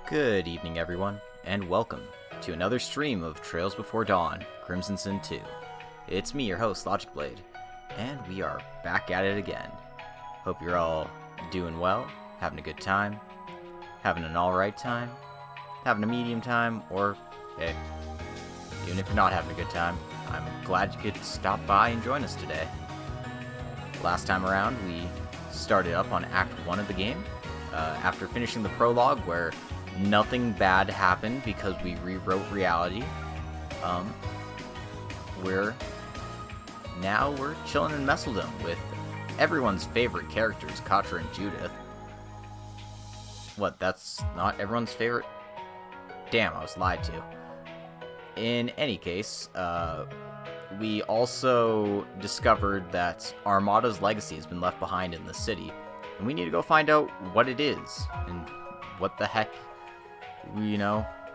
Good evening, everyone, and welcome to another stream of Trails Before Dawn, Crimson Sin 2. It's me, your host, Logic Blade, and we are back at it again. Hope you're all doing well, having a good time, having an alright time, having a medium time, or, hey, even if you're not having a good time, I'm glad you could stop by and join us today. Last time around, we started up on Act 1 of the game, after finishing the prologue where nothing bad happened because we rewrote reality. We're chilling in Messeldom with everyone's favorite characters, Katra and Judith. What, that's not everyone's favorite? Damn, I was lied to. In any case, we also discovered that Armata's legacy has been left behind in the city, and we need to go find out what it is, and what the heck,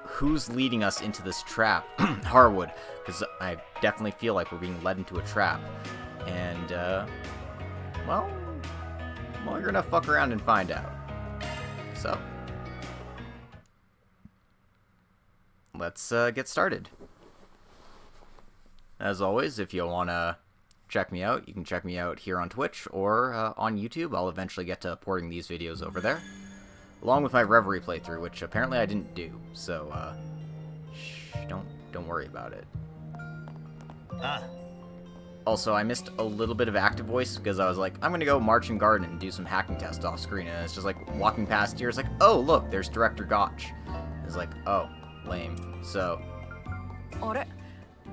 who's leading us into this trap. Harwood, because I definitely feel like we're being led into a trap, and, well, we're gonna fuck around and find out. So, let's get started. As always, if you want to check me out, you can check me out here on Twitch or on YouTube. I'll eventually get to porting these videos over there, along with my Reverie playthrough, which apparently I didn't do. So, don't worry about it. Also, I missed a little bit of active voice because I was like, I'm gonna go march and garden and do some hacking tests off screen, and it's just like walking past here. It's like, oh look, there's Director Gotch. It's like, oh, lame. So. あれ、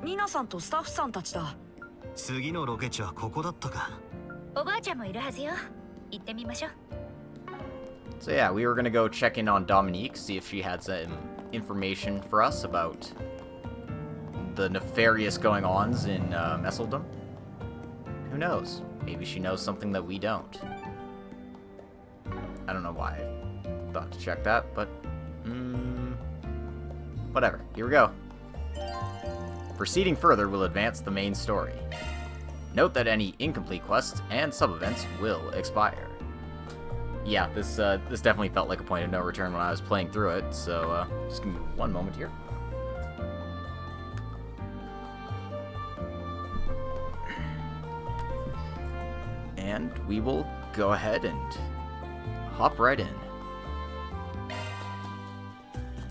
ニナさんとスタッフさんたちだ。次のロケ地はここだったか。おばあちゃんもいるはずよ。行ってみましょう。 So yeah, we were gonna go check in on Dominique, see if she had some information for us about the nefarious going-ons in Messeldom. Who knows? Maybe she knows something that we don't. I don't know why I thought to check that, but whatever. Here we go. Proceeding further will advance the main story. Note that any incomplete quests and sub-events will expire. Yeah, this definitely felt like a point of no return when I was playing through it, so just give me one moment here. And we will go ahead and hop right in.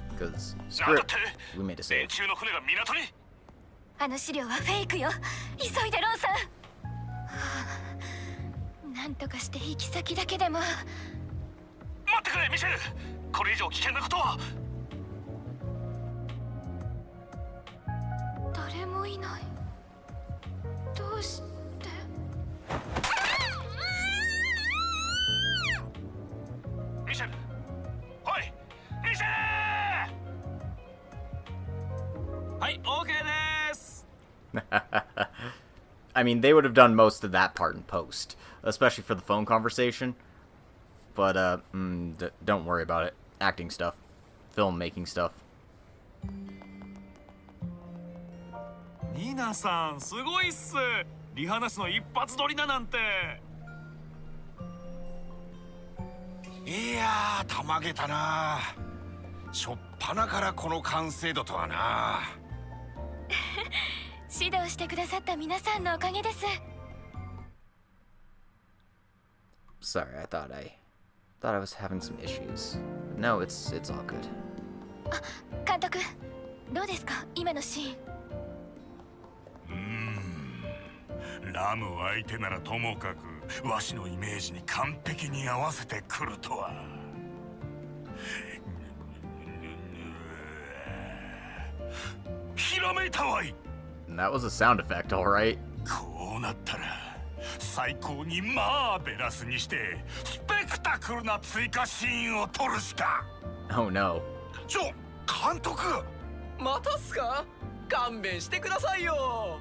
Because, screw it, we made a save. あの資料はフェイクよ。急いでロンさん。はあ、なんとかして行き先だけでも。待ってくれ、ミシェル。これ以上危険なことは。誰もいない。どうして？ミシェル。おい、ミシェル。はい、OK です。I mean, they would have done most of that part in post, especially for the phone conversation. But, don't worry about it. Acting stuff. Filmmaking stuff. ニナさん、すごいっす。リハなしの一発撮りだなんて。いやー、たまげたな。しょっぱなからこの完成度とはな。指導してくださった皆さんのおかげです。 Sorry, I thought I was having some issues. No, it's all good. あ、監督、どうですか今のシーン。ラム相手ならともかく、わしのイメージに完璧に合わせてくるとは。ひらめいたわい。 That was a sound effect, alright. こうなったら最高にマーベラスにしてスペクタクルな追加シーンを撮るしか。 Oh no. 監督。またっすか？勘弁してくださいよ。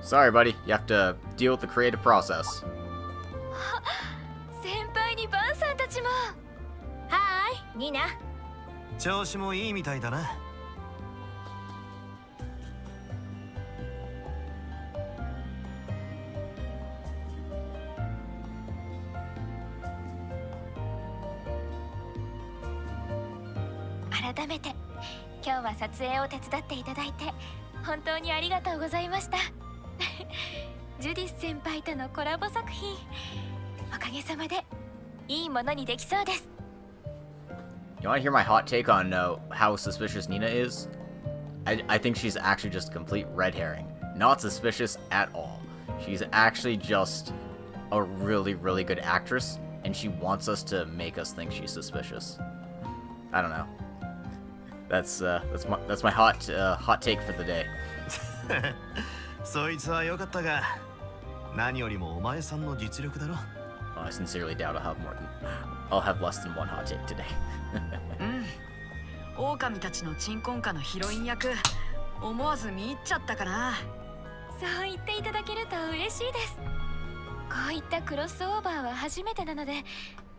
Sorry, buddy. You have to deal with the creative process. 先輩にバンさんたちも。はーい、ニナ。調子もいいみたいだな。改めて今日は撮影を手伝っていただいて本当にありがとうございました。ジュディス先輩とのコラボ作品、おかげさまでいいものにできそうです。 You want to hear my hot take on how suspicious Nina is? I think she's actually just a complete red herring. Not suspicious at all. She's actually just a really, really good actress, and she wants us to make us think she's suspicious. I don't know. That's my hot take for the day. そいつは良かったが、何よりもお前さんの実力だろ。I sincerely doubt I'll have less than one hot take today. 狼たちの鎮魂歌のヒロイン役、思わず見入っちゃったかな。そう言っていただけると嬉しいです。こういったクロスオーバーは初めてなので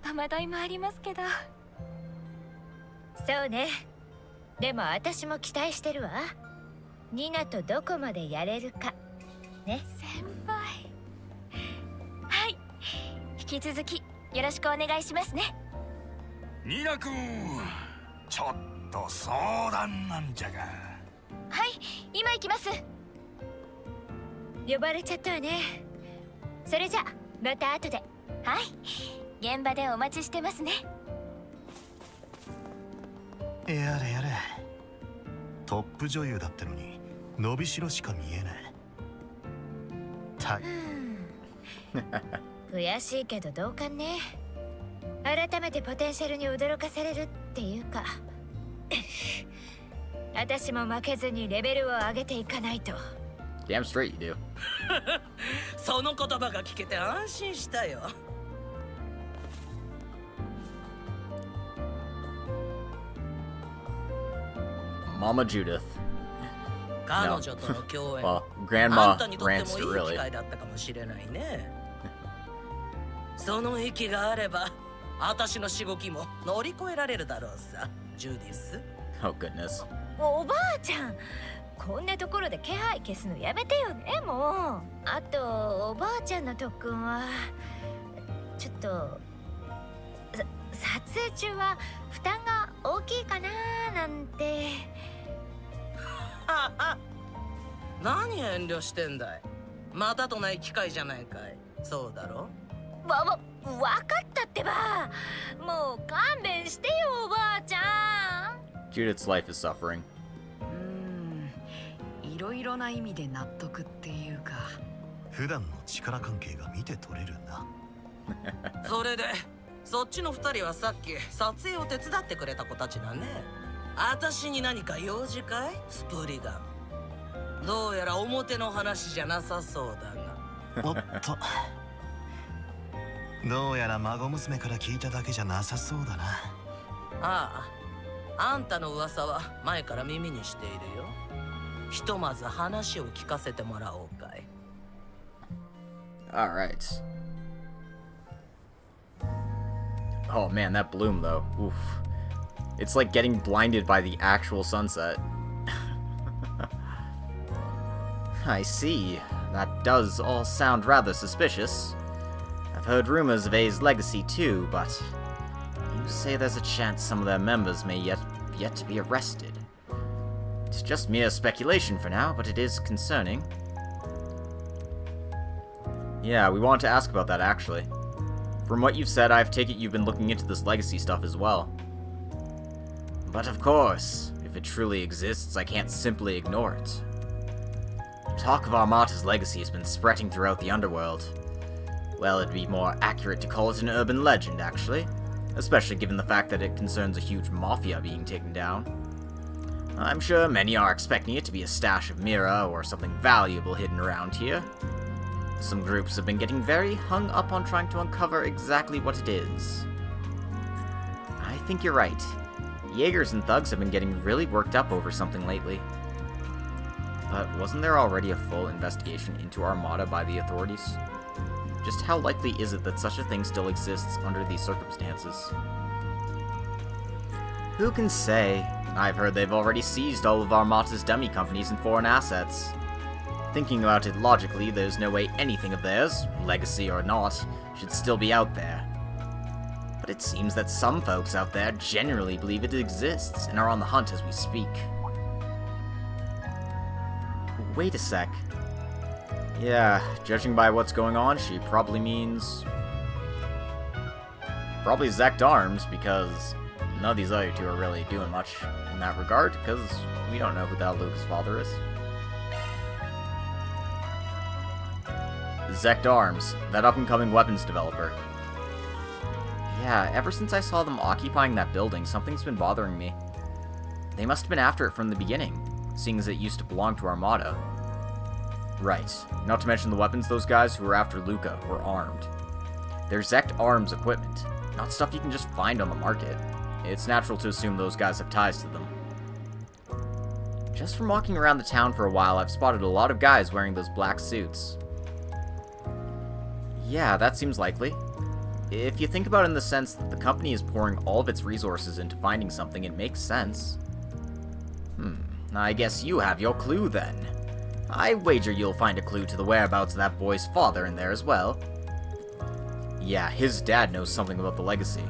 戸惑いもありますけど。そうね。でも私も期待してるわ。ニナとどこまでやれるかね。先輩、はい、引き続きよろしくお願いしますね。ニナ君、ちょっと相談なんじゃが。はい、今行きます。呼ばれちゃったわね。それじゃまた後で。はい、現場でお待ちしてますね。やれやれ。トップ女優だってのに伸びしろしか見えないた。悔しいけど同感ね。改めてポテンシャルに驚かされるっていうか私も負けずにレベルを上げていかないと。 Damn straight you do. その言葉が聞けて安心したよ。Mama Judith. 彼女との共演、 Well, あ Grandma んたにとって Rants も to いい機 really. 会だったかもしれないね。その息があれば私のしごきも乗り越えられるだろうさ、ジュディス。 Oh goodness. おばあちゃん、こんなところで気配消すのやめてよね、もう。あとおばあちゃんの特訓はちょっと撮影中は負担が大きいかななんて。何遠慮してんだい。またとない機会じゃないかい。そうだろ。わかったってば。もう勘弁してよ、おばあちゃん。 Judith's life is suffering. いろいろな意味で納得っていうか。普段の力関係が見て取れるな。それでそっちの二人はさっき撮影を手伝ってくれた子たちだね。私に何か用事かい、スプリガン。どうやら表の話じゃなさそうだが。おっと。どうやら孫娘から聞いただけじゃなさそうだな。ああ、あんたの噂は前から耳にしているよ。ひとまず話を聞かせてもらおうかい。 Alright. Oh man, that bloom though. Oof. It's like getting blinded by the actual sunset. I see. That does all sound rather suspicious. I've heard rumors of A's legacy too, but you say there's a chance some of their members may yet to be arrested. It's just mere speculation for now, but it is concerning. Yeah, we wanted to ask about that actually. From what you've said, I take it you've been looking into this legacy stuff as well. But of course, if it truly exists, I can't simply ignore it. Talk of Armata's legacy has been spreading throughout the underworld. Well, it'd be more accurate to call it an urban legend, actually, especially given the fact that it concerns a huge mafia being taken down. I'm sure many are expecting it to be a stash of Mira or something valuable hidden around here. Some groups have been getting very hung up on trying to uncover exactly what it is. I think you're right. Jaegers and thugs have been getting really worked up over something lately. But wasn't there already a full investigation into Armata by the authorities? Just how likely is it that such a thing still exists under these circumstances? Who can say? I've heard they've already seized all of Armata's dummy companies and foreign assets. Thinking about it logically, there's no way anything of theirs, legacy or not, should still be out there. But it seems that some folks out there genuinely believe it exists and are on the hunt as we speak. Wait a sec. Yeah, judging by what's going on, she probably means... probably Zect Arms, because none of these other two are really doing much in that regard, because we don't know who the hell Luke's father is. Zect Arms, that up-and-coming weapons developer. Yeah, ever since I saw them occupying that building, something's been bothering me. They must have been after it from the beginning, seeing as it used to belong to Armata. Right, not to mention the weapons those guys who were after Luca were armed. They're Zect Arms equipment, not stuff you can just find on the market. It's natural to assume those guys have ties to them. Just from walking around the town for a while, I've spotted a lot of guys wearing those black suits. Yeah, that seems likely. If you think about it in the sense that the company is pouring all of its resources into finding something, it makes sense. I guess you have your clue then. I wager you'll find a clue to the whereabouts of that boy's father in there as well. Yeah, his dad knows something about the legacy.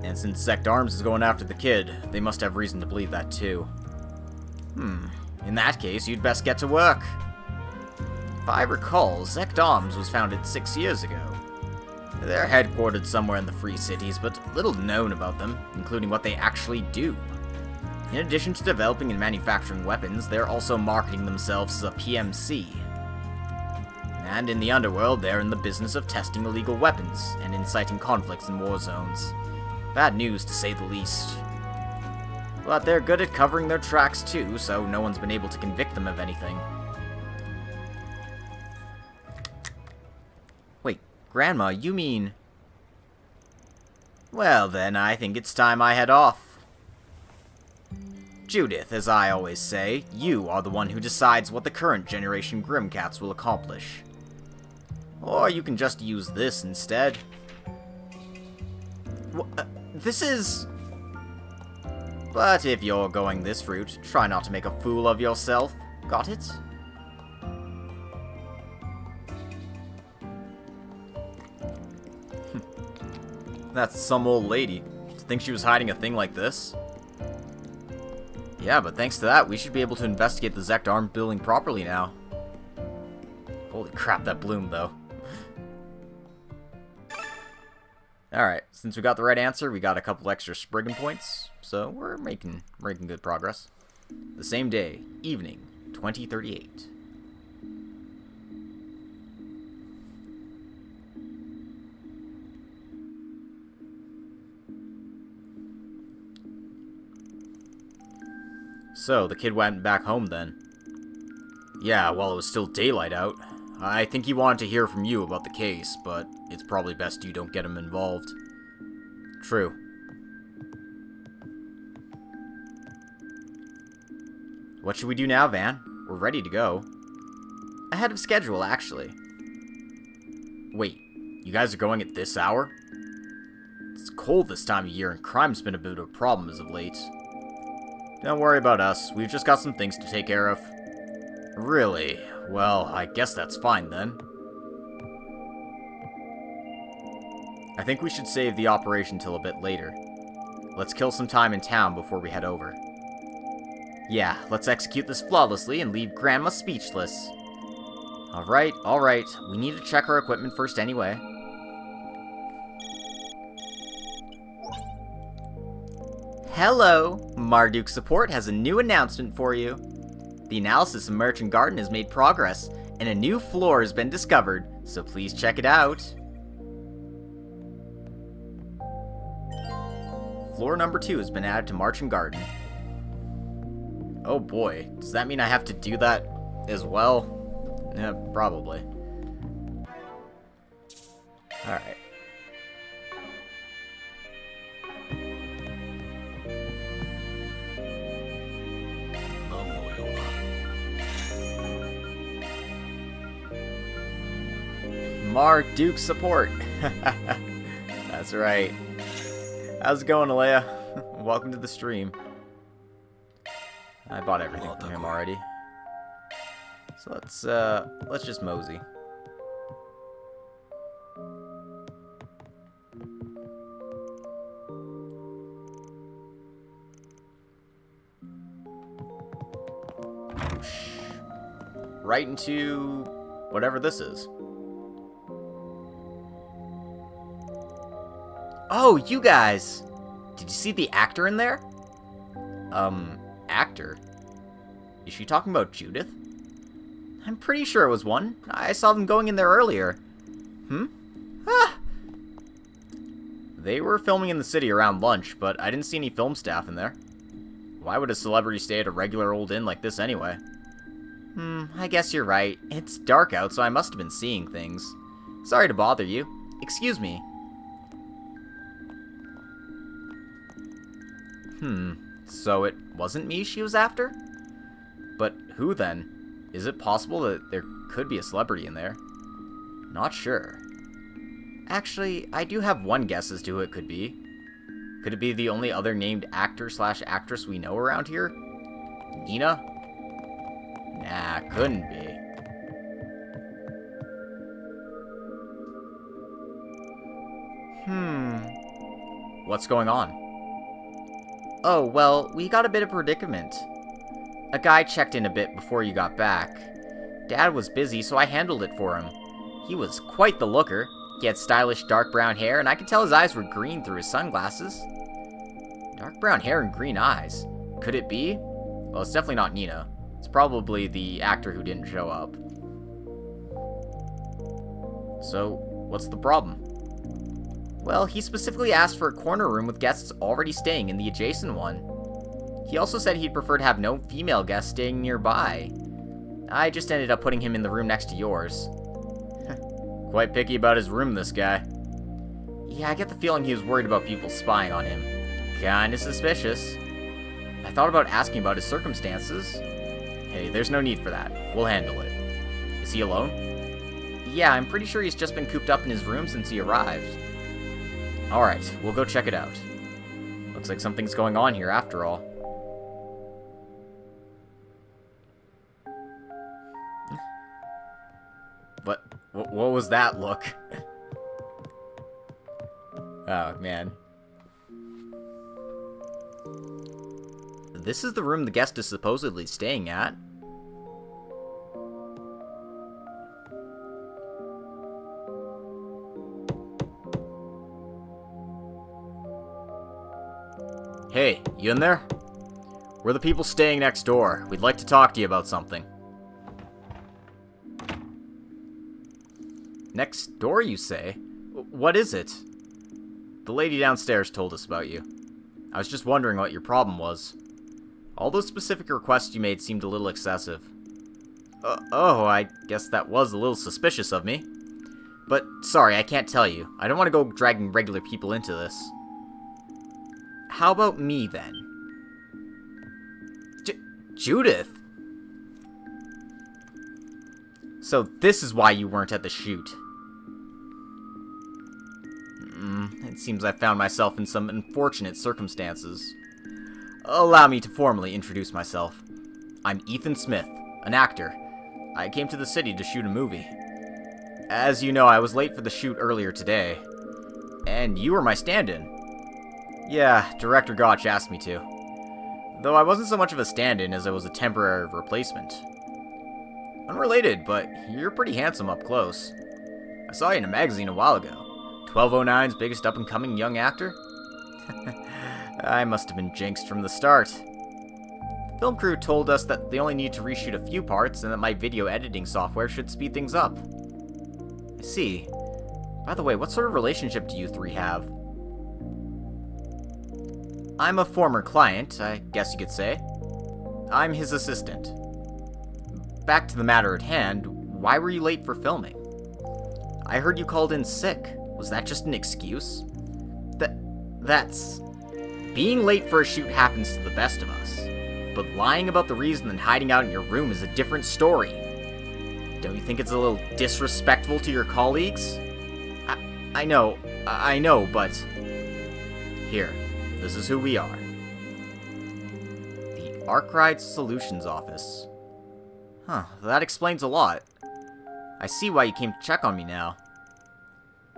And since Zect Arms is going after the kid, they must have reason to believe that too. In that case, you'd best get to work. If I recall, Zect Arms was founded 6 years ago. They're headquartered somewhere in the Free Cities, but little known about them, including what they actually do. In addition to developing and manufacturing weapons, they're also marketing themselves as a PMC. And in the underworld, they're in the business of testing illegal weapons and inciting conflicts in war zones. Bad news, to say the least. But they're good at covering their tracks too, so no one's been able to convict them of anything. Wait, Grandma, you mean... Well then, I think it's time I head off. Judith, as I always say, you are the one who decides what the current generation Grimcats will accomplish. Or you can just use this instead. This is... But if you're going this route, try not to make a fool of yourself. Got it? That's some old lady. Think she was hiding a thing like this? Yeah, but thanks to that, we should be able to investigate the Zect Arms building properly now. Holy crap, that bloomed, though. Alright, since we got the right answer, we got a couple extra Spriggan points, so we're making good progress. The same day, evening, 2038. So, the kid went back home then. Yeah, while it was still daylight out. I think he wanted to hear from you about the case, but it's probably best you don't get him involved. True. What should we do now, Van? We're ready to go. Ahead of schedule, actually. Wait, you guys are going at this hour? It's cold this time of year, and crime's been a bit of a problem as of late. Don't worry about us. We've just got some things to take care of. Really? Well, I guess that's fine then. I think we should save the operation till a bit later. Let's kill some time in town before we head over. Yeah, let's execute this flawlessly and leave Grandma speechless. Alright. We need to check our equipment first anyway. Hello! Marduk Support has a new announcement for you. The analysis of Merchant Garden has made progress, and a new floor has been discovered, so please check it out. Floor number 2 has been added to Merchant Garden. Oh boy, does that mean I have to do that as well? Yeah, probably. Alright. Marduk Support. That's right. How's it going, Alea? Welcome to the stream. I bought everything from him already. So let's just mosey. right into whatever this is. Oh, you guys! Did you see the actor in there? Actor? Is she talking about Judith? I'm pretty sure it was one. I saw them going in there earlier. Ah! They were filming in the city around lunch, but I didn't see any film staff in there. Why would a celebrity stay at a regular old inn like this anyway? I guess you're right. It's dark out, so I must have been seeing things. Sorry to bother you. Excuse me. So it wasn't me she was after? But who then? Is it possible that there could be a celebrity in there? Not sure. Actually, I do have one guess as to who it could be. Could it be the only other named actor/actress we know around here? Nina? Nah, couldn't be. What's going on? Oh, well, we got a bit of predicament. A guy checked in a bit before you got back. Dad was busy, so I handled it for him. He was quite the looker. He had stylish dark brown hair, and I could tell his eyes were green through his sunglasses. Dark brown hair and green eyes. Could it be? Well, it's definitely not Nina. It's probably the actor who didn't show up. So, what's the problem? Well, he specifically asked for a corner room with guests already staying in the adjacent one. He also said he'd prefer to have no female guests staying nearby. I just ended up putting him in the room next to yours. Quite picky about his room, this guy. Yeah, I get the feeling he was worried about people spying on him. Kinda suspicious. I thought about asking about his circumstances. Hey, there's no need for that. We'll handle it. Is he alone? Yeah, I'm pretty sure he's just been cooped up in his room since he arrived. Alright, we'll go check it out. Looks like something's going on here after all. What was that look? Oh, man. This is the room the guest is supposedly staying at. Hey, you in there? We're the people staying next door. We'd like to talk to you about something. Next door, you say? What is it? The lady downstairs told us about you. I was just wondering what your problem was. All those specific requests you made seemed a little excessive. Oh, I guess that was a little suspicious of me. But, sorry, I can't tell you. I don't want to go dragging regular people into this. How about me, then? Judith? So this is why you weren't at the shoot. It seems I found myself in some unfortunate circumstances. Allow me to formally introduce myself. I'm Ethan Smith, an actor. I came to the city to shoot a movie. As you know, I was late for the shoot earlier today. And you were my stand-in. Yeah, Director Gotch asked me to. Though I wasn't so much of a stand-in as I was a temporary replacement. Unrelated, but you're pretty handsome up close. I saw you in a magazine a while ago. 1209's biggest up-and-coming young actor? I must have been jinxed from the start. The film crew told us that they only need to reshoot a few parts and that my video editing software should speed things up. I see. By the way, what sort of relationship do you three have? I'm a former client, I guess you could say. I'm his assistant. Back to the matter at hand, why were you late for filming? I heard you called in sick. Was that just an excuse? That's... Being late for a shoot happens to the best of us. But lying about the reason and hiding out in your room is a different story. Don't you think it's a little disrespectful to your colleagues? I know, but... Here, this is who we are. The Arkride Solutions Office. Huh, that explains a lot. I see why you came to check on me now.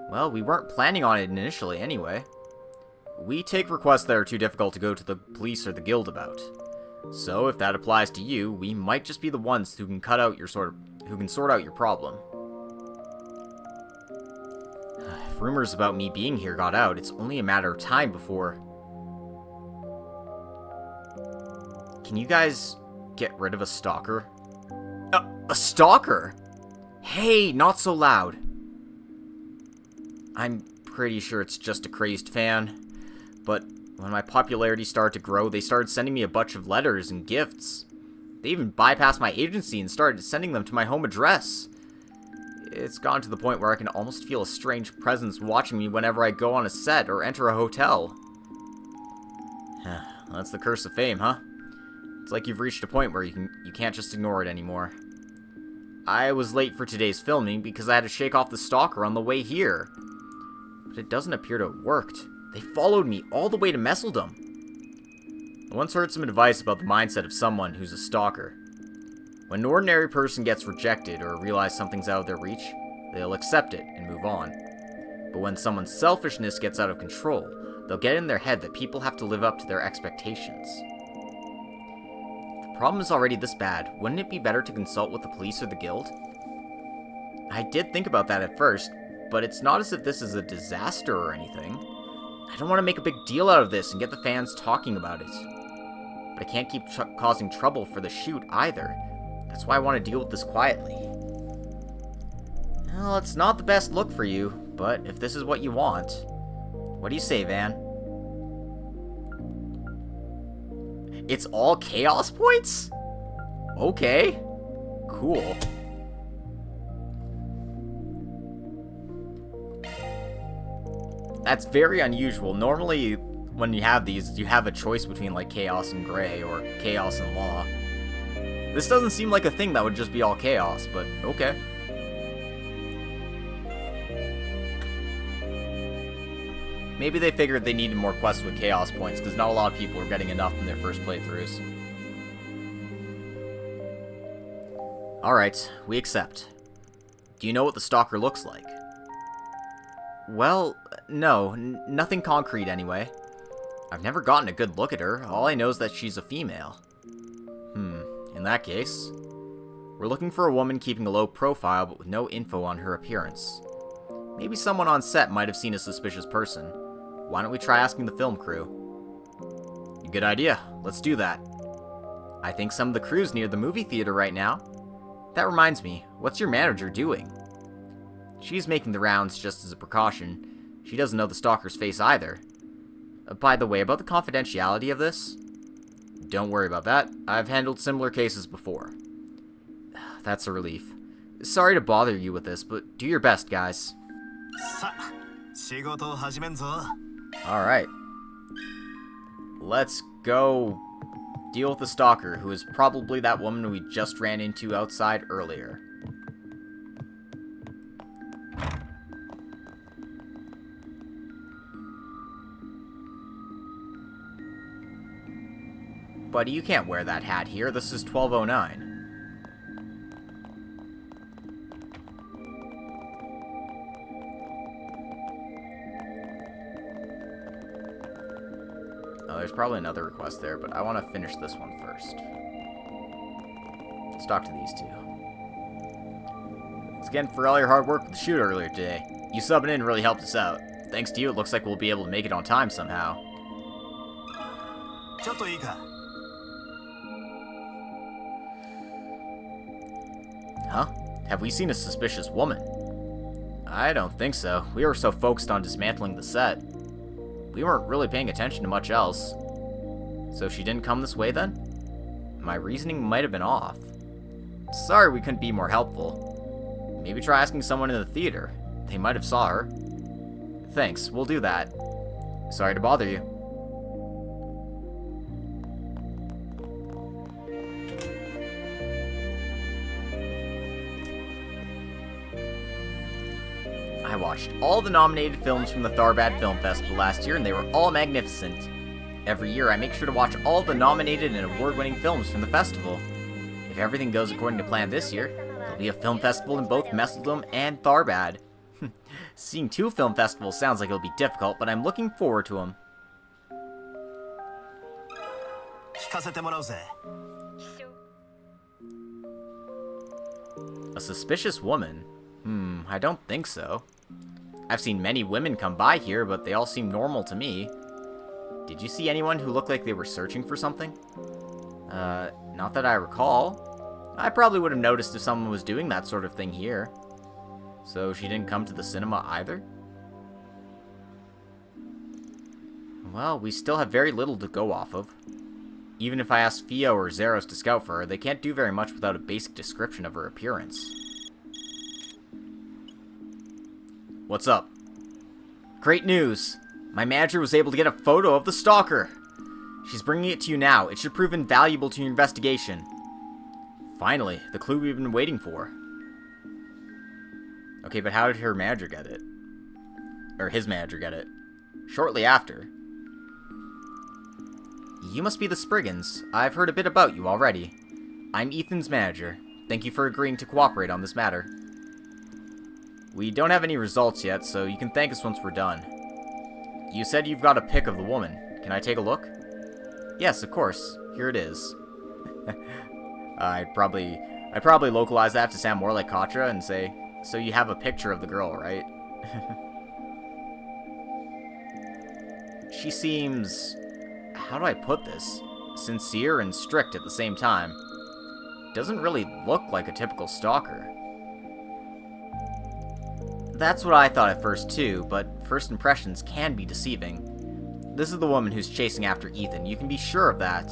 Well, we weren't planning on it initially anyway. We take requests that are too difficult to go to the police or the guild about. So, if that applies to you, we might just be the ones who can cut out your sort of who can sort out your problem. If rumors about me being here got out, it's only a matter of time before... Can you guys get rid of a stalker? A stalker? Hey, not so loud. I'm pretty sure it's just a crazed fan. But when my popularity started to grow, they started sending me a bunch of letters and gifts. They even bypassed my agency and started sending them to my home address. It's gone to the point where I can almost feel a strange presence watching me whenever I go on a set or enter a hotel. That's the curse of fame, huh? It's like you've reached a point where you can't just ignore it anymore. I was late for today's filming because I had to shake off the stalker on the way here. But it doesn't appear to have worked. They followed me all the way to Messeldom. I once heard some advice about the mindset of someone who's a stalker. When an ordinary person gets rejected or realizes something's out of their reach, they'll accept it and move on. But when someone's selfishness gets out of control, they'll get in their head that people have to live up to their expectations. The problem is already this bad. Wouldn't it be better to consult with the police or the guild? I did think about that at first, but it's not as if this is a disaster or anything. I don't want to make a big deal out of this and get the fans talking about it. But I can't keep causing trouble for the shoot either. That's why I want to deal with this quietly. Well, it's not the best look for you, but if this is what you want... What do you say, Van? It's all chaos points? Okay. Cool. That's very unusual. Normally, when you have these, you have a choice between, like, chaos and gray, or chaos and law. This doesn't seem like a thing that would just be all chaos, but okay. Maybe they figured they needed more quests with chaos points, because not a lot of people were getting enough in their first playthroughs. Alright, we accept. Do you know what the stalker looks like? Well, no, nothing concrete anyway. I've never gotten a good look at her. All I know is that she's a female. In that case, we're looking for a woman keeping a low profile but with no info on her appearance. Maybe someone on set might have seen a suspicious person. Why don't we try asking the film crew? Good idea. Let's do that. I think some of the crew's near the movie theater right now. That reminds me, what's your manager doing? She's making the rounds just as a precaution. She doesn't know the stalker's face either. By the way, about the confidentiality of this? Don't worry about that. I've handled similar cases before. That's a relief. Sorry to bother you with this, but do your best, guys. Alright. Let's go deal with the stalker, who is probably that woman we just ran into outside earlier. Buddy, you can't wear that hat here. This is 1209. Oh, there's probably another request there, but I want to finish this one first. Let's talk to these two. Thanks again for all your hard work with the shoot earlier today. You subbing in really helped us out. Thanks to you, it looks like we'll be able to make it on time somehow. Huh? Have we seen a suspicious woman? I don't think so. We were so focused on dismantling the set. We weren't really paying attention to much else. So she didn't come this way then? My reasoning might have been off. Sorry we couldn't be more helpful. Maybe try asking someone in the theater. They might have saw her. Thanks, we'll do that. Sorry to bother you. I watched all the nominated films from the Tharbad Film Festival last year, and they were all magnificent. Every year, I make sure to watch all the nominated and award-winning films from the festival. If everything goes according to plan this year, there'll be a film festival in both Messeldom and Tharbad. Seeing 2 film festivals sounds like it'll be difficult, but I'm looking forward to them. A suspicious woman? I don't think so. I've seen many women come by here, but they all seem normal to me. Did you see anyone who looked like they were searching for something? Not that I recall. I probably would have noticed if someone was doing that sort of thing here. So she didn't come to the cinema either? Well, we still have very little to go off of. Even if I ask Fio or Zeros to scout for her, they can't do very much without a basic description of her appearance. What's up? Great news! My manager was able to get a photo of the stalker! She's bringing it to you now. It should prove invaluable to your investigation. Finally, the clue we've been waiting for. Okay, but how did her manager get it? Or his manager get it? Shortly after. You must be the Spriggans. I've heard a bit about you already. I'm Ethan's manager. Thank you for agreeing to cooperate on this matter. We don't have any results yet, so you can thank us once we're done. You said you've got a pic of the woman. Can I take a look? Yes, of course. Here it is. I'd probably localize that to sound more like Katra and say, so you have a picture of the girl, right? She seems... how do I put this? Sincere and strict at the same time. Doesn't really look like a typical stalker. That's what I thought at first too, but first impressions can be deceiving. This is the woman who's chasing after Ethan, you can be sure of that.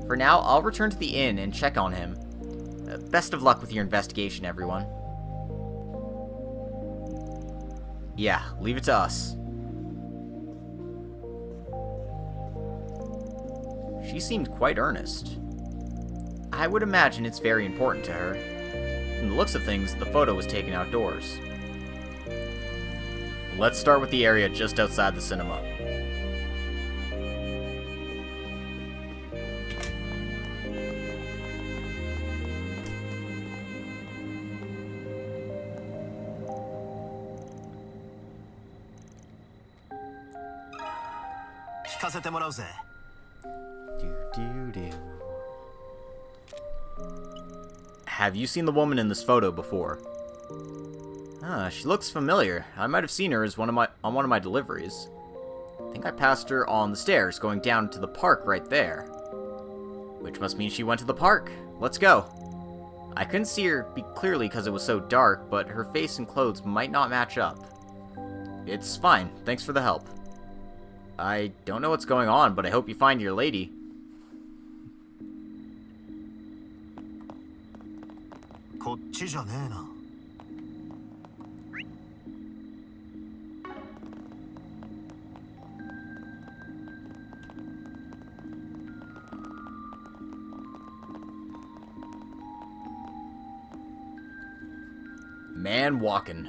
For now, I'll return to the inn and check on him. Best of luck with your investigation, everyone. Yeah, leave it to us. She seemed quite earnest. I would imagine it's very important to her. From the looks of things, the photo was taken outdoors. Let's start with the area just outside the cinema. Have you seen the woman in this photo before? She looks familiar. I might have seen her as on one of my deliveries. I think I passed her on the stairs going down to the park right there. Which must mean she went to the park. Let's go. I couldn't see her clearly because it was so dark, but her face and clothes might not match up. It's fine. Thanks for the help. I don't know what's going on, but I hope you find your lady. Man walking.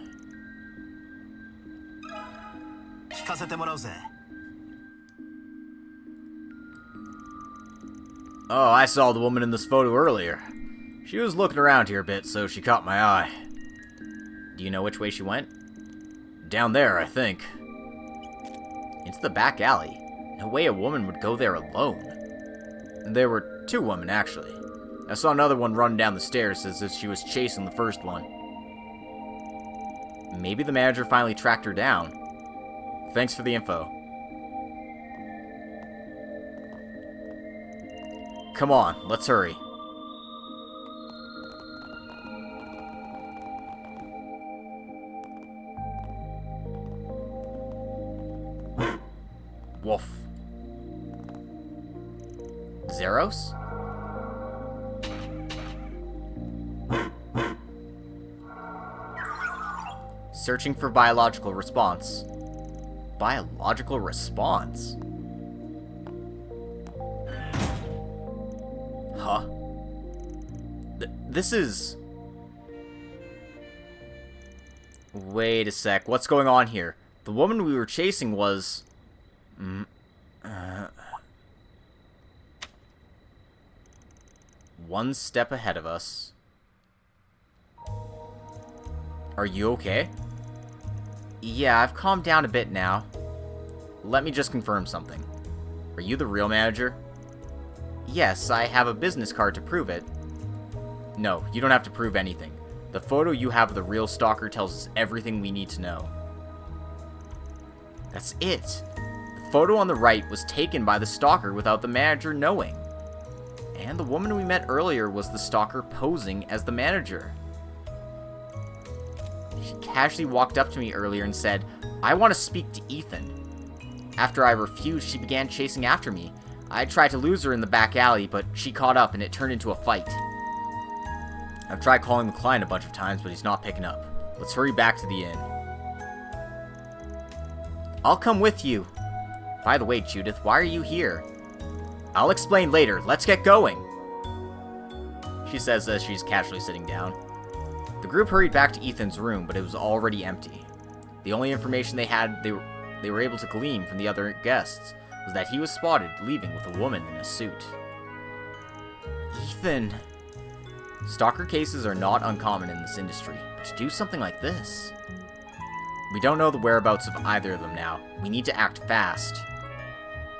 Oh, I saw the woman in this photo earlier. She was looking around here a bit, so she caught my eye. Do you know which way she went? Down there, I think. Into the back alley. No way a woman would go there alone. There were two women, actually. I saw another one run down the stairs as if she was chasing the first one. Maybe the manager finally tracked her down. Thanks for the info. Come on, let's hurry. Wolf. Zeros? Searching for biological response. Biological response? Huh? This is... Wait a sec, what's going on here? The woman we were chasing was... one step ahead of us. Are you okay? Yeah, I've calmed down a bit now. Let me just confirm something. Are you the real manager? Yes, I have a business card to prove it. No, you don't have to prove anything. The photo you have of the real stalker tells us everything we need to know. That's it. The photo on the right was taken by the stalker without the manager knowing. And the woman we met earlier was the stalker posing as the manager. She casually walked up to me earlier and said, "I want to speak to Ethan." After I refused, she began chasing after me. I tried to lose her in the back alley, but she caught up and it turned into a fight. I've tried calling the client a bunch of times, but he's not picking up. Let's hurry back to the inn. I'll come with you. By the way, Judith, why are you here? I'll explain later. Let's get going, she says as she's casually sitting down. The group hurried back to Ethan's room, but it was already empty. The only information they were able to glean from the other guests was that he was spotted leaving with a woman in a suit. Ethan. Stalker cases are not uncommon in this industry, but to do something like this... We don't know the whereabouts of either of them now. We need to act fast.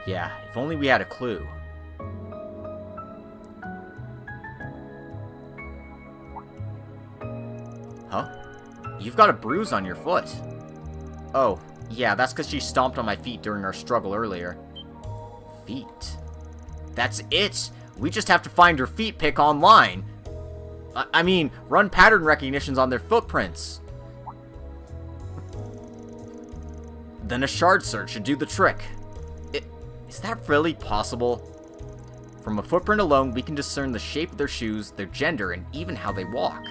Yeah, if only we had a clue. Huh? You've got a bruise on your foot. Oh, yeah, that's because she stomped on my feet during our struggle earlier. Feet? That's it! We just have to find her feet pic online. I mean, run pattern recognitions on their footprints. Then a shard search should do the trick. Is that really possible? From a footprint alone, we can discern the shape of their shoes, their gender, and even how they walk.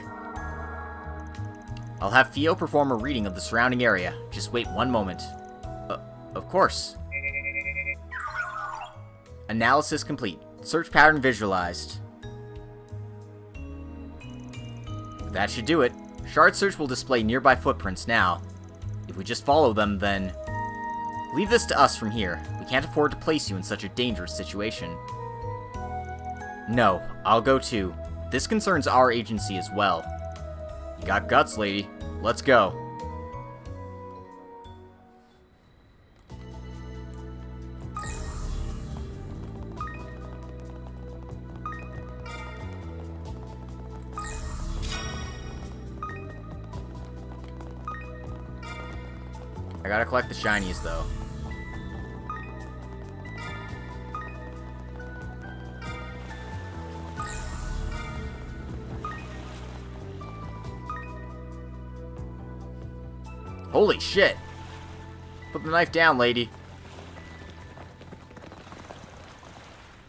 I'll have Theo perform a reading of the surrounding area. Just wait one moment. Of course. Analysis complete. Search pattern visualized. That should do it. Shard search will display nearby footprints now. If we just follow them, then... Leave this to us from here. We can't afford to place you in such a dangerous situation. No, I'll go too. This concerns our agency as well. You got guts, lady. Let's go. I gotta collect the shinies, though. Holy shit! Put the knife down, lady.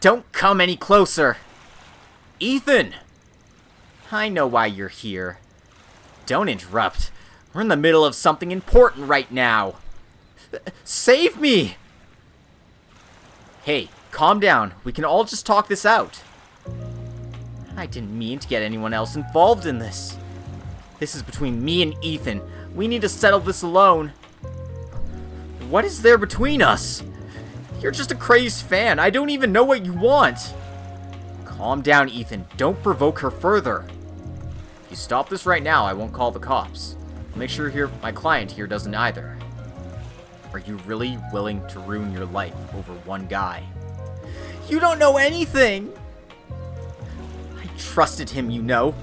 Don't come any closer! Ethan! I know why you're here. Don't interrupt. We're in the middle of something important right now. Save me! Hey, calm down. We can all just talk this out. I didn't mean to get anyone else involved in this. This is between me and Ethan. We need to settle this alone. What is there between us? You're just a crazed fan. I don't even know what you want. Calm down, Ethan. Don't provoke her further. If you stop this right now, I won't call the cops. Make sure my client here doesn't either. Are you really willing to ruin your life over one guy? You don't know anything! I trusted him, you know.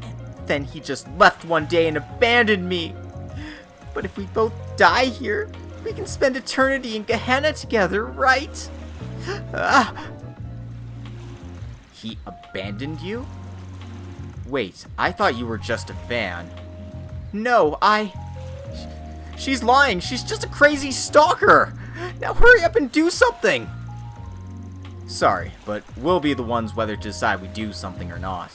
And then he just left one day and abandoned me. But if we both die here, we can spend eternity in Gehenna together, right? He abandoned you? Wait, I thought you were just a fan. No, She's lying. She's just a crazy stalker. Now hurry up and do something. Sorry, but we'll be the ones whether to decide we do something or not.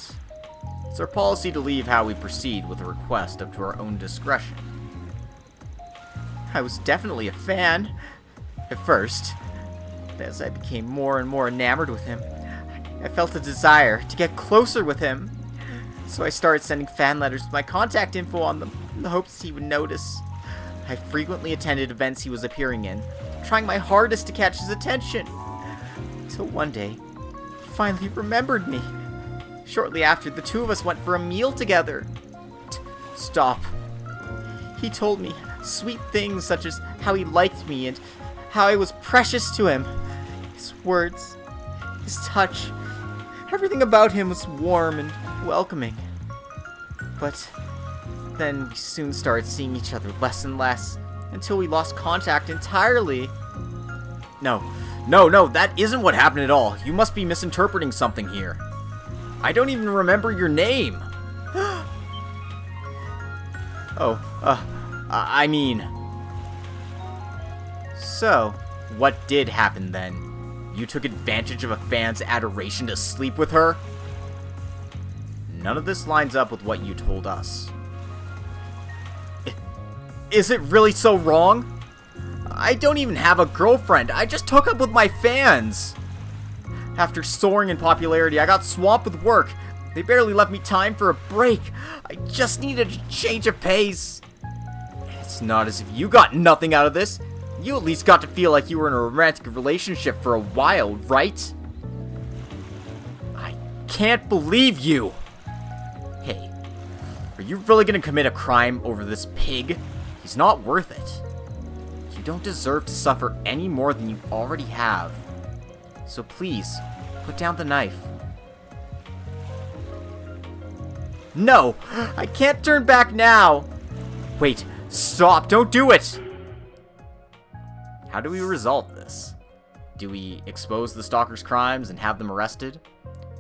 It's our policy to leave how we proceed with a request up to our own discretion. I was definitely a fan at first, but as I became more and more enamored with him, I felt a desire to get closer with him. So I started sending fan letters with my contact info on them, in the hopes he would notice. I frequently attended events he was appearing in, trying my hardest to catch his attention. Until one day, he finally remembered me. Shortly after, the two of us went for a meal together. Stop. He told me sweet things such as how he liked me and how I was precious to him. His words, his touch, Everything about him was warm and welcoming. But then we soon started seeing each other less and less, until we lost contact entirely. No, that isn't what happened at all. You must be misinterpreting something here. I don't even remember your name. I mean... So, what did happen then? You took advantage of a fan's adoration to sleep with her? None of this lines up with what you told us. Is it really so wrong? I don't even have a girlfriend. I just hook up with my fans. After soaring in popularity, I got swamped with work. They barely left me time for a break. I just needed a change of pace. It's not as if you got nothing out of this. You at least got to feel like you were in a romantic relationship for a while, right? I can't believe you. Hey, are you really gonna commit a crime over this pig? He's not worth it. You don't deserve to suffer any more than you already have. So please, put down the knife. No! I can't turn back now! Wait, stop! Don't do it! How do we resolve this? Do we expose the stalker's crimes and have them arrested?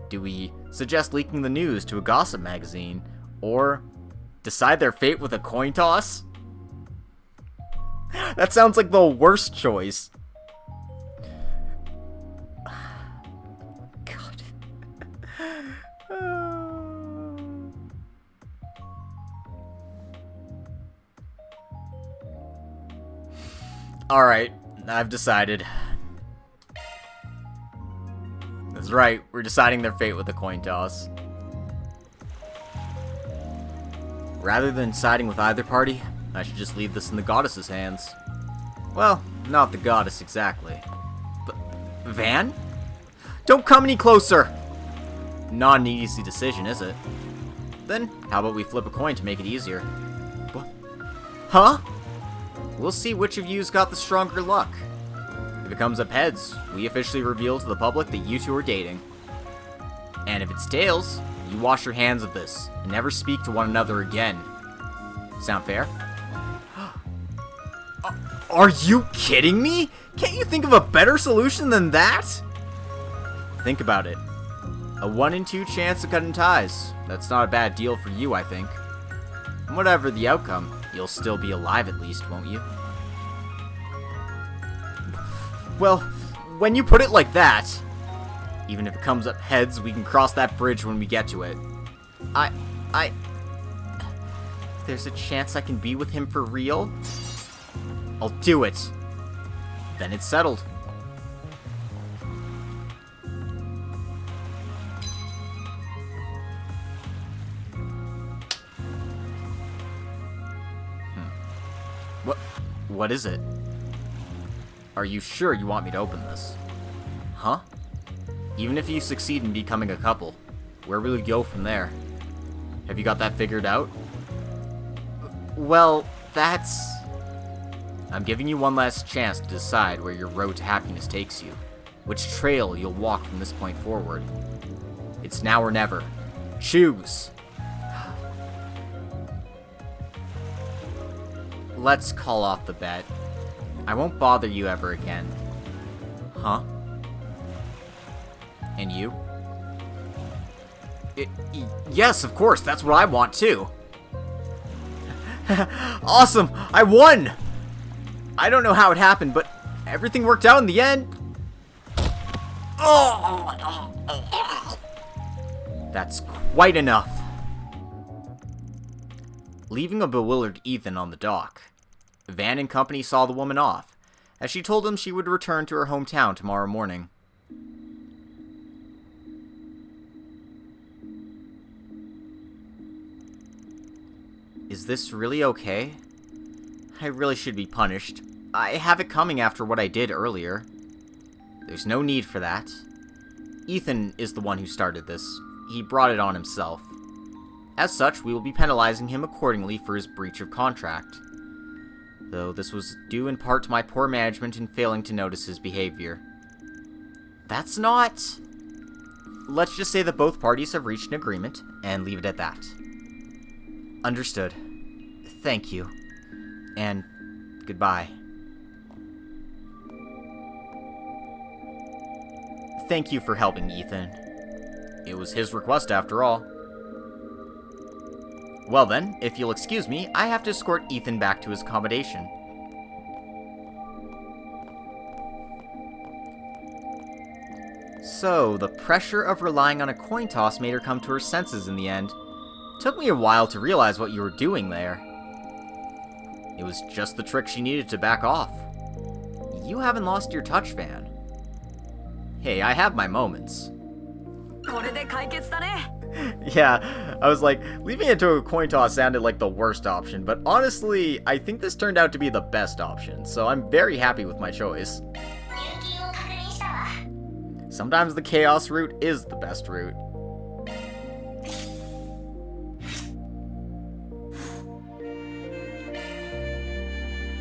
Do we suggest leaking the news to a gossip magazine? Or decide their fate with a coin toss? That sounds like the worst choice. God. Alright, I've decided. That's right, we're deciding their fate with a coin toss. Rather than siding with either party, I should just leave this in the goddess's hands. Well, not the goddess exactly. But Van? Don't come any closer! Not an easy decision, is it? Then, how about we flip a coin to make it easier? What? Huh? We'll see which of you's got the stronger luck. If it comes up heads, we officially reveal to the public that you two are dating. And if it's tails, you wash your hands of this and never speak to one another again. Sound fair? Are you kidding me? Can't you think of a better solution than that? Think about it. A 1 in 2 chance of cutting ties. That's not a bad deal for you, I think. And whatever the outcome, you'll still be alive at least, won't you? Well, when you put it like that, even if it comes up heads, we can cross that bridge when we get to it. If there's a chance I can be with him for real, I'll do it. Then it's settled. What is it? Are you sure you want me to open this? Huh? Even if you succeed in becoming a couple, where will you go from there? Have you got that figured out? Well, that's... I'm giving you one last chance to decide where your road to happiness takes you. Which trail you'll walk from this point forward. It's now or never. Choose! Let's call off the bet. I won't bother you ever again. Huh? And you? Yes, of course, that's what I want too. Awesome! I won! I don't know how it happened, but everything worked out in the end. That's quite enough. Leaving a bewildered Ethan on the dock, Van and company saw the woman off, as she told him she would return to her hometown tomorrow morning. Is this really okay? I really should be punished. I have it coming after what I did earlier. There's no need for that. Ethan is the one who started this. He brought it on himself. As such, we will be penalizing him accordingly for his breach of contract. Though this was due in part to my poor management in failing to notice his behavior. That's not... let's just say that both parties have reached an agreement, and leave it at that. Understood. Thank you. And goodbye. Thank you for helping Ethan. It was his request after all. Well then, if you'll excuse me, I have to escort Ethan back to his accommodation. So, the pressure of relying on a coin toss made her come to her senses in the end. Took me a while to realize what you were doing there. It was just the trick she needed to back off. You haven't lost your touch fan. Hey, I have my moments. これで解決だね。 Yeah, I was like, leaving it to a coin toss sounded like the worst option, but honestly, I think this turned out to be the best option, so I'm very happy with my choice. Sometimes the chaos route is the best route.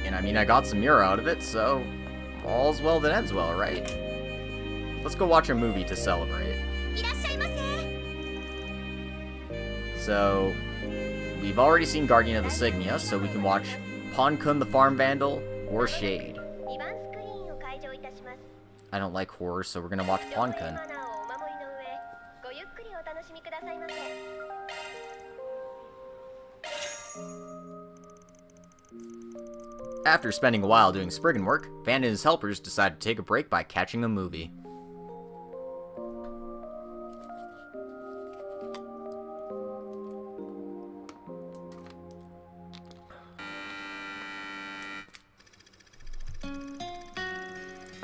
And I mean, I got some Mira out of it, so all's well that ends well, right? Let's go watch a movie to celebrate. So, we've already seen Guardian of the Signia, so we can watch Pon-kun the Farm Vandal or Shade. I don't like horror, so we're gonna watch Pon-kun. After spending a while doing Spriggan work, Van and his helpers decide to take a break by catching a movie.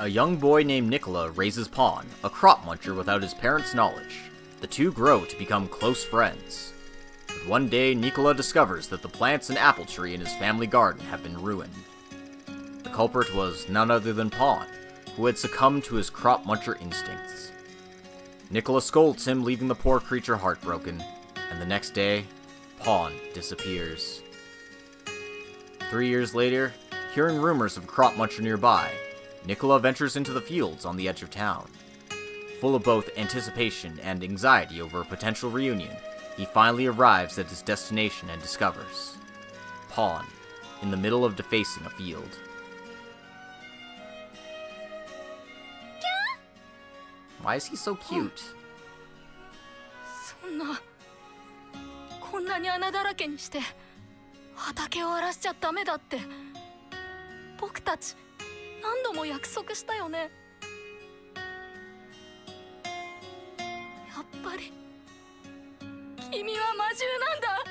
A young boy named Nicola raises Pawn, a crop muncher without his parents' knowledge. The two grow to become close friends. But one day, Nicola discovers that the plants and apple tree in his family garden have been ruined. The culprit was none other than Pawn, who had succumbed to his crop muncher instincts. Nicola scolds him, leaving the poor creature heartbroken, and the next day, Pawn disappears. 3 years later, hearing rumors of a crop muncher nearby, Nicola ventures into the fields on the edge of town. Full of both anticipation and anxiety over a potential reunion, he finally arrives at his destination and discovers Pawn in the middle of defacing a field. Why is he so cute? そんなこんなに穴だらけにして畑を荒らしちゃダメだって僕たち何度も約束したよね。やっぱり君は魔獣なんだ。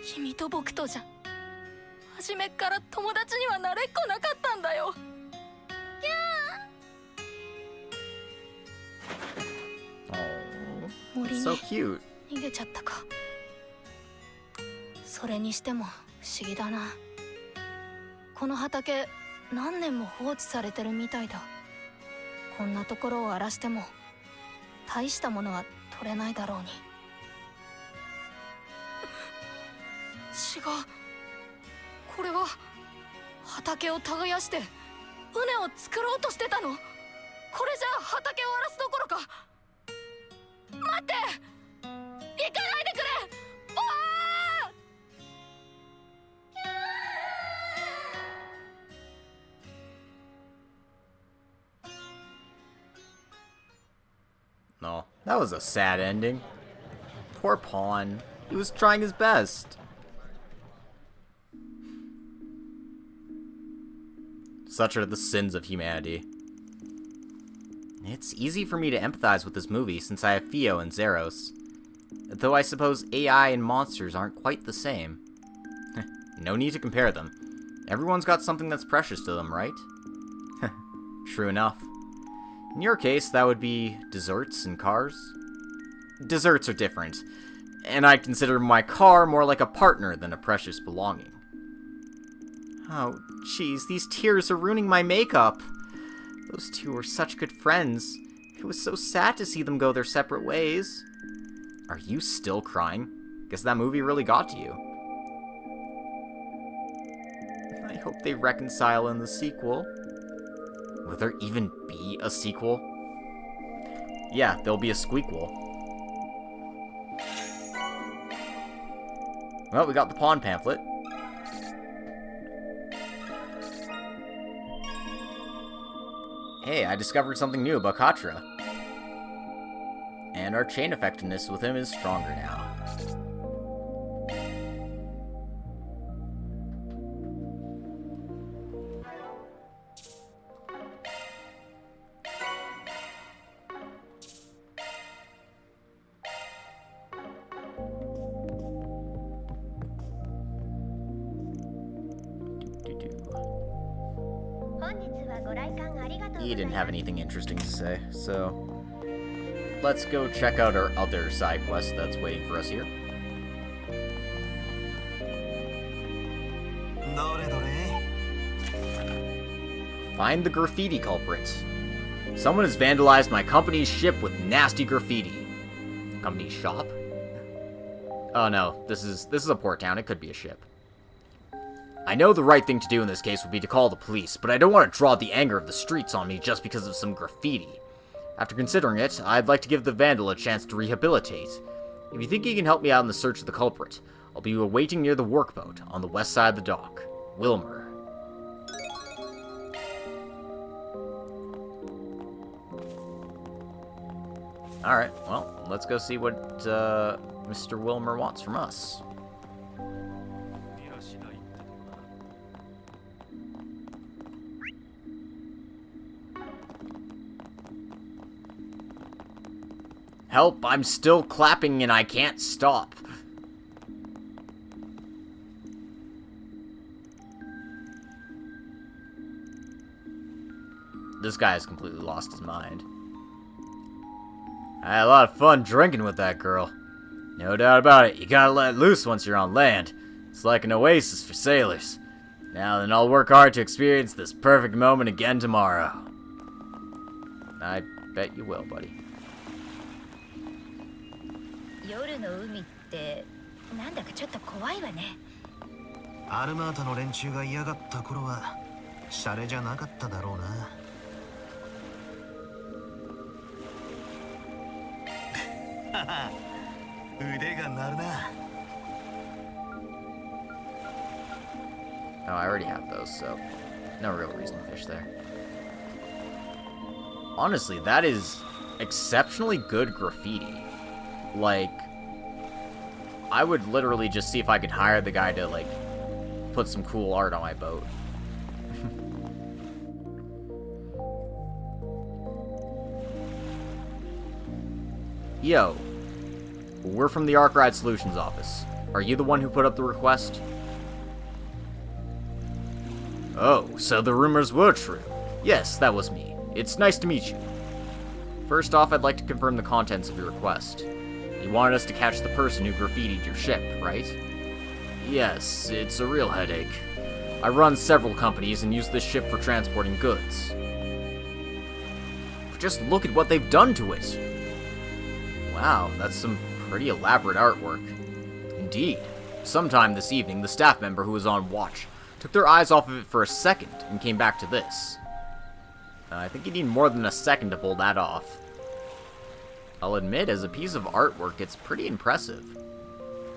君と僕とじゃ初めっから友達にはなれっこなかったんだよ。森に So cute. 逃げちゃったか。それにしても不思議だな。この畑何年も放置されてるみたいだ。こんなところを荒らしても大したものは取れないだろうに。違う。これは畑を耕して畝を作ろうとしてたの。これじゃあ畑を荒らすどころか。待って、行かないでくれ。おーNo, that was a sad ending. Poor Pawn. He was trying his best. Such are the sins of humanity. It's easy for me to empathize with this movie since I have Theo and Zeros. Though I suppose AI and monsters aren't quite the same. No need to compare them. Everyone's got something that's precious to them, right? True enough. In your case, that would be desserts and cars. Desserts are different, and I consider my car more like a partner than a precious belonging. Oh, jeez, these tears are ruining my makeup. Those two were such good friends. It was so sad to see them go their separate ways. Are you still crying? Guess that movie really got to you. I hope they reconcile in the sequel. Will there even be a sequel? Yeah, there'll be a squeak wall. Well, we got the pawn pamphlet. Hey, I discovered something new about Katra. And our chain effectiveness with him is stronger now. He didn't have anything interesting to say, so let's go check out our other side quest that's waiting for us here. Find the graffiti culprits. Someone has vandalized my company's ship with nasty graffiti. Company's shop? Oh no, this is a port town. It could be a ship. I know the right thing to do in this case would be to call the police, but I don't want to draw the anger of the streets on me just because of some graffiti. After considering it, I'd like to give the vandal a chance to rehabilitate. If you think you can help me out in the search of the culprit, I'll be awaiting near the workboat on the west side of the dock. Wilmer. Alright, well, let's go see what Mr. Wilmer wants from us. Help, I'm still clapping and I can't stop. This guy has completely lost his mind. I had a lot of fun drinking with that girl. No doubt about it, you gotta let loose once you're on land. It's like an oasis for sailors. Now then, I'll work hard to experience this perfect moment again tomorrow. I bet you will, buddy. 夜の海ってなんだかちょっと怖いわね。アルマータの連中が嫌がった頃はシャレじゃなかっただろうな。腕が鳴るな。Oh, I already have those, so no real reason to fish there. Honestly, that is exceptionally good graffiti. Like, I would literally just see if I could hire the guy to, like, put some cool art on my boat. Yo, we're from the Arkride Solutions Office. Are you the one who put up the request? Oh, so the rumors were true. Yes, that was me. It's nice to meet you. First off, I'd like to confirm the contents of your request. You wanted us to catch the person who graffitied your ship, right? Yes, it's a real headache. I run several companies and use this ship for transporting goods. Just look at what they've done to it! Wow, that's some pretty elaborate artwork. Indeed. Sometime this evening, the staff member who was on watch took their eyes off of it for a second and came back to this. I think you need more than a second to pull that off. I'll admit, as a piece of artwork, it's pretty impressive.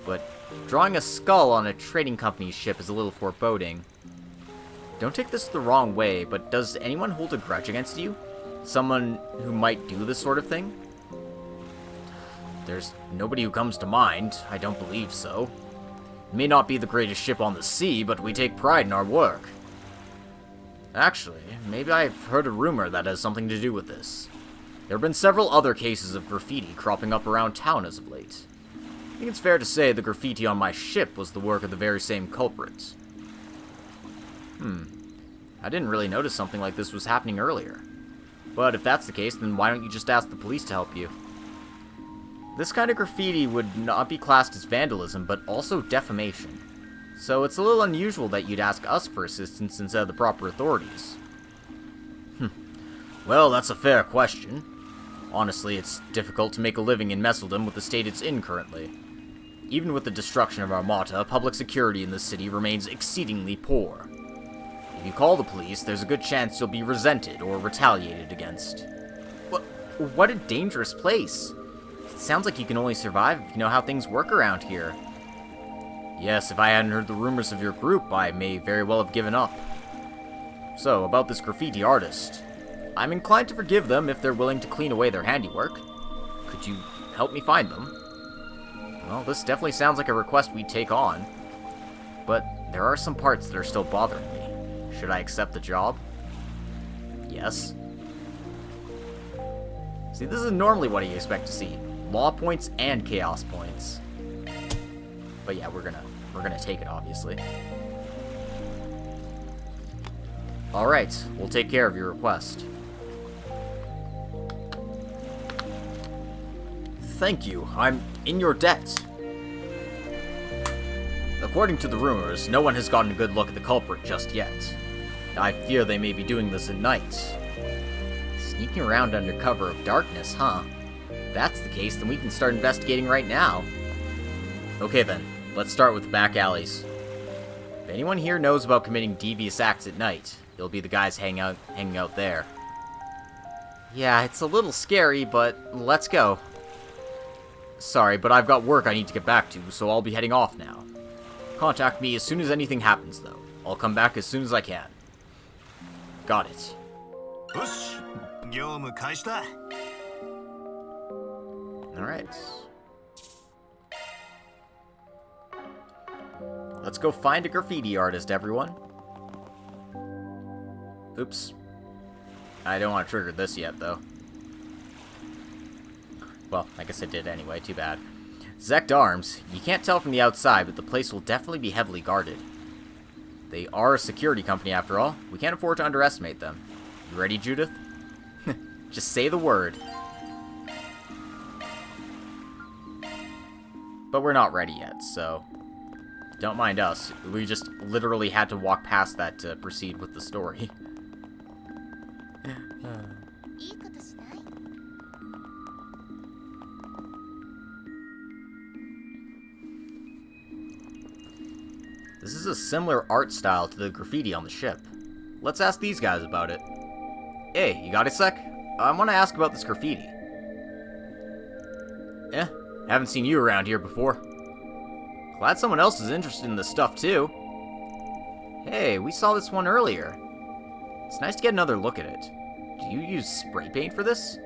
But drawing a skull on a trading company's ship is a little foreboding. Don't take this the wrong way, but does anyone hold a grudge against you? Someone who might do this sort of thing? There's nobody who comes to mind. I don't believe so. It may not be the greatest ship on the sea, but we take pride in our work. Actually, maybe I've heard a rumor that has something to do with this. There have been several other cases of graffiti cropping up around town as of late. I think it's fair to say the graffiti on my ship was the work of the very same culprits. I didn't really notice something like this was happening earlier. But if that's the case, then why don't you just ask the police to help you? This kind of graffiti would not be classed as vandalism, but also defamation. So it's a little unusual that you'd ask us for assistance instead of the proper authorities. Well, that's a fair question. Honestly, it's difficult to make a living in Messeldom with the state it's in currently. Even with the destruction of Armata, public security in this city remains exceedingly poor. If you call the police, there's a good chance you'll be resented or retaliated against. What a dangerous place. It sounds like you can only survive if you know how things work around here. Yes, if I hadn't heard the rumors of your group, I may very well have given up. So, about this graffiti artist. I'm inclined to forgive them if they're willing to clean away their handiwork. Could you help me find them? Well, this definitely sounds like a request we'd take on. But there are some parts that are still bothering me. Should I accept the job? Yes. See, this is normally what you expect to see. Law points and chaos points. But yeah, we're gonna take it, obviously. Alright, we'll take care of your request. Thank you, I'm in your debt. According to the rumors, no one has gotten a good look at the culprit just yet. I fear they may be doing this at night. Sneaking around under cover of darkness, huh? If that's the case, then we can start investigating right now. Okay then, let's start with the back alleys. If anyone here knows about committing devious acts at night, you'll be the guys hanging out there. Yeah, it's a little scary, but let's go. Sorry, but I've got work I need to get back to, so I'll be heading off now. Contact me as soon as anything happens, though. I'll come back as soon as I can. Got it. よし、業務開始だ。 Alright. Let's go find a graffiti artist, everyone. Oops. I don't want to trigger this yet, though. Well, I guess I did anyway, too bad. Zect Arms. You can't tell from the outside, but the place will definitely be heavily guarded. They are a security company, after all. We can't afford to underestimate them. You ready, Judith? Just say the word. But we're not ready yet, so don't mind us. We just literally had to walk past that to proceed with the story. This is a similar art style to the graffiti on the ship. Let's ask these guys about it. Hey, you got a sec? I want to ask about this graffiti. Haven't seen you around here before. Glad someone else is interested in this stuff too. Hey, we saw this one earlier. It's nice to get another look at it. Do you use spray paint for this?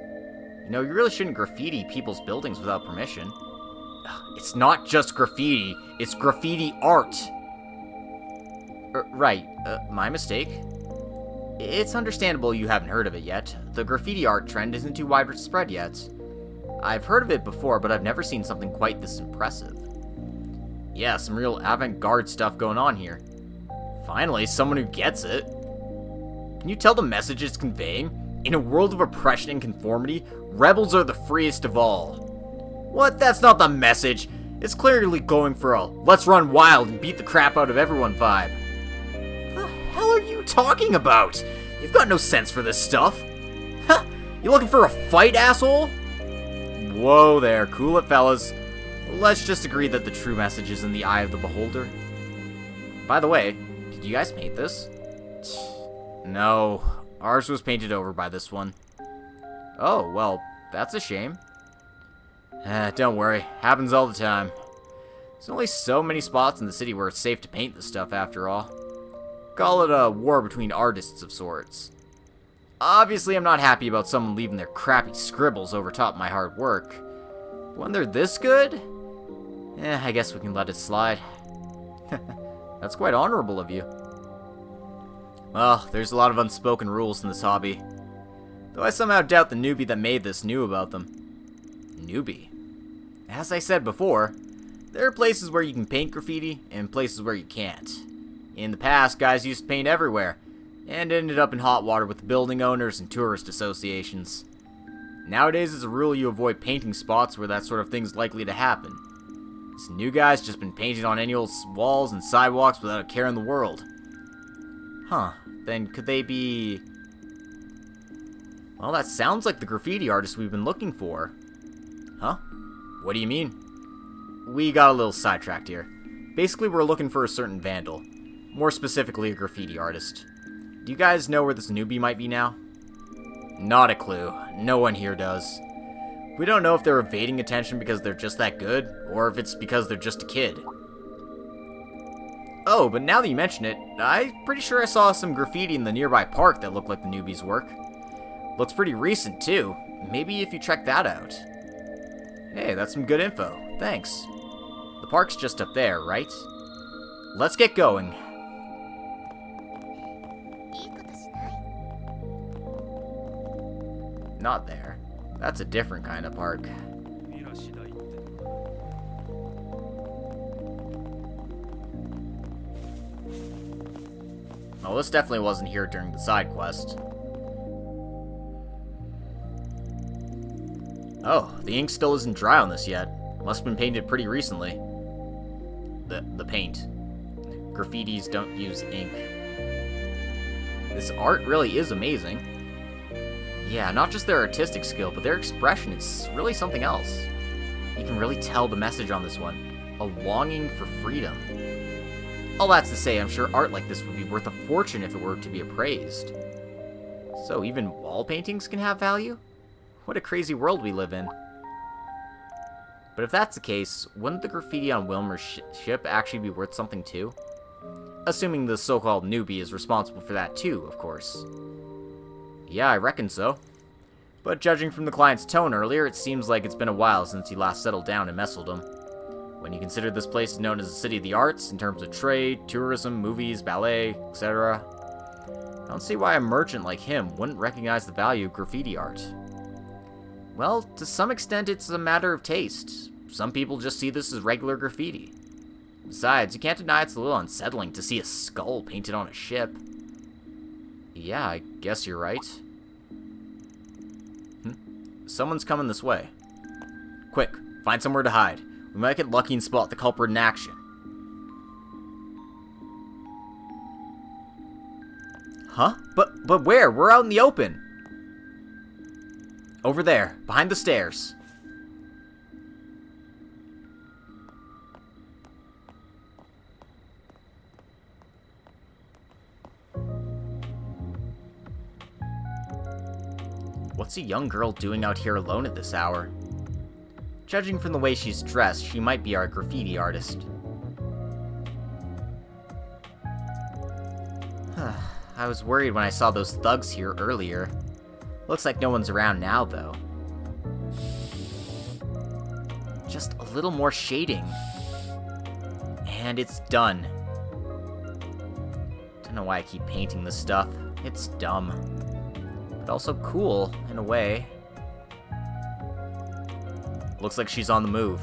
You know, you really shouldn't graffiti people's buildings without permission. It's not just graffiti, it's graffiti art. Right, my mistake. It's understandable you haven't heard of it yet. The graffiti art trend isn't too widespread yet. I've heard of it before, but I've never seen something quite this impressive. Yeah, some real avant-garde stuff going on here. Finally, someone who gets it. Can you tell the message it's conveying? In a world of oppression and conformity, rebels are the freest of all. What? That's not the message. It's clearly going for a let's run wild and beat the crap out of everyone vibe. What the hell are you talking about? You've got no sense for this stuff. Huh? You looking for a fight, asshole? Whoa there, cool it, fellas. Let's just agree that the true message is in the eye of the beholder. By the way, did you guys paint this? No, ours was painted over by this one. Oh, well, that's a shame. Don't worry, happens all the time. There's only so many spots in the city where it's safe to paint this stuff after all. Call it a war between artists of sorts. Obviously, I'm not happy about someone leaving their crappy scribbles over top of my hard work. But when they're this good, I guess we can let it slide. That's quite honorable of you. Well, there's a lot of unspoken rules in this hobby. Though I somehow doubt the newbie that made this knew about them. Newbie? As I said before, there are places where you can paint graffiti, and places where you can't. In the past, guys used to paint everywhere, and ended up in hot water with building owners and tourist associations. Nowadays, as a rule, you avoid painting spots where that sort of thing's likely to happen. This new guy's just been painting on any old walls and sidewalks without a care in the world. Huh, then could they be... Well, that sounds like the graffiti artist we've been looking for. Huh? What do you mean? We got a little sidetracked here. Basically, we're looking for a certain vandal. More specifically, a graffiti artist. Do you guys know where this newbie might be now? Not a clue. No one here does. We don't know if they're evading attention because they're just that good, or if it's because they're just a kid. Oh, but now that you mention it, I'm pretty sure I saw some graffiti in the nearby park that looked like the newbies' work. Looks pretty recent, too. Maybe if you check that out. Hey, that's some good info. Thanks. The park's just up there, right? Let's get going. Not there. That's a different kind of park. Well, this definitely wasn't here during the side quest. Oh, the ink still isn't dry on this yet. Must have been painted pretty recently. The paint. Graffitis don't use ink. This art really is amazing. Yeah, not just their artistic skill, but their expression is really something else. You can really tell the message on this one. A longing for freedom. All that's to say, I'm sure art like this would be worth a fortune if it were to be appraised. So even wall paintings can have value? What a crazy world we live in. But if that's the case, wouldn't the graffiti on Wilmer's ship actually be worth something too? Assuming the so-called newbie is responsible for that too, of course. Yeah, I reckon so. But judging from the client's tone earlier, it seems like it's been a while since he last settled down in Messeldom. When you consider this place is known as the City of the Arts in terms of trade, tourism, movies, ballet, etc., I don't see why a merchant like him wouldn't recognize the value of graffiti art. Well, to some extent it's a matter of taste. Some people just see this as regular graffiti. Besides, you can't deny it's a little unsettling to see a skull painted on a ship. Yeah, I guess you're right. Someone's coming this way. Quick, find somewhere to hide. We might get lucky and spot the culprit in action. Huh? But where? We're out in the open. Over there, behind the stairs. What's a young girl doing out here alone at this hour? Judging from the way she's dressed, she might be our graffiti artist. I was worried when I saw those thugs here earlier. Looks like no one's around now, though. Just a little more shading. And it's done. Don't know why I keep painting this stuff. It's dumb. But also cool, in a way. Looks like she's on the move.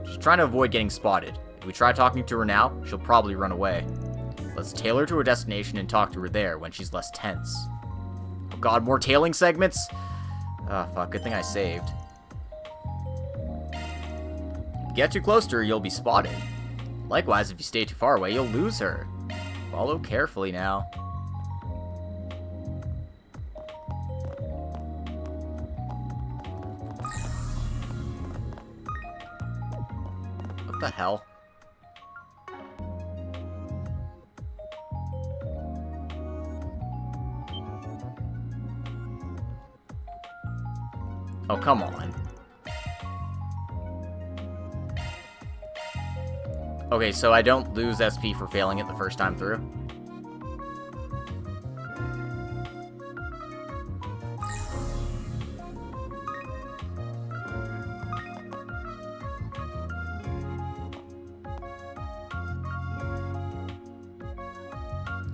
She's trying to avoid getting spotted. If we try talking to her now, she'll probably run away. Let's tail her to her destination and talk to her there when she's less tense. Oh god, more tailing segments? Ah, fuck, good thing I saved. If you get too close to her, you'll be spotted. Likewise, if you stay too far away, you'll lose her. Follow carefully now. What the hell? Oh, come on. Okay, so I don't lose SP for failing it the first time through.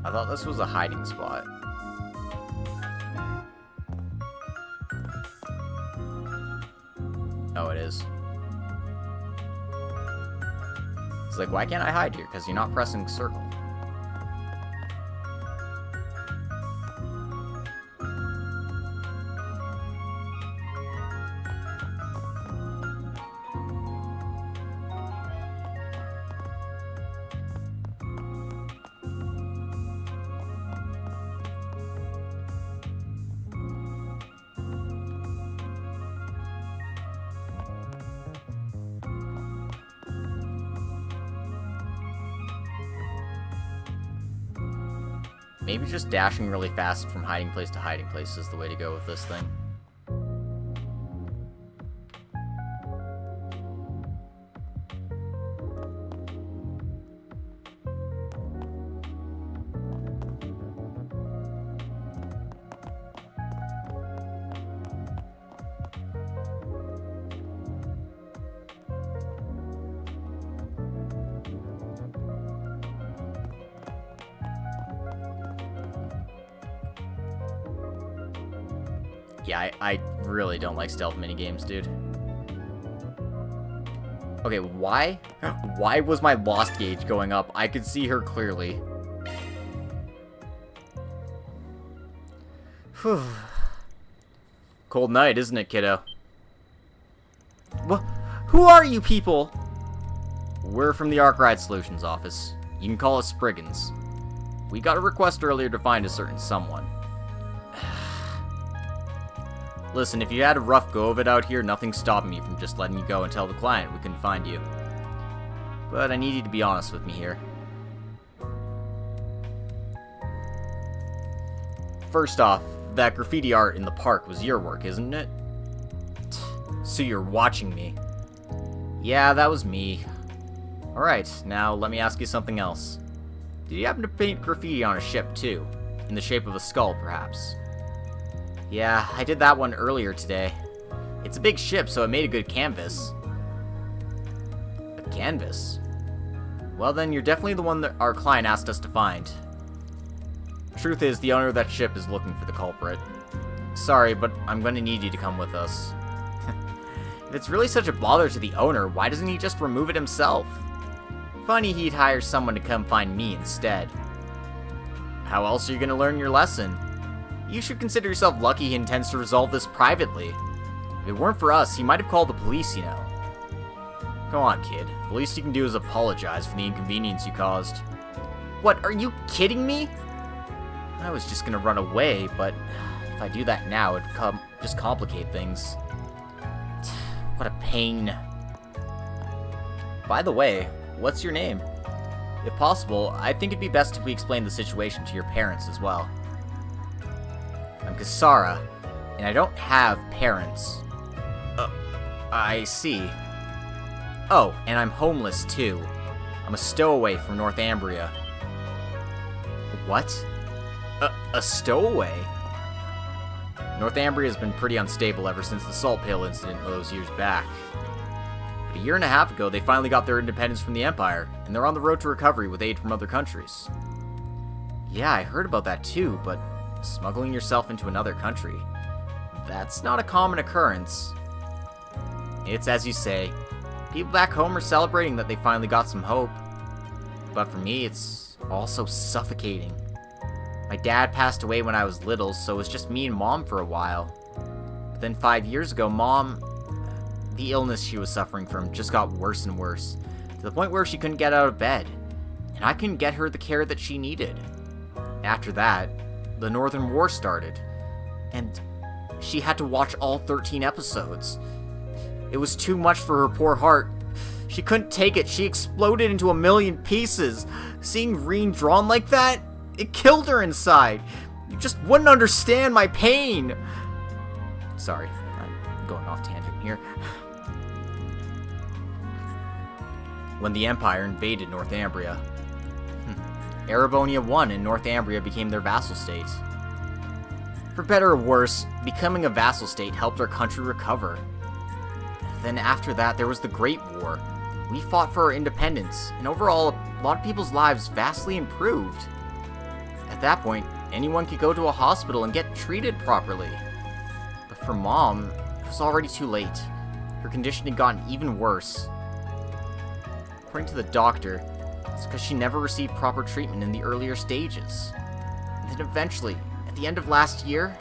I thought this was a hiding spot. Oh, it is. It's like, why can't I hide here? Because you're not pressing circle. maybe just dashing really fast from hiding place to hiding place is the way to go with this thing. Yeah, I really don't like stealth minigames, dude. Okay, why? Why was my lost gauge going up? I could see her clearly. Whew. Cold night, isn't it, kiddo? What? Who are you people? We're from the Arkride Solutions Office. You can call us Spriggans. We got a request earlier to find a certain someone. Listen, if you had a rough go of it out here, nothing's stopping me from just letting you go and tell the client we couldn't find you. But I need you to be honest with me here. First off, that graffiti art in the park was your work, isn't it? So you're watching me. Yeah, that was me. Alright, now let me ask you something else. Did you happen to paint graffiti on a ship too? In the shape of a skull, perhaps? Yeah, I did that one earlier today. It's a big ship, so it made a good canvas. A canvas? Well then, you're definitely the one that our client asked us to find. Truth is, the owner of that ship is looking for the culprit. Sorry, but I'm gonna need you to come with us. If it's really such a bother to the owner, why doesn't he just remove it himself? Funny he'd hire someone to come find me instead. How else are you gonna learn your lesson? You should consider yourself lucky he intends to resolve this privately. If it weren't for us, he might have called the police, you know. Come on, kid. The least you can do is apologize for the inconvenience you caused. What, are you kidding me? I was just gonna run away, but if I do that now, it'd just complicate things. What a pain. By the way, what's your name? If possible, I think it'd be best if we explain the situation to your parents as well. I'm Kasara, and I don't have parents. I see. Oh, and I'm homeless too. I'm a stowaway from Northumbria. What? A stowaway? Northumbria has been pretty unstable ever since the Salt Pail incident those years back. But a year and a half ago, they finally got their independence from the Empire, and they're on the road to recovery with aid from other countries. Yeah, I heard about that too, but smuggling yourself into another country, that's not a common occurrence. It's as you say, people back home are celebrating that they finally got some hope. But for me, it's all so suffocating. My dad passed away when I was little, so it was just me and Mom for a while. But then 5 years ago, Mom, the illness she was suffering from just got worse and worse, to the point where she couldn't get out of bed, and I couldn't get her the care that she needed. After that, the Northern War started, and she had to watch all 13 episodes. It was too much for her poor heart. She couldn't take it. She exploded into a million pieces. Seeing Reen drawn like that, it killed her inside. You just wouldn't understand my pain. Sorry, I'm going off tangent here. When the Empire invaded Northumbria, Erebonia won and Northumbria became their vassal state. For better or worse, becoming a vassal state helped our country recover. Then after that, there was the Great War. We fought for our independence, and overall, a lot of people's lives vastly improved. At that point, anyone could go to a hospital and get treated properly. But for Mom, it was already too late. Her condition had gotten even worse. According to the doctor, it's because she never received proper treatment in the earlier stages. And then eventually, at the end of last year...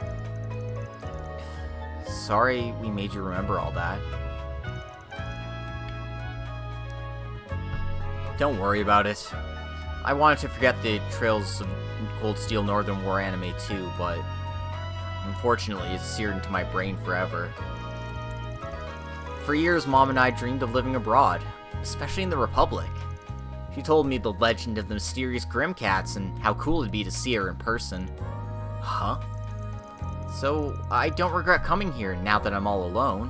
Sorry we made you remember all that. Don't worry about it. I wanted to forget the Trails of Cold Steel Northern War anime too, but unfortunately it's seared into my brain forever. For years, Mom and I dreamed of living abroad, especially in the Republic. She told me the legend of the mysterious Grimcats and how cool it'd be to see her in person. Huh? So, I don't regret coming here now that I'm all alone.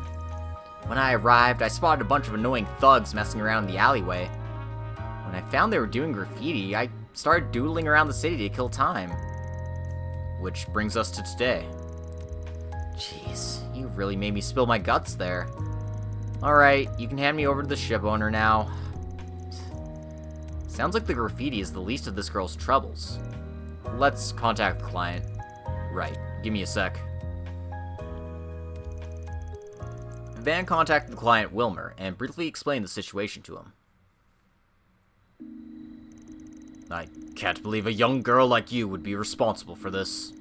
When I arrived, I spotted a bunch of annoying thugs messing around in the alleyway. When I found they were doing graffiti, I started doodling around the city to kill time. Which brings us to today. Jeez, you really made me spill my guts there. Alright, you can hand me over to the ship owner now. Sounds like the graffiti is the least of this girl's troubles. Let's contact the client. Right, give me a sec. Van contacted the client Wilmer and briefly explained the situation to him. I can't believe a young girl like you would be responsible for this.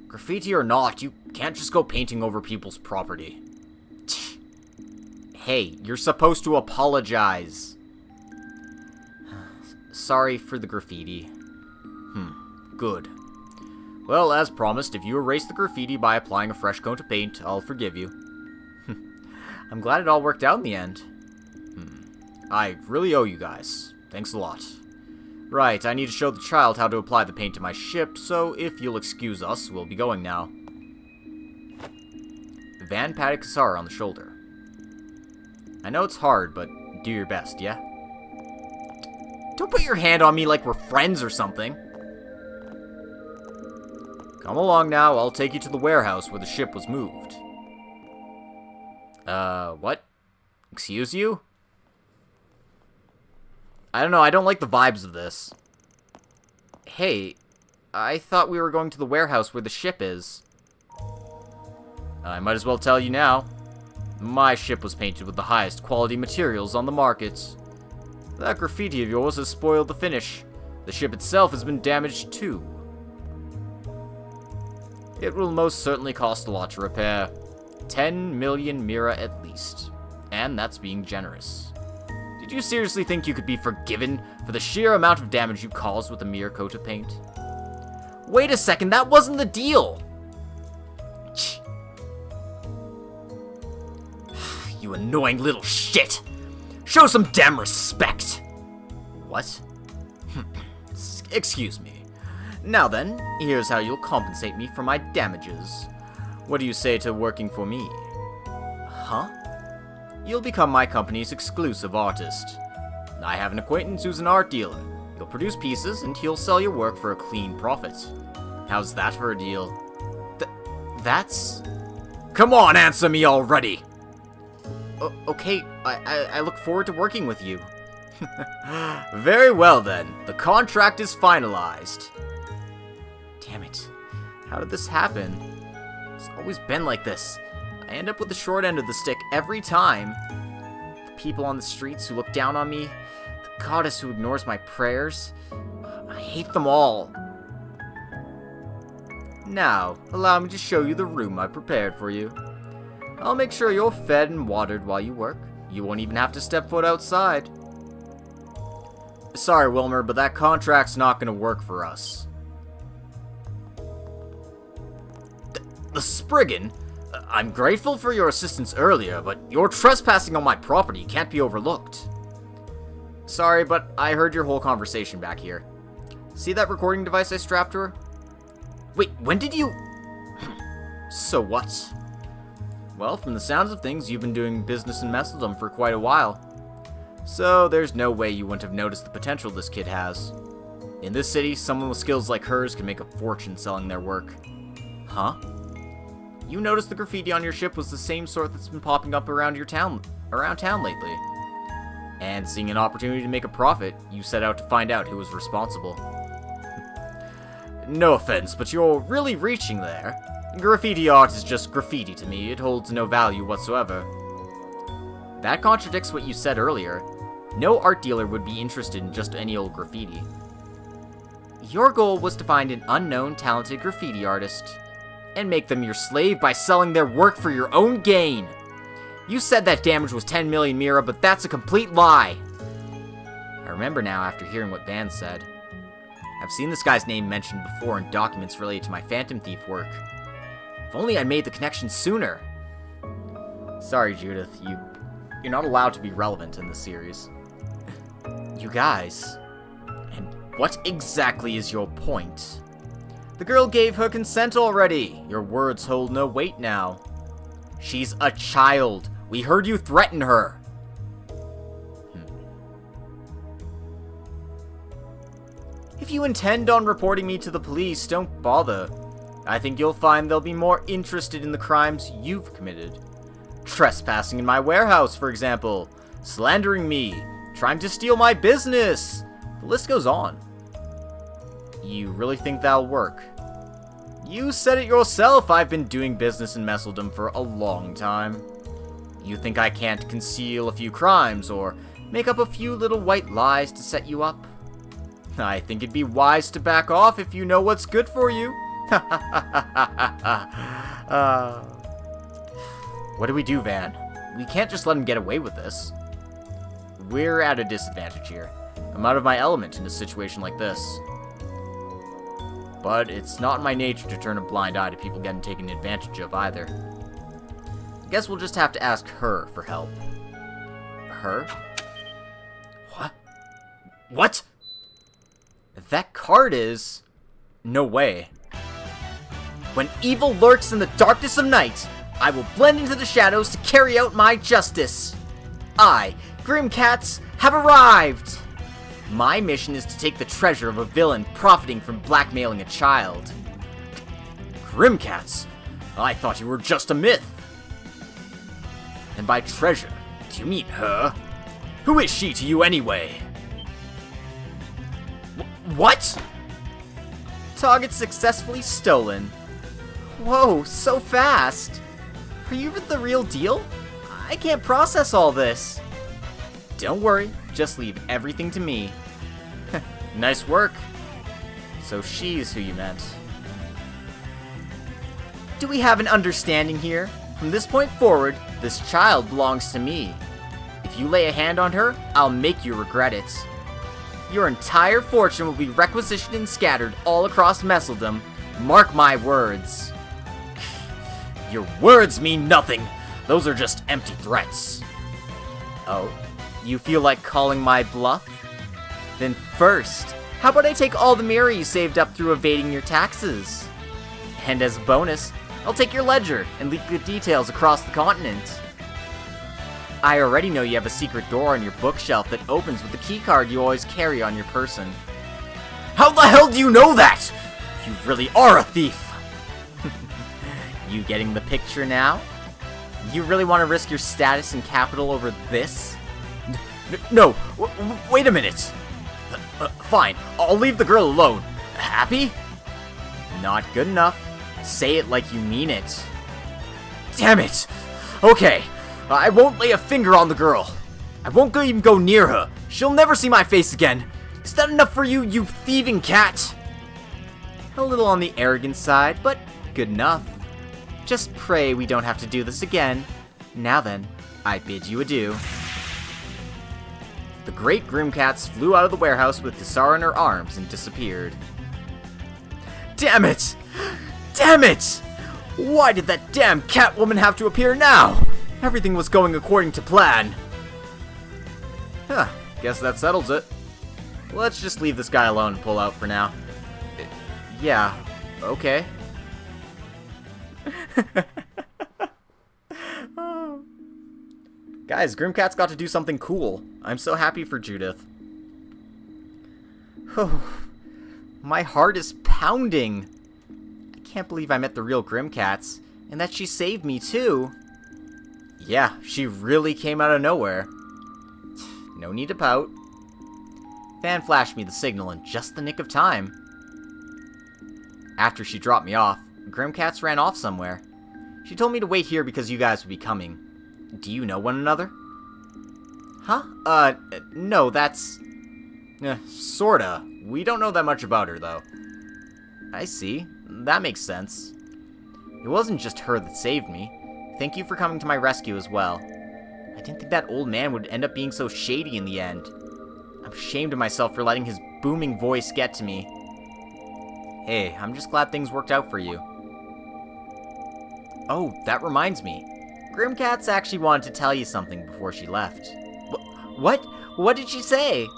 Graffiti or not, you can't just go painting over people's property. Hey, you're supposed to apologize. Sorry for the graffiti. Good. Well, as promised, if you erase the graffiti by applying a fresh coat of paint, I'll forgive you. I'm glad it all worked out in the end. I really owe you guys. Thanks a lot. Right, I need to show the child how to apply the paint to my ship, so if you'll excuse us, we'll be going now. Van patted Kasara on the shoulder. I know it's hard, but do your best, yeah? Don't put your hand on me like we're friends or something. Come along now, I'll take you to the warehouse where the ship was moved. What? Excuse you? I don't know, I don't like the vibes of this. Hey, I thought we were going to the warehouse where the ship is. I might as well tell you now. My ship was painted with the highest quality materials on the market. That graffiti of yours has spoiled the finish. The ship itself has been damaged too. It will most certainly cost a lot to repair. 10 million mira at least. And that's being generous. Did you seriously think you could be forgiven for the sheer amount of damage you caused with a mere coat of paint? Wait a second, that wasn't the deal! You annoying little shit! Show some damn respect! What? Excuse me. Now then, here's how you'll compensate me for my damages. What do you say to working for me? Huh? You'll become my company's exclusive artist. I have an acquaintance who's an art dealer. You'll produce pieces, and he'll sell your work for a clean profit. How's that for a deal? That's... Come on, answer me already! Okay, I look forward to working with you. Very well then, the contract is finalized. Damn it, how did this happen? It's always been like this. I end up with the short end of the stick every time. The people on the streets who look down on me, the goddess who ignores my prayers. I hate them all. Now, allow me to show you the room I prepared for you. I'll make sure you're fed and watered while you work. You won't even have to step foot outside. Sorry, Wilmer, but that contract's not gonna work for us. The Spriggan? I'm grateful for your assistance earlier, but your trespassing on my property can't be overlooked. Sorry, but I heard your whole conversation back here. See that recording device I strapped to her? Wait, when did you... So what? Well, from the sounds of things, you've been doing business in Messeldom for quite a while. So there's no way you wouldn't have noticed the potential this kid has. In this city, someone with skills like hers can make a fortune selling their work. Huh? You noticed the graffiti on your ship was the same sort that's been popping up around town lately. And seeing an opportunity to make a profit, you set out to find out who was responsible. No offense, but you're really reaching there. Graffiti art is just graffiti to me. It holds no value whatsoever. That contradicts what you said earlier. No art dealer would be interested in just any old graffiti. Your goal was to find an unknown, talented graffiti artist and make them your slave by selling their work for your own gain. You said that damage was 10 million mira, but that's a complete lie. I remember now after hearing what Van said. I've seen this guy's name mentioned before in documents related to my Phantom Thief work. If only I made the connection sooner. Sorry, Judith, you're not allowed to be relevant in this series. You guys. And what exactly is your point? The girl gave her consent already. Your words hold no weight now. She's a child. We heard you threaten her. If you intend on reporting me to the police, don't bother. I think you'll find they'll be more interested in the crimes you've committed. Trespassing in my warehouse, for example. Slandering me. Trying to steal my business. The list goes on. You really think that'll work? You said it yourself, I've been doing business in Messeldom for a long time. You think I can't conceal a few crimes, or make up a few little white lies to set you up? I think it'd be wise to back off if you know what's good for you. What do we do, Van? We can't just let him get away with this. We're at a disadvantage here. I'm out of my element in a situation like this. But it's not in my nature to turn a blind eye to people getting taken advantage of either. Guess we'll just have to ask her for help. Her? What? What? That card is... No way. When evil lurks in the darkness of night, I will blend into the shadows to carry out my justice. I, Grimcats, have arrived! My mission is to take the treasure of a villain profiting from blackmailing a child. Grimcats? I thought you were just a myth. And by treasure, do you mean her? Who is she to you anyway? What? Target successfully stolen. Whoa, so fast. Are you the real deal? I can't process all this. Don't worry, just leave everything to me. Nice work. So she's who you meant. Do we have an understanding here? From this point forward, this child belongs to me. If you lay a hand on her, I'll make you regret it. Your entire fortune will be requisitioned and scattered all across Messeldom. Mark my words. Your words mean nothing. Those are just empty threats. Oh, you feel like calling my bluff? Then first, how about I take all the mirror you saved up through evading your taxes? And as a bonus, I'll take your ledger and leak the details across the continent. I already know you have a secret door on your bookshelf that opens with the keycard you always carry on your person. How the hell do you know that? You really are a thief! You getting the picture now? You really want to risk your status and capital over this? No, wait a minute. Fine, I'll leave the girl alone. Happy? Not good enough. Say it like you mean it. Damn it! Okay, I won't lay a finger on the girl. I won't even go near her. She'll never see my face again. Is that enough for you, you thieving cat? A little on the arrogant side, but good enough. Just pray we don't have to do this again. Now then, I bid you adieu. The great Grimcats flew out of the warehouse with Desara in her arms and disappeared. Damn it! Damn it! Why did that damn Catwoman have to appear now? Everything was going according to plan. Huh, guess that settles it. Let's just leave this guy alone and pull out for now. Yeah, okay. Guys, Grimcats got to do something cool. I'm so happy for Judith. My heart is pounding. I can't believe I met the real Grimcats, and that she saved me too. Yeah, she really came out of nowhere. No need to pout. Van flashed me the signal in just the nick of time. After she dropped me off, Grimcats ran off somewhere. She told me to wait here because you guys would be coming. Do you know one another? Huh? No, that's... sorta. We don't know that much about her, though. I see. That makes sense. It wasn't just her that saved me. Thank you for coming to my rescue as well. I didn't think that old man would end up being so shady in the end. I'm ashamed of myself for letting his booming voice get to me. Hey, I'm just glad things worked out for you. Oh, that reminds me. Grimcats actually wanted to tell you something before she left. What? What did she say?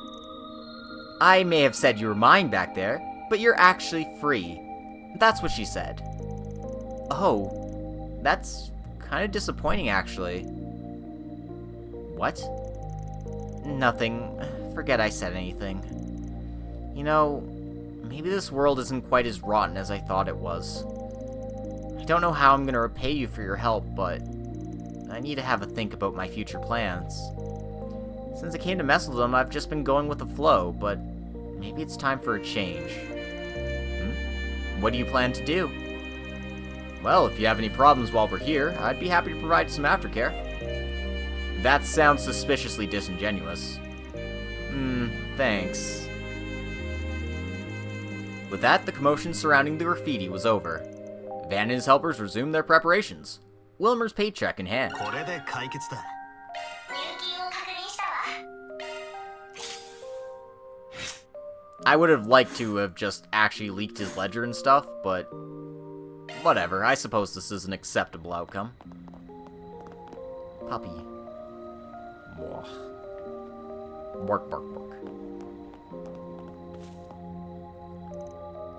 I may have said you were mine back there, but you're actually free. That's what she said. Oh, that's kind of disappointing, actually. What? Nothing. Forget I said anything. You know, maybe this world isn't quite as rotten as I thought it was. I don't know how I'm gonna repay you for your help, but I need to have a think about my future plans. Since I came to mess with them, I've just been going with the flow, but maybe it's time for a change. What do you plan to do? Well, if you have any problems while we're here, I'd be happy to provide some aftercare. That sounds suspiciously disingenuous. Thanks. With that, the commotion surrounding the graffiti was over. Van and his helpers resumed their preparations, Wilmer's paycheck in hand. これで解決だ。入金を確認したわ。 I would have liked to have just actually leaked his ledger and stuff, but whatever, I suppose this is an acceptable outcome. Puppy. Whoa. Bark, bark, bark.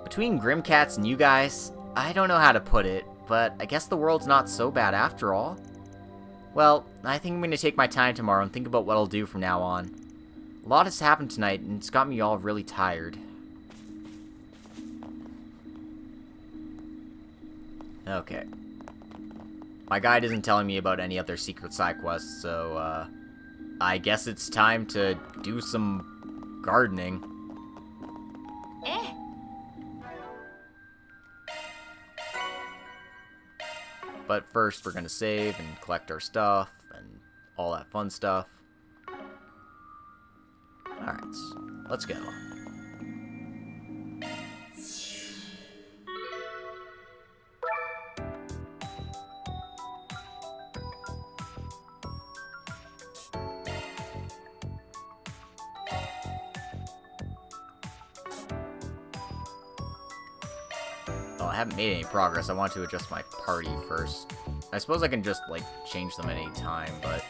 Between Grimcats and you guys, I don't know how to put it, but I guess the world's not so bad after all. Well, I think I'm going to take my time tomorrow and think about what I'll do from now on. A lot has happened tonight, and it's got me all really tired. Okay. My guide isn't telling me about any other secret side quests, so, I guess it's time to do some gardening. But first, we're gonna save and collect our stuff and all that fun stuff. Alright, let's go. Oh, I haven't made any progress. I want to adjust my party first. I suppose I can just, like, change them at any time, but...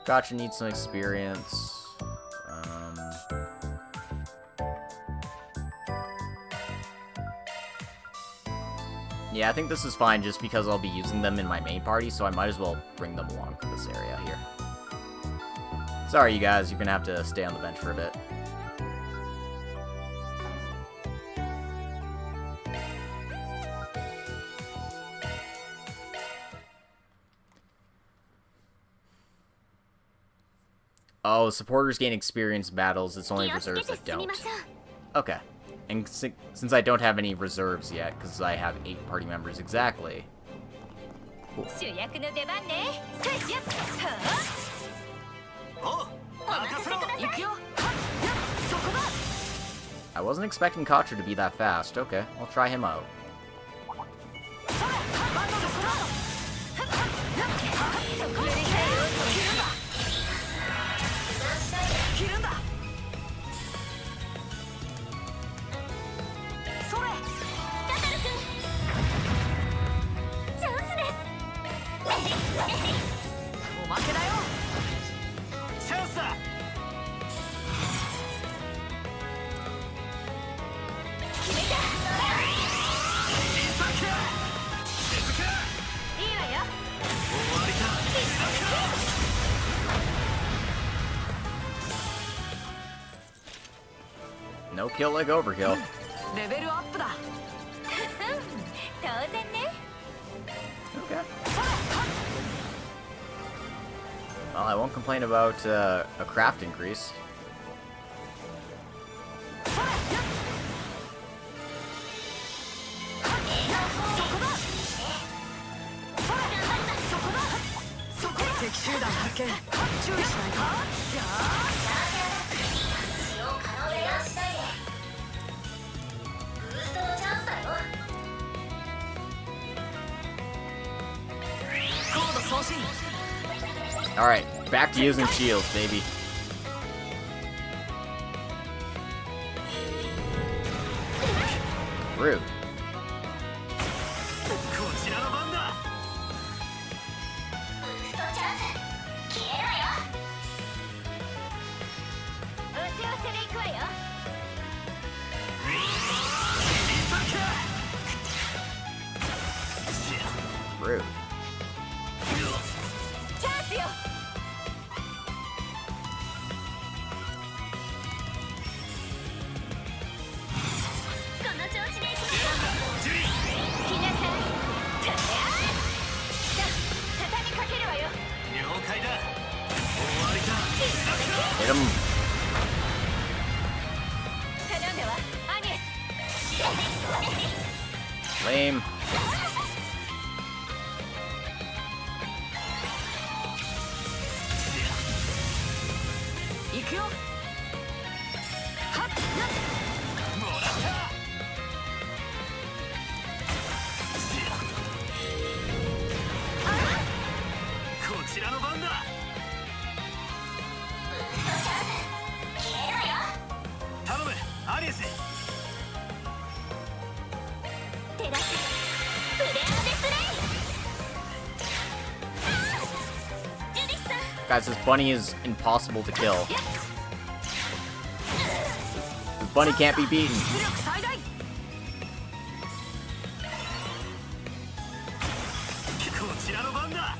Gotcha needs some experience. Yeah, I think this is fine just because I'll be using them in my main party, so I might as well bring them along for this area here. Sorry, you guys, you're gonna have to stay on the bench for a bit. Oh, supporters gain experience in battles, it's only reserves that don't. Okay. And since I don't have any reserves yet, because I have 8 party members exactly. Cool. I wasn't expecting Katra to be that fast. Okay, I'll try him out. No kill like overkill. Okay. Well, I won't complain about a craft increase. Alright, back to using shields, baby. Rude. くわよ。 Rude. チャンスよ。この調子でいきましょう。来なさい。さあ畳みかけるわよ。 Hit him. 頼んだわアニエス。 Lame. 行くよ。はっこちらの番だ。頼むアリエス。照らすプレアデスレイ。ジュディスさん Guys, this bunny is impossible to kill. This bunny can't be beaten. 出力最大。こちらの番だ。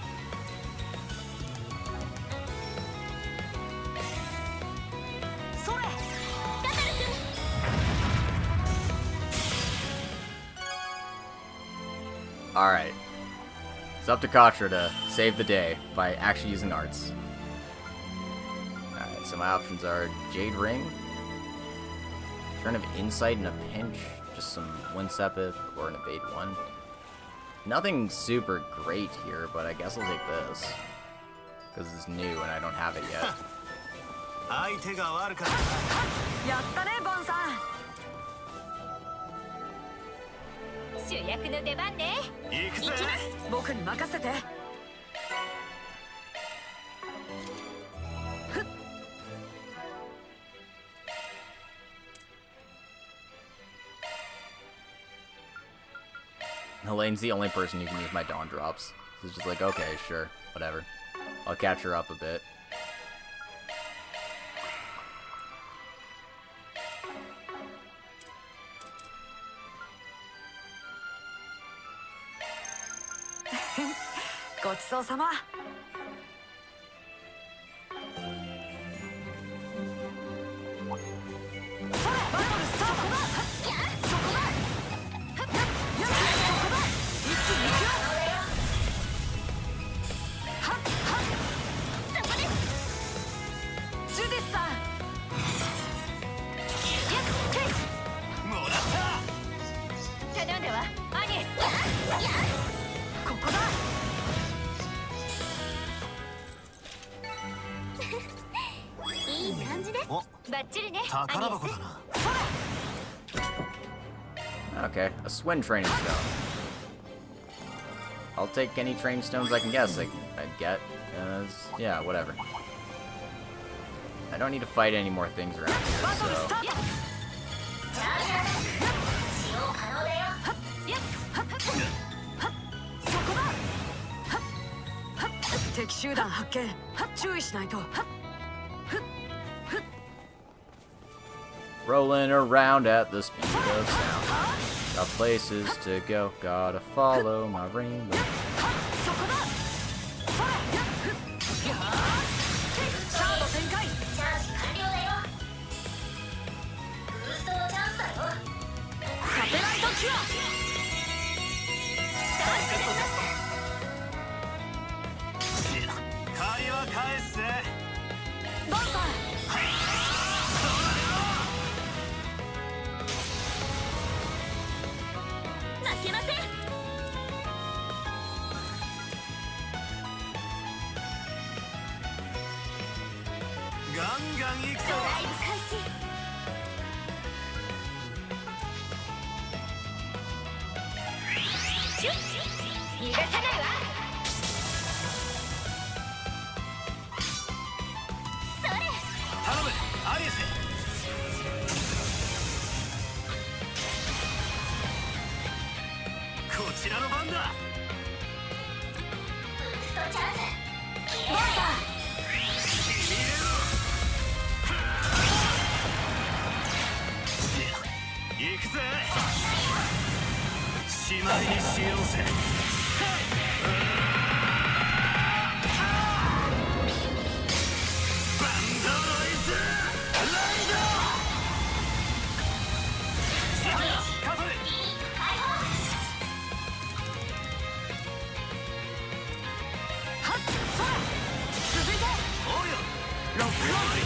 それ。 ガタル君。 Alright. It's up to Katra to save the day by actually using arts. Alright, so my options are Jade Ring, Turn of Insight in a pinch, just some Windsepith, or an Evade 1. Nothing super great here, but I guess I'll take this. Because it's new and I don't have it yet. 相手が悪かった。やったねボンさん。主役の出番ね。行くぜ。僕に任せて。 Helene's the only person who can use my Dawn drops. So it's just like, okay, sure, whatever. I'll catch her up a bit. Thank ごちそうさま。 頼んだわアニエス。ここだ。いい感じです。お、バッチリね。宝箱だな。 Okay, a Swin training stone. I'll take any training stones I can guess I get. Yeah, whatever. I don't need to fight any more things around here, so... 敵集団発見。注意しないと。 Rolling around at the speed of sound. Got places to go, gotta follow my rainbow. そこだ。シャード展開。チャージ完了だよ。ブーストのチャンスだよ。サテライトキュア。どうしてくれました。 借りは返すぜ。ボンさん。 負けません。 ガンガン行くぞ。ドライブ開始。シュッ逃がさないわ。それ。 頼むアリエス。こちらの番だ。ブーストチャンス。ボンさん。君入れろ。行くぜ。しまいにしようぜ。バンドロイズライド。カトル続いておうよ。ロックオン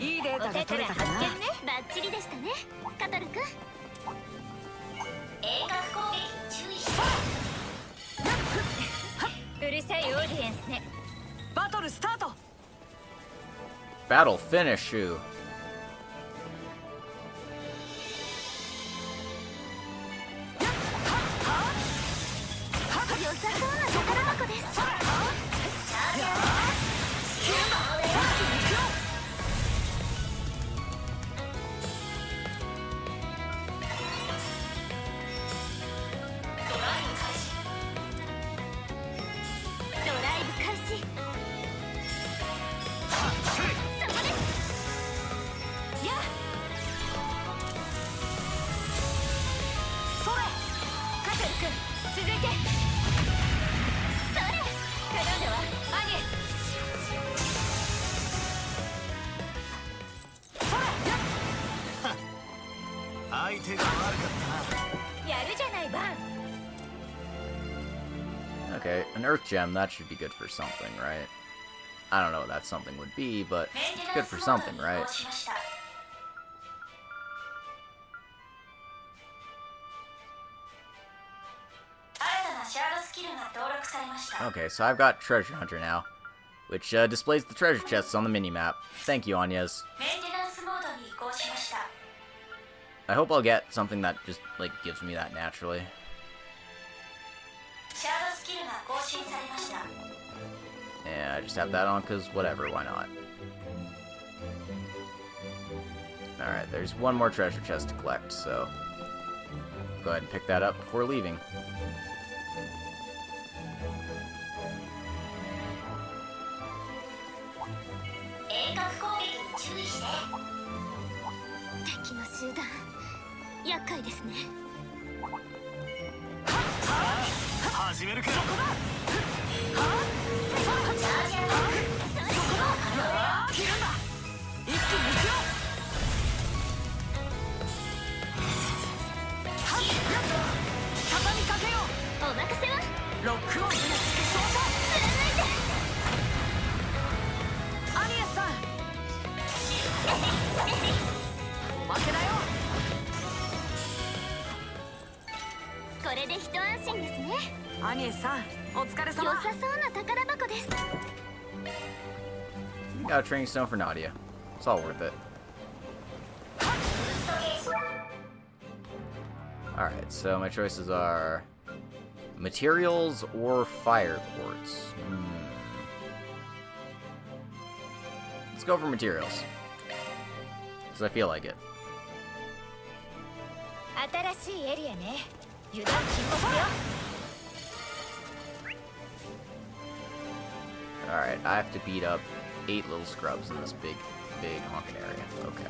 いいデータがお手から取れたかな。発見ね。バッチリでしたね、カトル君。鋭角攻撃に注意して。うるさいオーディエンスね。バトルスタート。 Battle finish you. 良さそうな宝箱です。ドライブ開始。そこです。やっそれカトル君続いて。それ頼んだわアニエス。相手が悪かったな。やるじゃないバン。 Okay, an Earth Gem, that should be good for something, right? I don't know what that something would be, but it's good for something, right? Okay, so I've got Treasure Hunter now, which displays the treasure chests on the minimap. Thank you, Anyas. I hope I'll get something that just, like, gives me that naturally. Yeah, I just have that on because whatever, why not? Alright, there's one more treasure chest to collect, so go ahead and pick that up before leaving. Got a training stone for Nadia. It's all worth it. Alright, so my choices are materials or fire quartz. Let's go for materials. Because I feel like it. Alright, I have to beat up 8 little scrubs in this big honking area. Okay.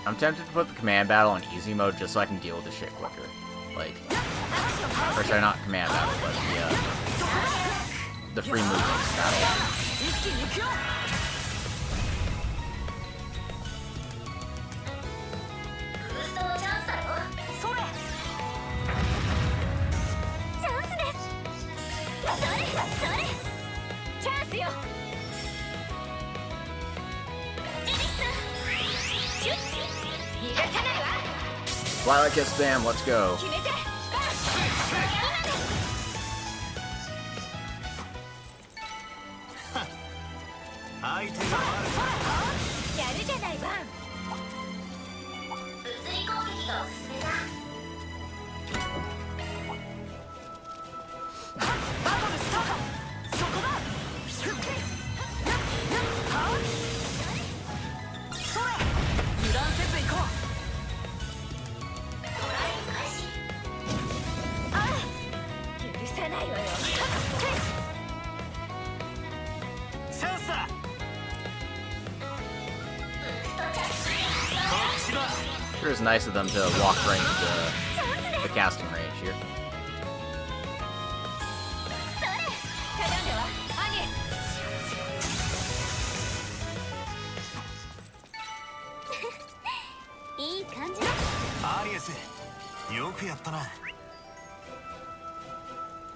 I'm tempted to put the command battle on easy mode just so I can deal with the shit quicker. Like, or sorry, not command battle, but the free movement battle. Twilight Kiss spam, let's go. Sure is nice of them to walk right into the casting range here.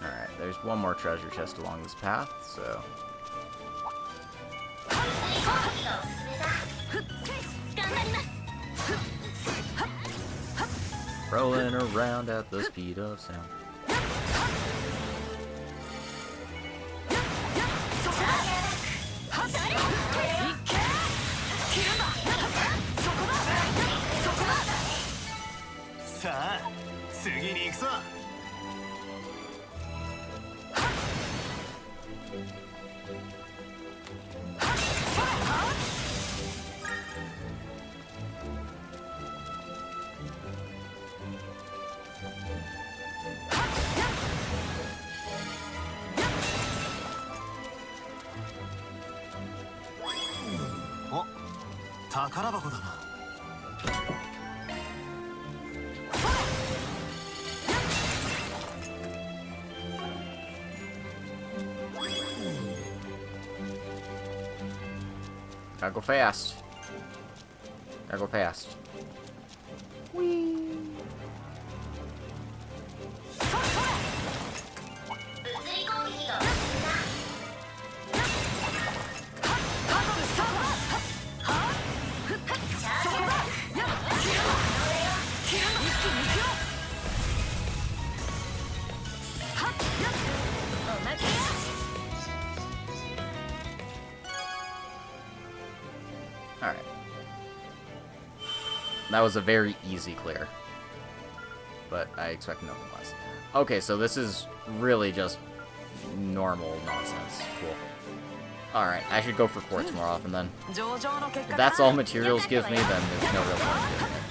Alright, there's one more treasure chest along this path, so... Rolling around at the speed of sound. Oh, 宝箱だな。Gotta go fast. Gotta go fast. Whee! Alright. That was a very easy clear. But I expect nothing less. Okay, so this is really just normal nonsense. Cool. Alright, I should go for quartz more often then. If that's all materials give me, then there's no real point in doing it.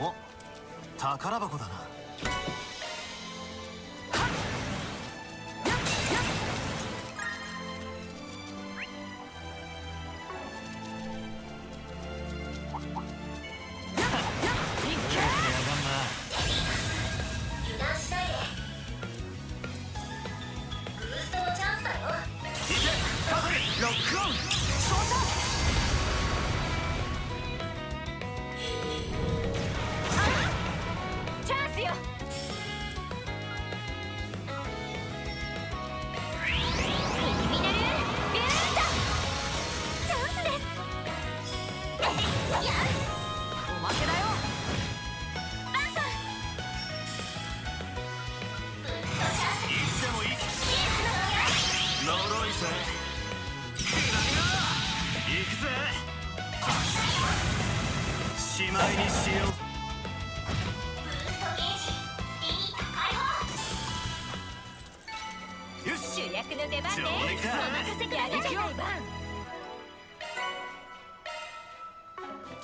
Oh, 宝箱だな。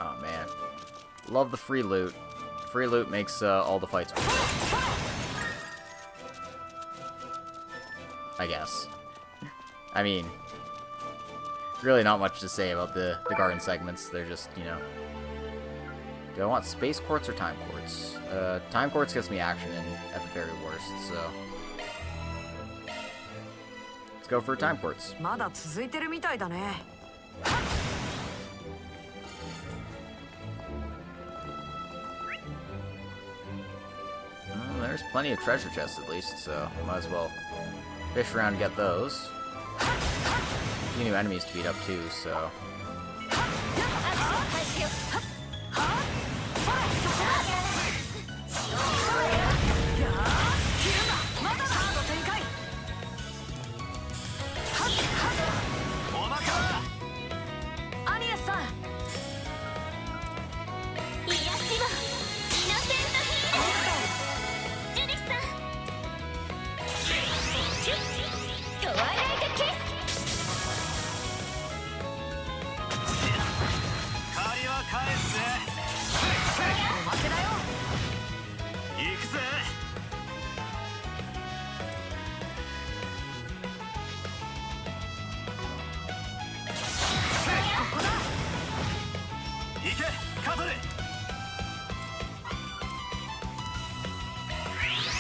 Oh man. Love the free loot. Free loot makes all the fights worth it. I guess. I mean, really not much to say about the garden segments. They're just, you know... Do I want space quartz or time quartz? Time quartz gets me action in at the very worst, so... Let's go for time quartz. Well, there's plenty of treasure chests at least, so might as well fish around and get those. A few new enemies to beat up too, so...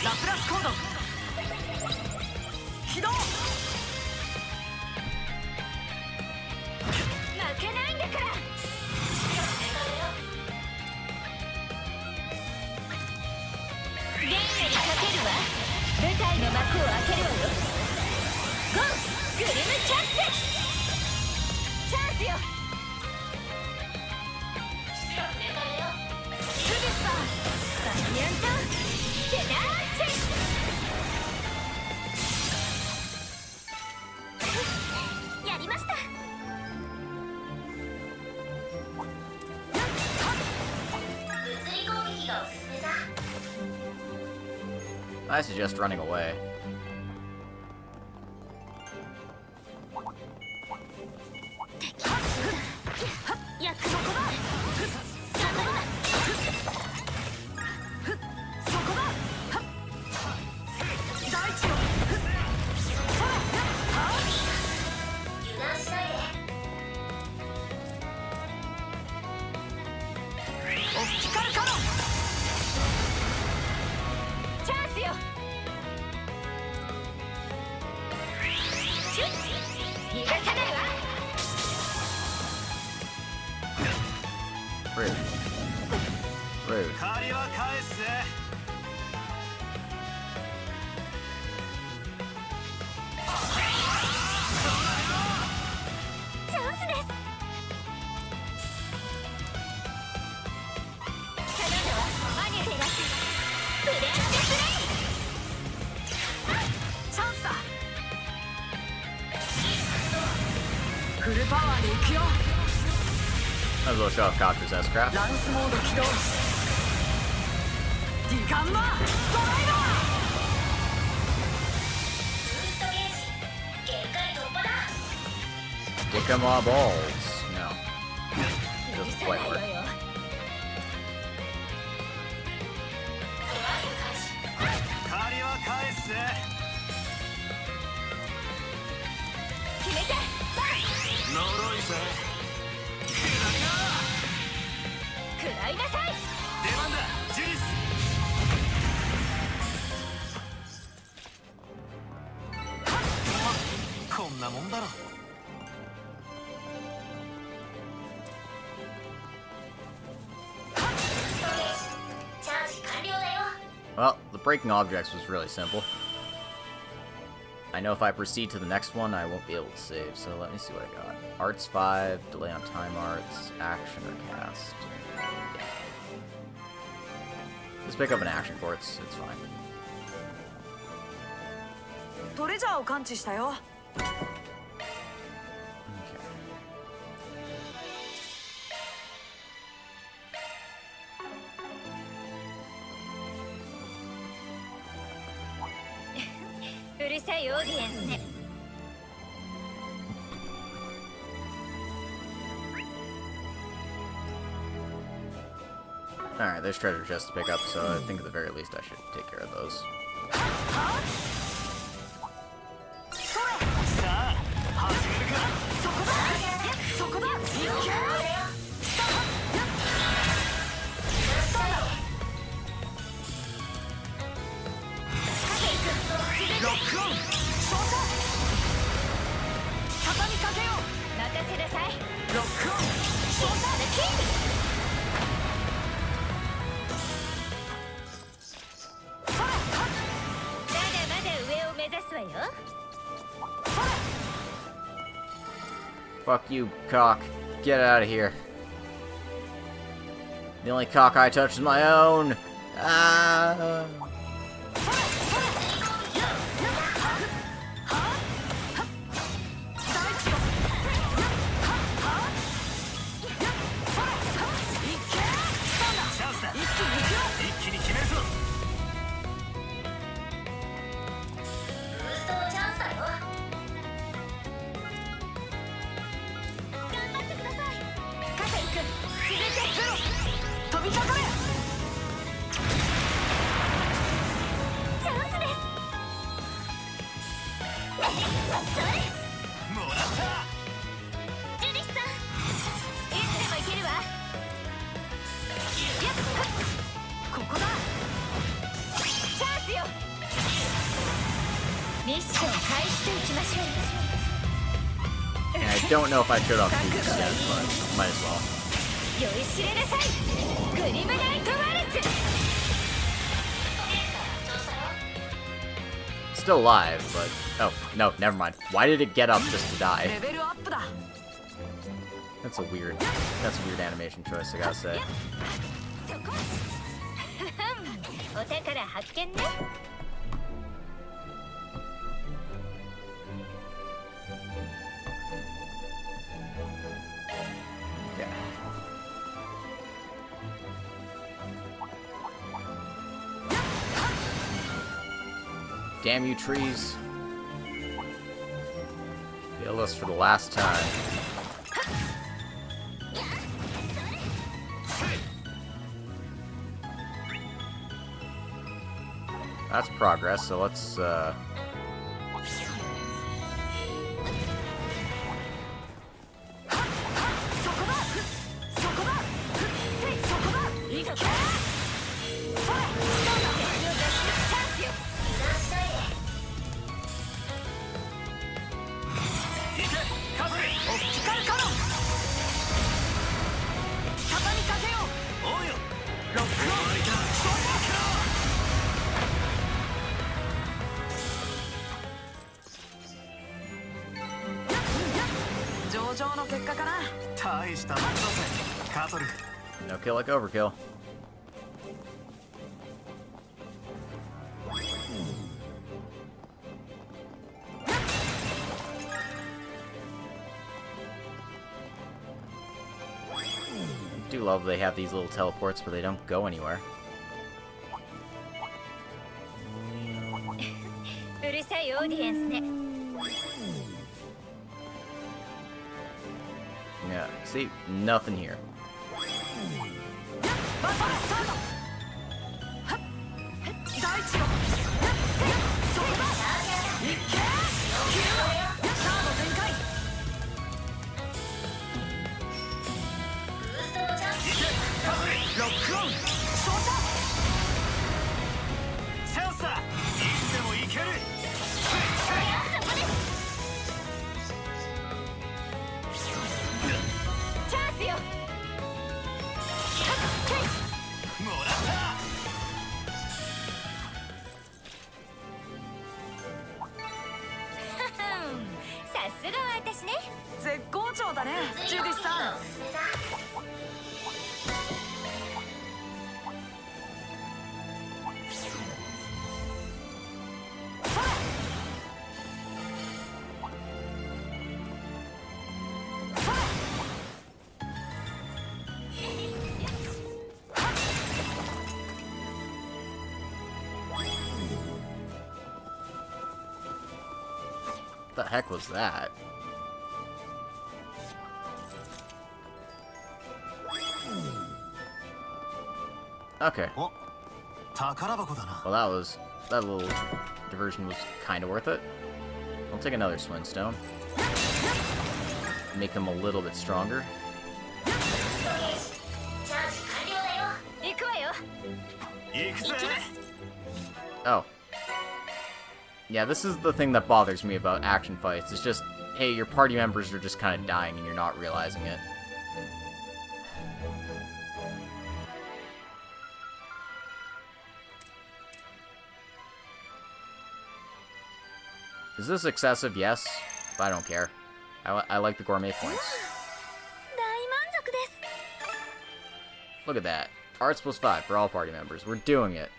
ラプラスコード起動。負けないんだから。ゲンよりかけるわ。舞台の幕を開けるわよ。ゴーグリムキャッツ。チャンスよ。すぐさバニャンとセナーチェ。やりました。物理攻撃がおすすめさ。I suggest running away. やっそこだ。そこだ。大地よ。油断しないで。オプティカルカノン。チャンスよ。シュッ逃がさないわ。Rude. Rude. 借りは返すぜ。チャンスです。頼んだわ。マニュテラスブレンドプレイ。チャンスだ。フルパワーで行くよ。 Might as well show off Copter's S-Craft. ランスモード起動。ディカンマードライバー。ブーストゲージ限界突破だ。 Kick 'em all balls. No. It 許 doesn't さな quite いわ work. よ。借りは返すぜ。決めて。呪いぜ。食らいなさい。出番だジュリス。こんなもんだろ。 チャージ完了だよ。 Well, the breaking objects was really simple. I know if I proceed to the next one, I won't be able to save, so let me see what I got. Arts 5, delay on time arts, action or cast. Yeah. Let's pick up an action quartz, it's fine. トレジャーを感知したよ。 Okay. うるさいオーディエンスね。 Alright, there's treasure chests to pick up, so I think at the very least I should take care of those. さあ始めるか。そこだ。そこだ。いけ。ロックオン。照射。畳みかけよう。任せなさい。ロックオン。照射。キンまだまだ上を目指すわよ。 Fuck you, cock. Get out of here. The only cock I touch is my own. Ah. And I don't know if I showed off boots yet, but might as well. Still alive, but... Oh, no, never mind. Why did it get up just to die? That's a weird animation choice, I gotta say. Okay. Damn you, trees. Failed us for the last time. That's progress, so let's, no kill like overkill. I do love they have these little teleports, but they don't go anywhere. Yeah, see, nothing here. What the heck was that? Okay. Well, that little diversion was kind of worth it. I'll take another Swinstone. Make him a little bit stronger. Oh. Yeah, this is the thing that bothers me about action fights. It's just, hey, your party members are just kind of dying and you're not realizing it. Is this excessive? Yes, but I don't care. I like the gourmet points. Look at that. Arts +5 for all party members. We're doing it.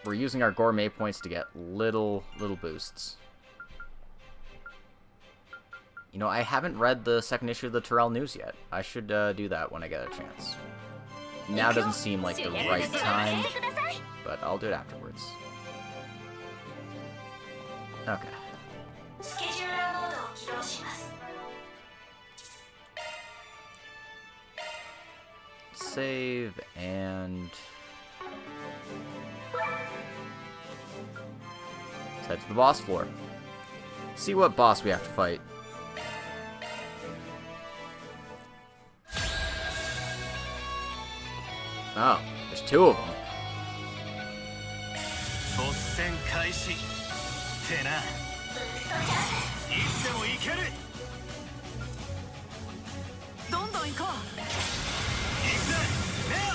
We're using our gourmet points to get little boosts. You know, I haven't read the second issue of the Terrell News yet. I should do that when I get a chance. Now doesn't seem like the right time, but I'll do it afterwards. Okay. Save and let's head to the boss floor. See what boss we have to fight. Oh, there's two of them. つでもいける。どんどん行こう。行くぜレア。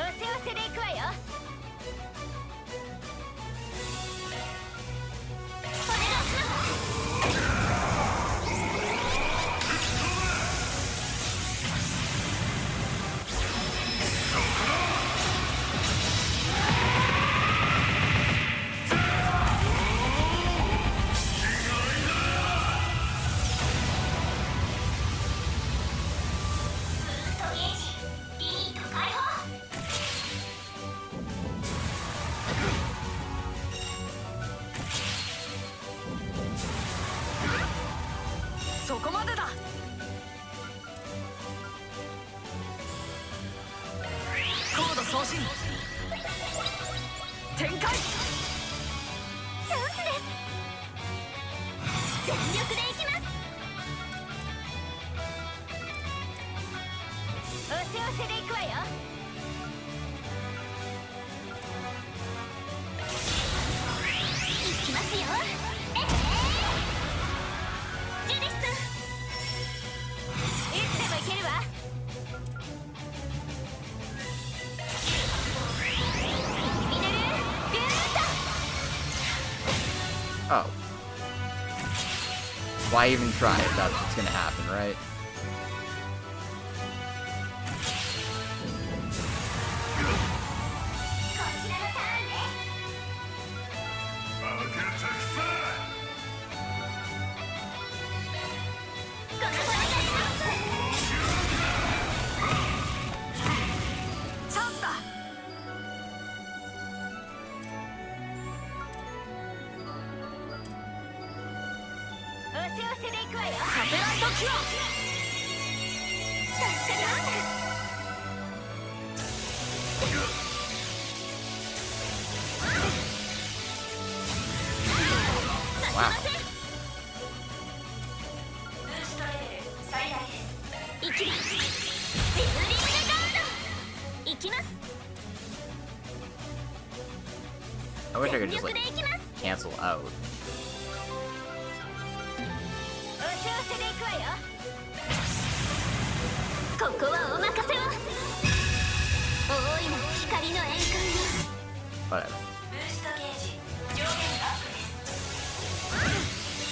おせおせで行くわよ。お願いします。そこまでだ。コード送信。展開。チャンスです。全力で行きます。おせおせで行くわよ。行きますよ。ジュディスさん、いつでも行けるわ。ミネルビュート。Oh. Why even try if that's what's gonna happen, right? Wow. 行きます。ジブリングガウンド。行きます。 I wish I could 全 just 力 like で行きます。 cancel out. おせおせで行くわよ。ここはお任せを。大いな光の宴会よ。 Whatever.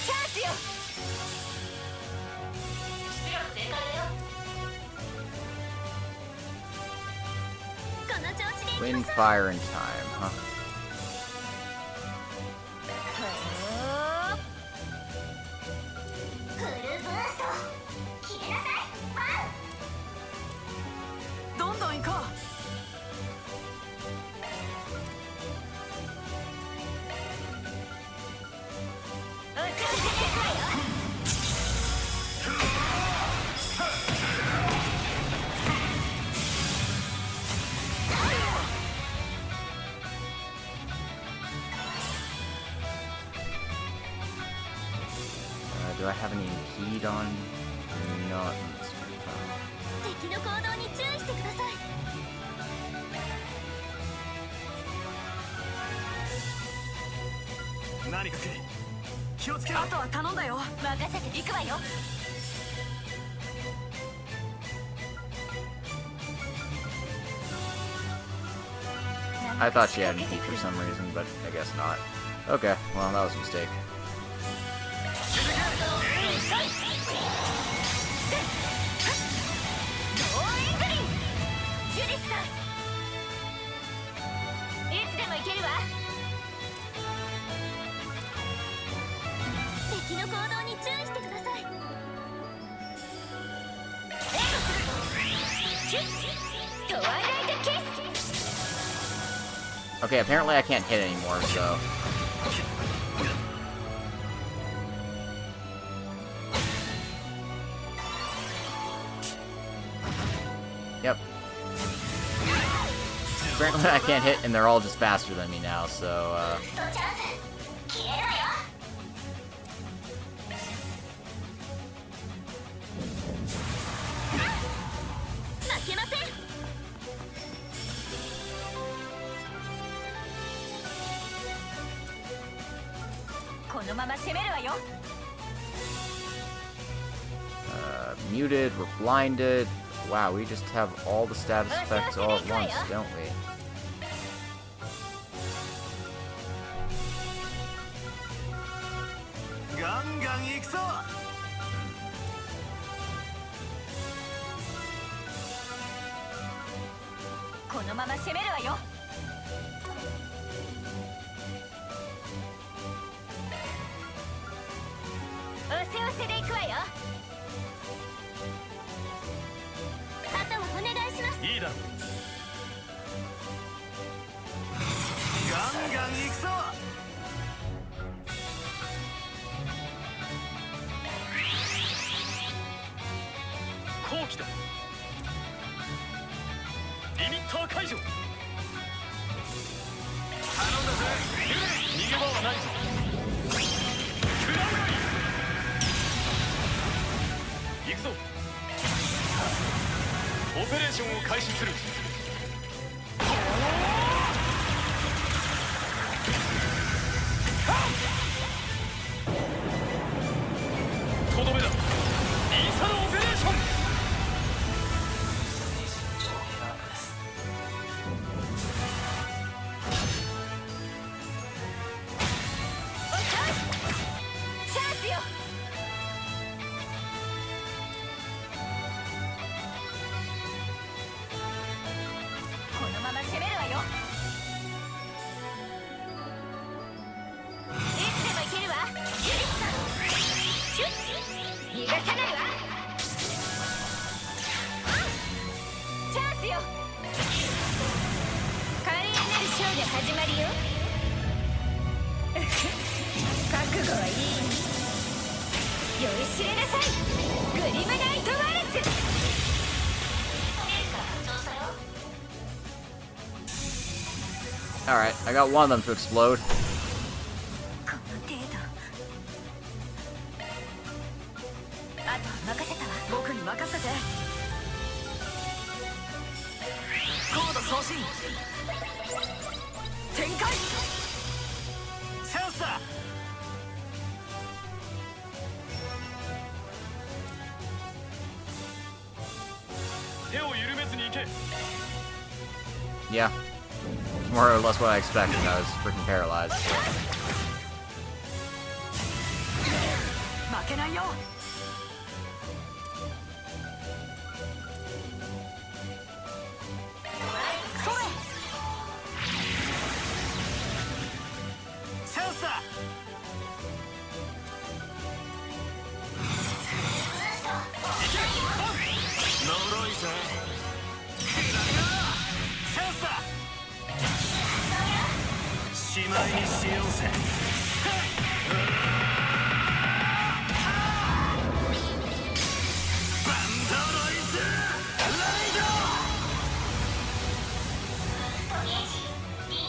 チャンスよ。 この調子で行き Wind, ましょう。 fire, and time, huh? フルブースト。決めなさい。どんどん行こう。おせおせで行くわよ。Do I have any heat on? Not in this one. 敵の行動に注意してください。何か来る。気をつけろ。あとは頼んだよ。任せて行くわよ。 I thought she had any heat for some reason, but I guess not. Okay, well, that was a mistake. ジュディスさん、いつでも行けるわ。敵の行動に注意してください。エイドする。キュッ。トワイライトキス。 Okay, apparently I can't hit anymore, so... Yep. Apparently I can't hit, and they're all just faster than me now, so, 消えろよ。 負けません。Muted, we're blinded. Wow, we just have all the status effects all at once, don't we? Alright, I got one of them to explode. Yeah. More or less what I expected. I was freaking paralyzed.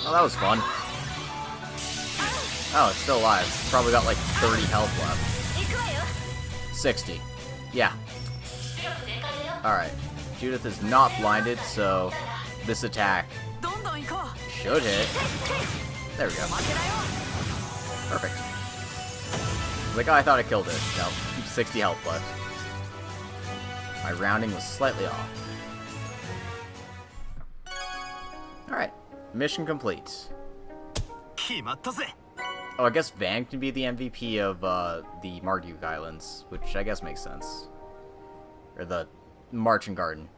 Oh, that was fun. Oh, it's still alive. It's probably got like 30 health left. 60. Yeah. Alright. Judith is not blinded, so this attack should hit. There we go. Perfect. Like, oh, I thought I killed it. No, 60 health left. My rounding was slightly off. Alright. Mission complete. Oh, I guess Van can be the MVP of the Marduk Islands, which I guess makes sense. Or the Marching Garden.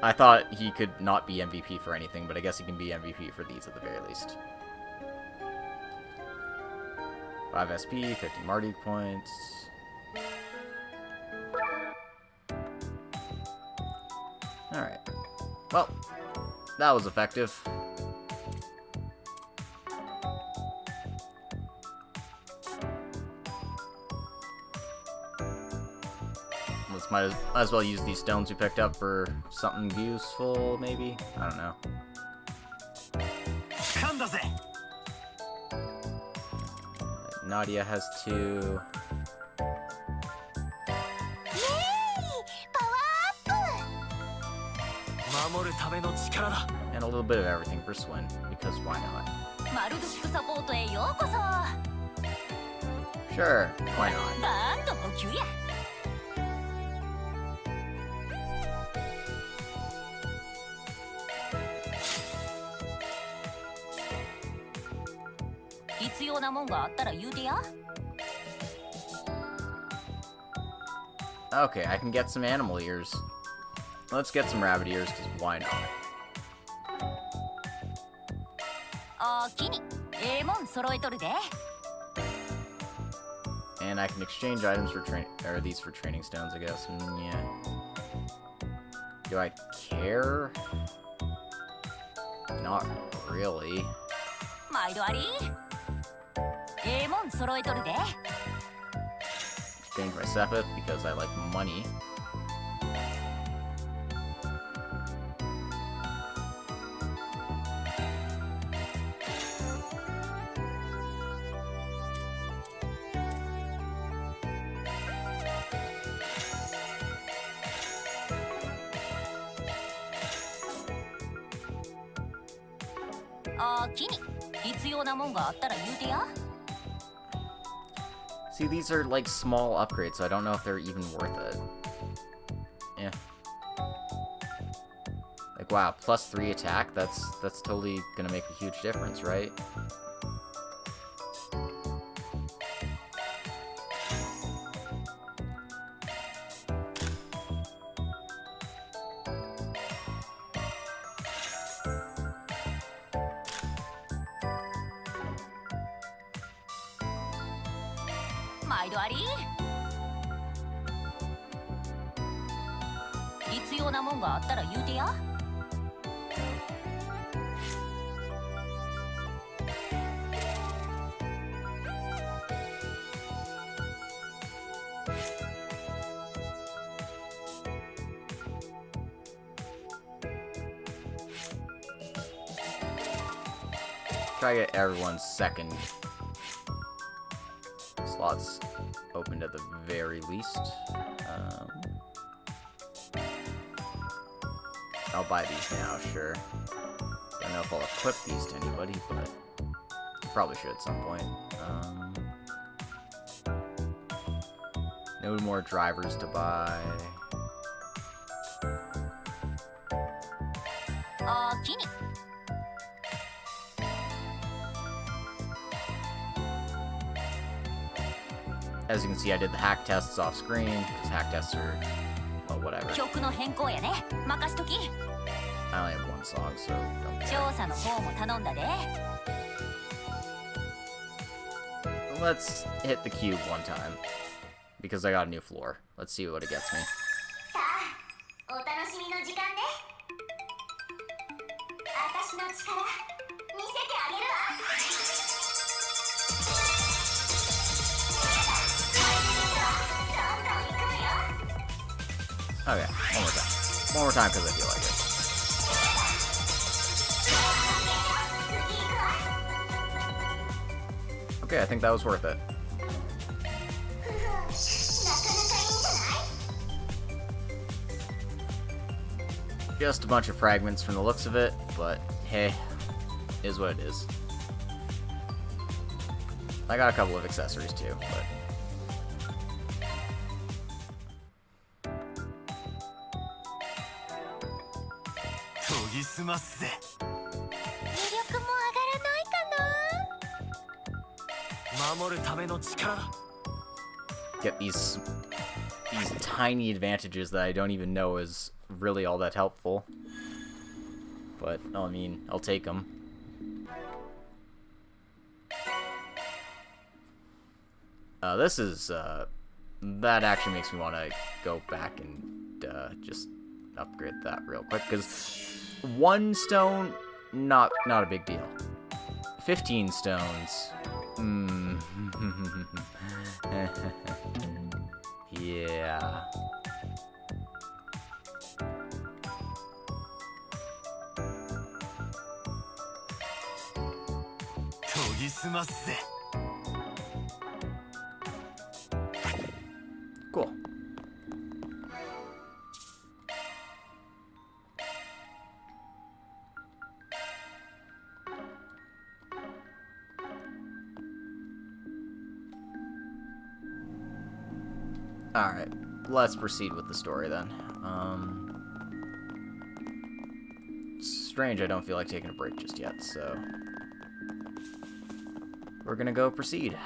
I thought he could not be MVP for anything, but I guess he can be MVP for these at the very least. 5 SP, 50 Marduk points. Alright. Well, that was effective. Might as well use these stones we picked up for something useful, maybe? I don't know. Nadia has 2. And a little bit of everything for Swin, because why not? マルドックサポートへようこそ。 Sure, why not? バーンと補給や。必要なもんがあったら言うてや。 Okay, I can get some animal ears. Let's get some rabbit ears, because why not? おおきにもん揃えとるで。 And I can exchange items for these for training stones, I guess. Yeah. Do I care? Not really. 毎度あり。もん揃えとるで。 Exchange my Sepith because I like money. See, these are like small upgrades, so I don't know if they're even worth it. Yeah. Like, wow, +3 attack, that's totally gonna make a huge difference, right? Try to get everyone's second slots opened at the very least. I'll buy these now, sure. Don't know if I'll equip these to anybody, but probably should at some point. No more drivers to buy. As you can see, I did the hack tests off screen, because hack tests are, well, whatever. I only have one song, so don't care. Let's hit the cube one time, because I got a new floor. Let's see what it gets me. Okay, one more time. One more time because I feel like it. Okay, I think that was worth it. Just a bunch of fragments from the looks of it, but hey, is what it is. I got a couple of accessories too, but... Get these tiny advantages that I don't even know is really all that helpful. But, I mean, I'll take them. This is, that actually makes me want to go back and, just upgrade that real quick, because 1 stone, not a big deal. 15 stones. Yeah. Cool. Alright, let's proceed with the story then. Strange, I don't feel like taking a break just yet, so we're gonna go proceed.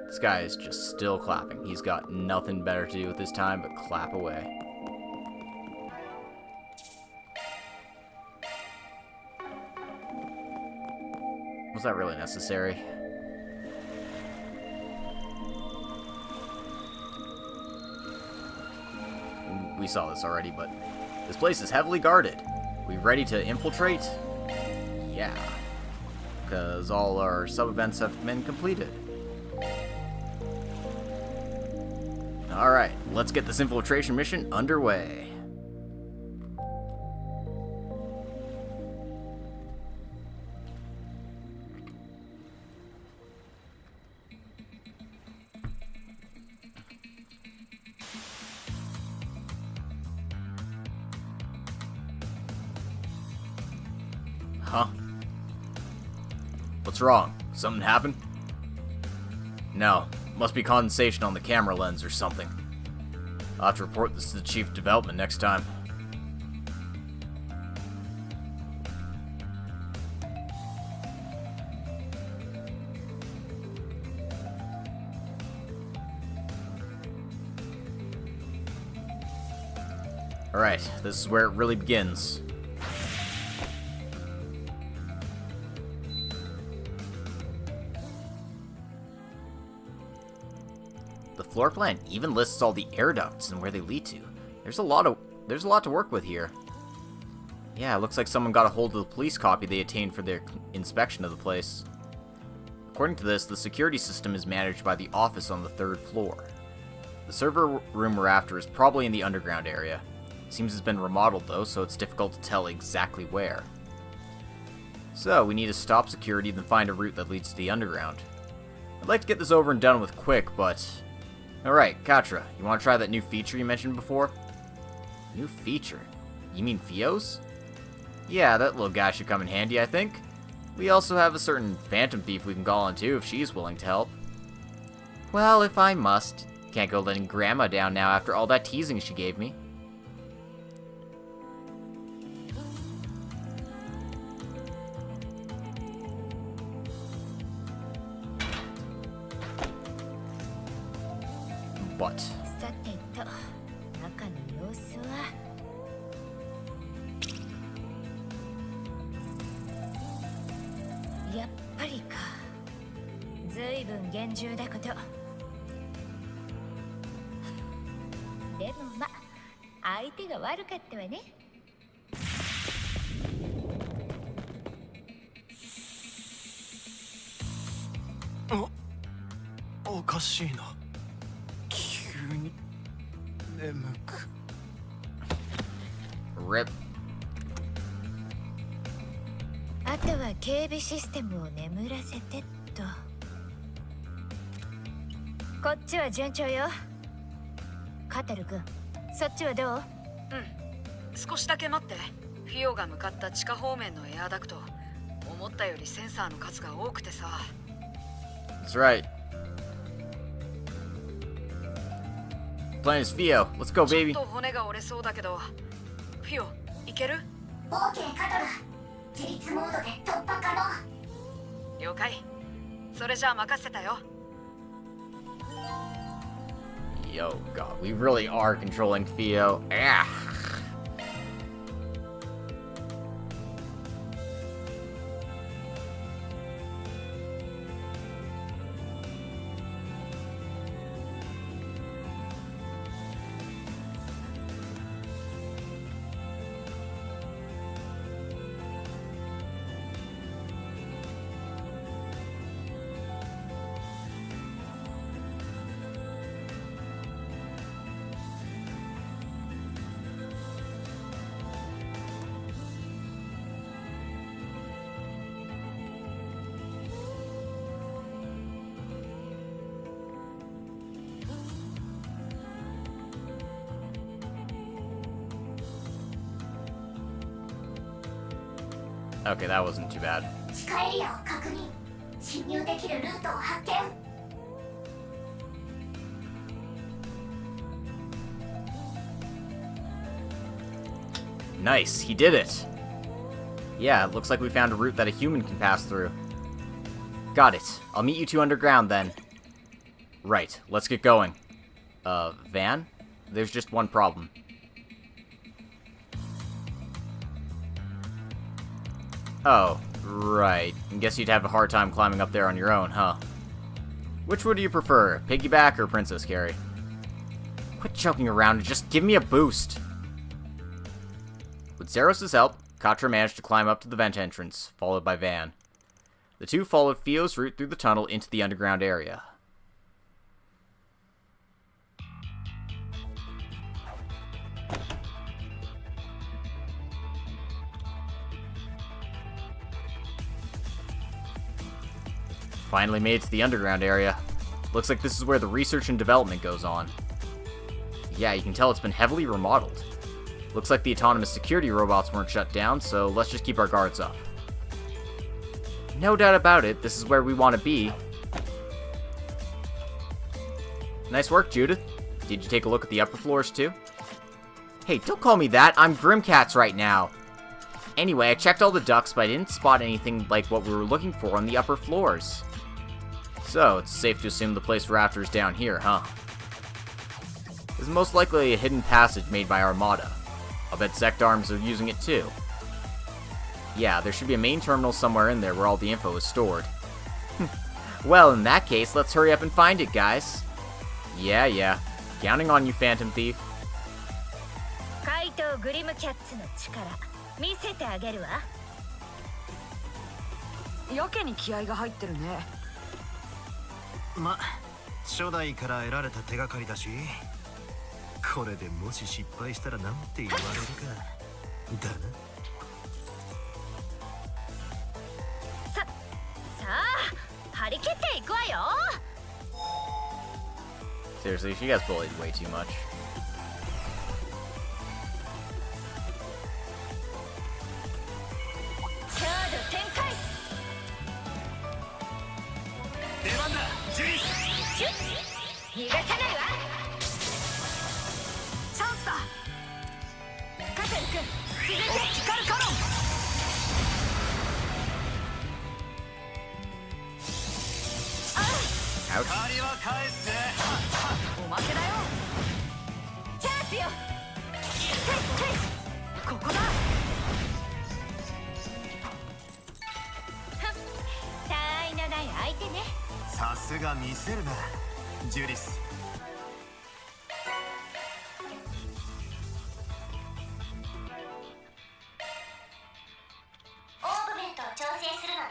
This guy is just still clapping. He's got nothing better to do with his time but clap away. Was that really necessary? We saw this already, but this place is heavily guarded. We ready to infiltrate? Yeah. Because all our sub-events have been completed. Alright, let's get this infiltration mission underway. Huh? What's wrong? Something happened? No. Must be condensation on the camera lens or something. I'll have to report this to the Chief of Development next time. Alright, this is where it really begins. The floor plan even lists all the air ducts and where they lead to. There's a lot to work with here. Yeah, it looks like someone got a hold of the police copy they obtained for their inspection of the place. According to this, the security system is managed by the office on the 3rd floor. The server room we're after is probably in the underground area. Seems it's been remodeled though, so it's difficult to tell exactly where. So, we need to stop security then find a route that leads to the underground. I'd like to get this over and done with quick, but... Alright, Katra, you want to try that new feature you mentioned before? New feature? You mean Theo's? Yeah, that little guy should come in handy, I think. We also have a certain phantom thief we can call on too if she's willing to help. Well, if I must. Can't go letting Grandma down now after all that teasing she gave me. But... さてと、中の様子は。やっぱりか。ずいぶん厳重だこと。でもま、相手が悪かったわね。おかしいな。急に眠く。RIP。あとは警備システムを眠らせてっと。こっちは順調よ。カタル君、そっちはどう？少しだけ待って。フィオが向かった地下方面のエアダクト、思ったよりセンサーの数が多くてさ。That's right. Plan is Fio. Let's go, baby. ちょっと骨が折れそうだけど、フィオ、いける？ OK カトル、自立モードで突破可能。了解。それじゃあ任せたよ。Yo, God, we really are controlling Fio. Ah. Okay, that wasn't too bad. 地下エリアを確認。侵入できるルートを発見。 Nice, he did it. Yeah, it looks like we found a route that a human can pass through. Got it. I'll meet you two underground then. Right, let's get going. Van? There's just one problem. Oh, right. I guess you'd have a hard time climbing up there on your own, huh? Which would you prefer, piggyback or princess carry? Quit joking around and just give me a boost. With Zeros' help, Katra managed to climb up to the vent entrance, followed by Van. The two followed Fio's route through the tunnel into the underground area. Finally made it to the underground area. Looks like this is where the research and development goes on. Yeah, you can tell it's been heavily remodeled. Looks like the autonomous security robots weren't shut down, so let's just keep our guards up. No doubt about it, this is where we want to be. Nice work, Judith. Did you take a look at the upper floors too? Hey, don't call me that, I'm Grimcats right now. Anyway, I checked all the ducts, but I didn't spot anything like what we were looking for on the upper floors. So, it's safe to assume the place we're after is down here, huh? This is most likely a hidden passage made by Armata. I'll bet Zekdarms are using it too. Yeah, there should be a main terminal somewhere in there where all the info is stored. Well, in that case, let's hurry up and find it, guys. Yeah. Counting on you, Phantom Thief. 怪盗グリムキャッツの力見せてあげるわ。やけに気合が入ってるね。ま、初代から得られた手がかりだし、これでもし失敗したらなんて言われるか。だな。さあ、張り切っていくわよ。Seriously, she gets bullied way too much. カード展開。出番だ、ジュリス。逃がさないわ。チャンスだ。カテル君、続いて。オプティカルカノン。Ouch. 借りは返すぜ。おまけだよ。チャンスよ。ここだ。たわいのない相手ね。さすが見せるな、ジュリス。オーブメントを調整するのね。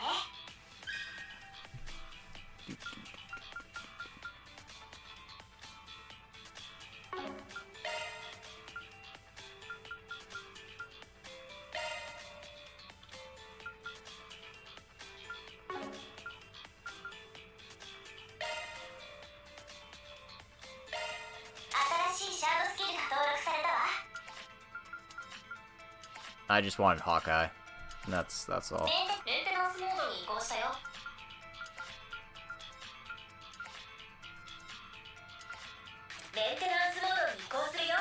新しいシャードスキルが登録されたわ。 I just wanted Hawkeye. That's all. メンテナンスモードに移行したよ。メンテナンスモードに移行するよ。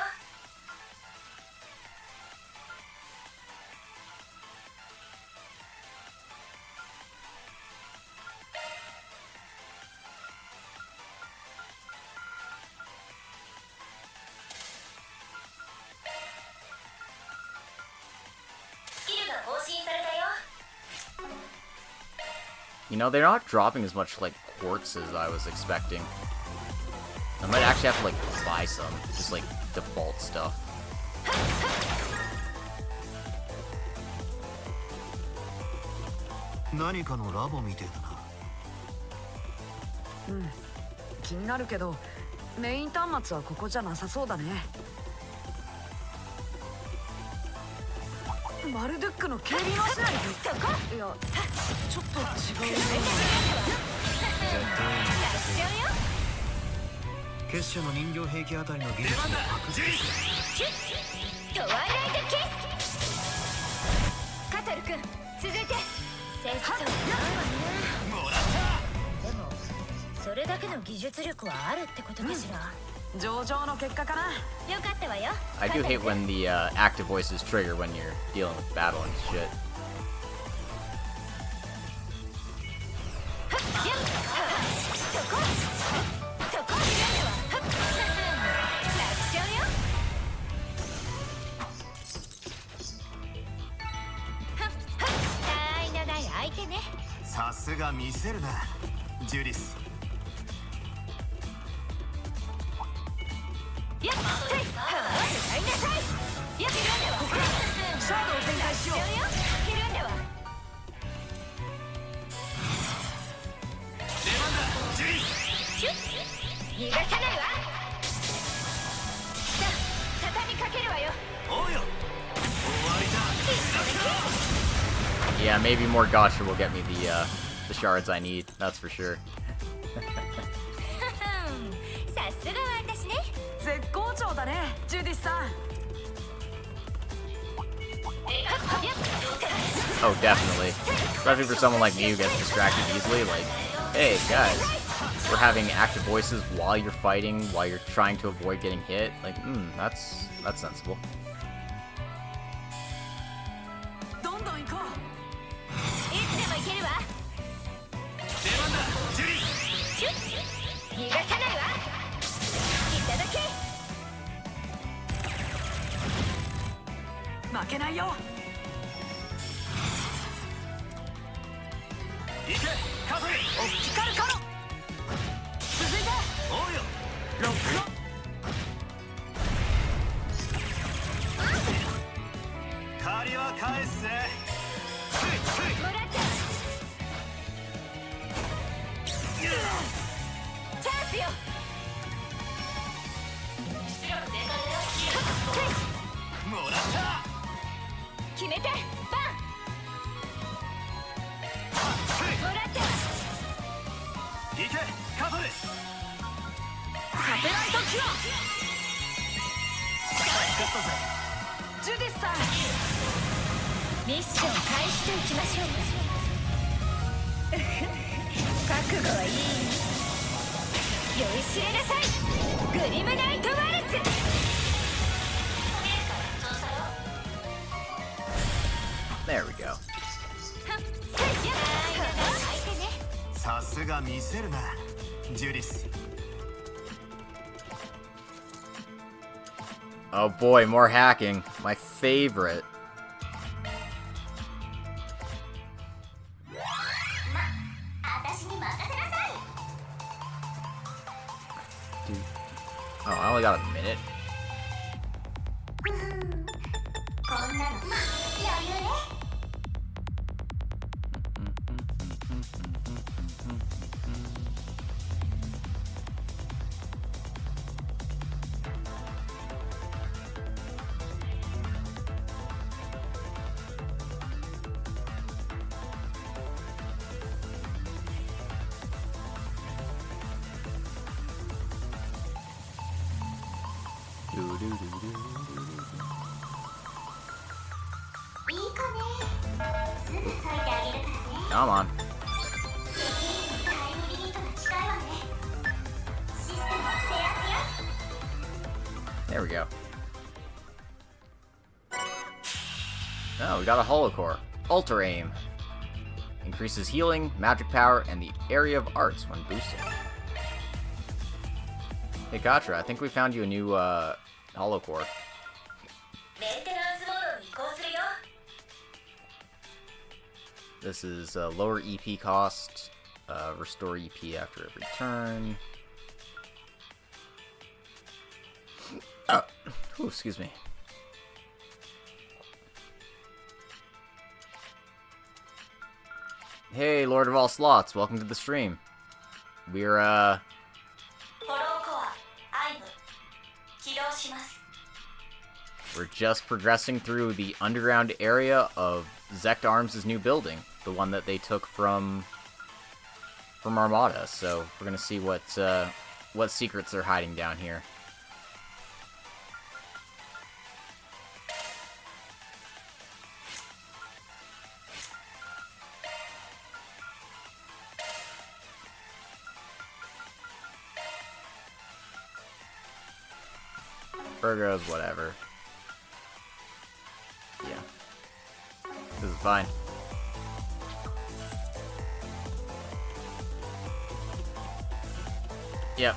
スキルが更新されたよ。 You know, they're not dropping as much, like, quartz as I was expecting. I might actually have to, like, buy some. Just, like, default stuff. 何かのラボみてえだな。気になるけど、メイン端末はここじゃなさそうだね。マルドゥックの警備はしないで。いや、ちょっと違う。結社の人形兵器あたりの技術を確実に。トワイライトキス。カトル君、続いて。節操ないわね。もらった。だけの技術力はあるってことかしら。上々の結果かな。よかったわよ。 I do hate when the active voices trigger when you're dealing with battle and shit. さすが見せるな、ジュリス。やっせい。使いなさい。やっシャードを展開しよう。いるんでは。出番だ、ジュリス。シュッ逃がさないわ。さあ畳みかけるわよ。おうよ、終わりだ。 Yeah, maybe more Gosha will get me the shards I need. That's for sure. さすがは私ね。絶好調だね、ジュディスさん。 Oh, definitely. Especially for someone like me who gets distracted easily. Like, hey guys, we're having active voices while you're fighting, while you're trying to avoid getting hit. Like, that's sensible. どんどん行こう。いつでもいけるわ。出番だ、ジュリス。シュッ逃がさないわ。いただけ。負けないよ。行け、カトリ。オプティカルカロ。続いておうよ、ロックロ。借りは返すぜ。もらった。チャンスよ。もらった。決めてバン。もらった。行け、カトリ。サテライトキュア。ジュディスさん。ミッション開始といきましょうか。覚悟はいい。酔いしれなさい。グリムナイトワルツ。 There we go. さすが見せるな、ジュリス。 Oh boy, more hacking. My favorite. 私に任せなさい。 Oh, I only got a minute. こんなの余裕ね。 いいかね。すぐ解いてあげるからね。 Come on. タイムリミットが近いわね。システムは制圧よ。 There we go. Oh, we got a holocore. Ultra aim. Increases healing, magic power, and the area of arts when boosted. Hey Gatra, I think we found you a new holocore. メンテナンスモードに移行するよ。 This is lower EP cost, restore EP after every turn. Oh, ooh, excuse me. Hey, Lord of all Slots, welcome to the stream. We're フォローコア、アイム、起動します。 we're just progressing through the underground area of Zect Arms' new building, the one that they took from Armata. So we're gonna see what secrets they're hiding down here. Virgos, whatever. Yeah. This is fine. Yep.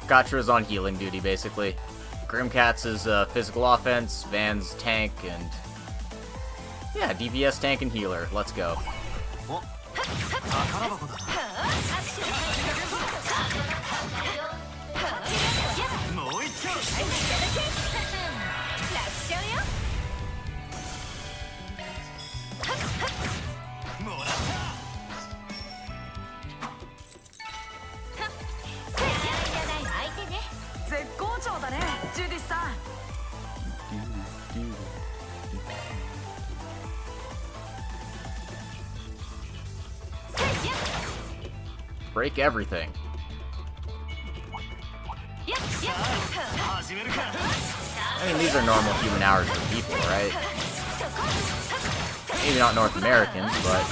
Gatra's on healing duty, basically. Grimcats is physical offense, Van's tank, and... yeah, DPS tank and healer. Let's go. Break everything. I mean, these are normal human hours for people, right? Maybe not North Americans, but...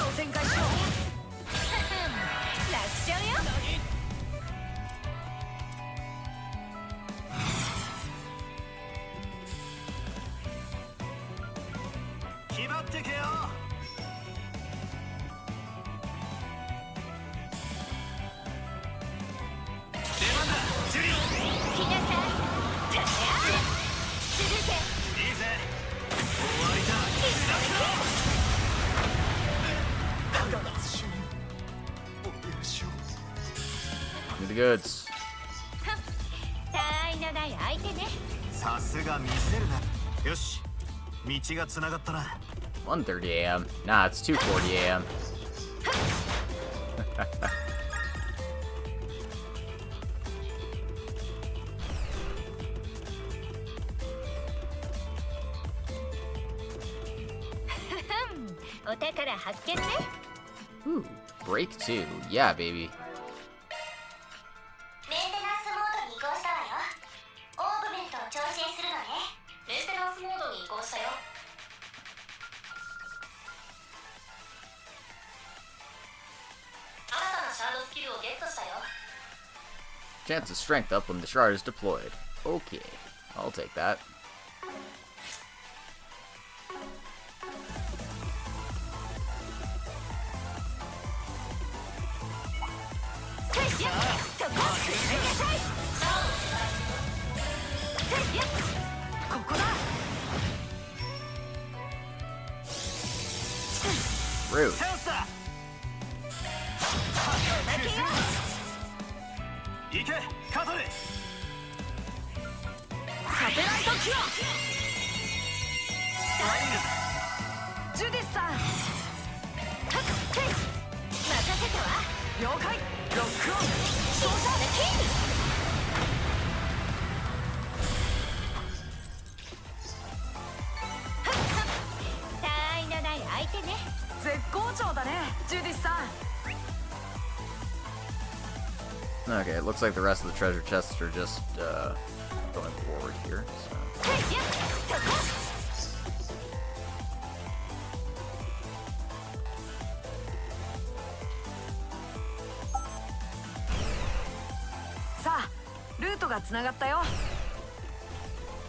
the goods. 1:30 a.m. Nah, it's 2:40 a.m. Ooh, break 2. Yeah, baby. メンテナンスモードに移行したわよ。オーグメントを調整するのね。メンテナンスモードに移行したよ。新たなシャードスキルをゲットしたよ。 Chance of strength up when the shard is deployed. Okay, I'll take that. Rude. Okay, it looks like the rest of the treasure chests are just going forward here. So.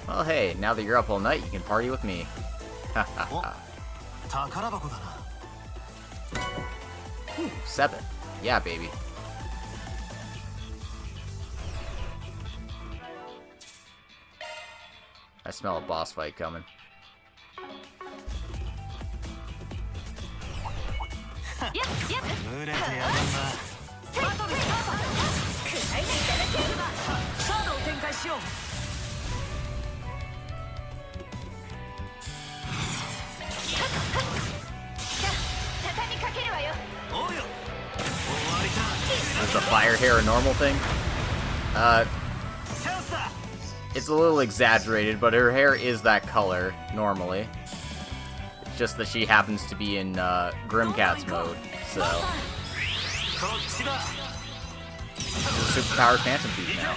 Well, hey, now that you're up all night, you can party with me. Ooh, 7. Yeah, baby. I smell a boss fight coming. Is the fire hair a normal thing? It's a little exaggerated, but her hair is that color, normally. It's just that she happens to be in Grimcat's mode, so... She's a superpowered Phantom Thief now.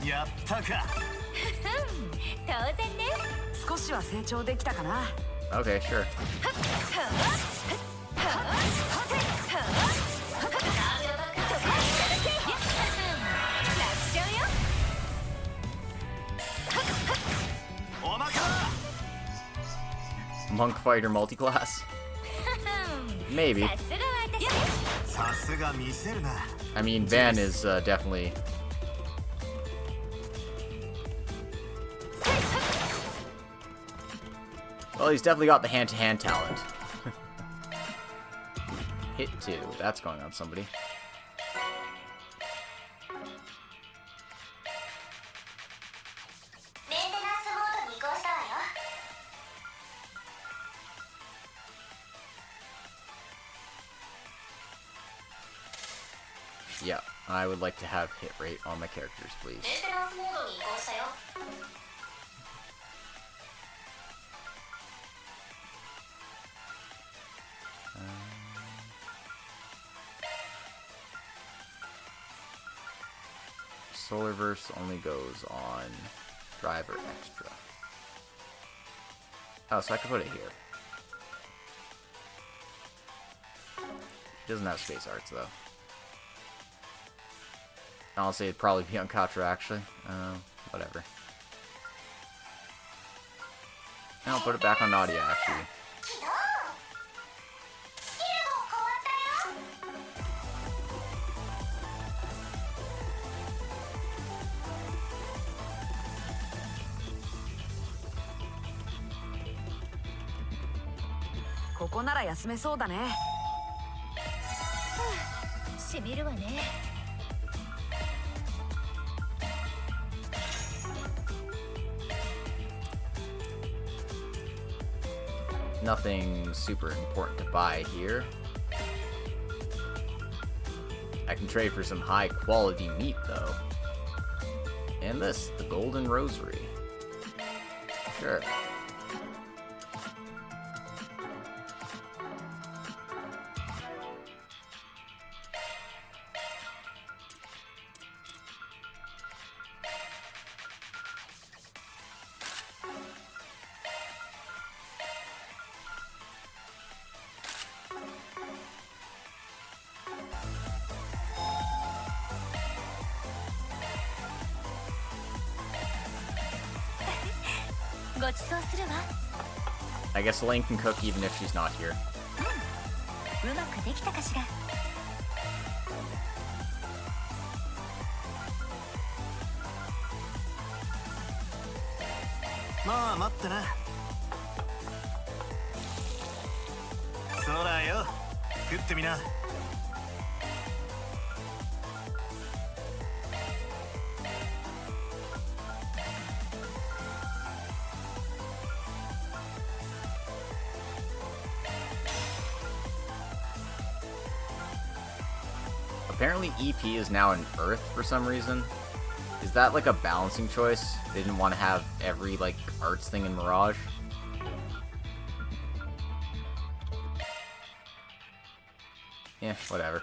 やったか。当然ね。少しは成長できたかな。 Okay, sure. おまか Monk fighter multi-class? Maybe. さすが見せるな。 I mean, Van is definitely. Well, he's definitely got the hand-to-hand talent. Hit 2. That's going on somebody. Yeah, I would like to have hit rate on my characters, please. Solarverse only goes on Driver Extra. Oh, so I could put it here. It doesn't have space arts, though. Honestly, it'd probably be on Katra, actually. Whatever. I'll put it back on Nadia, actually. "しみるわね." Nothing super important to buy here. I can trade for some high quality meat though. And this, the Golden Rosary. Sure. I guess Lane can cook even if she's not here. うまくできたかしら。まあ待ってな。そらよ、食ってみな。Apparently EP is now an Earth for some reason. Is that like a balancing choice? They didn't want to have every like arts thing in Mirage? Yeah, whatever.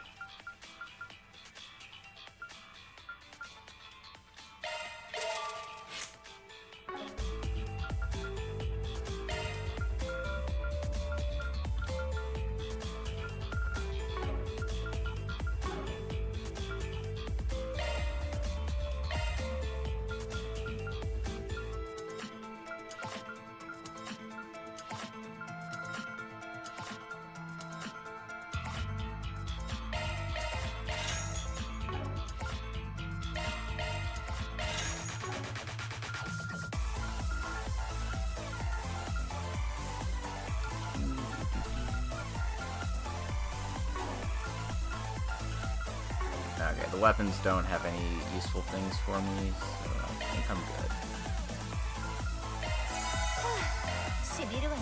Okay, the weapons don't have any useful things for me, so I think I'm good. しみるわね。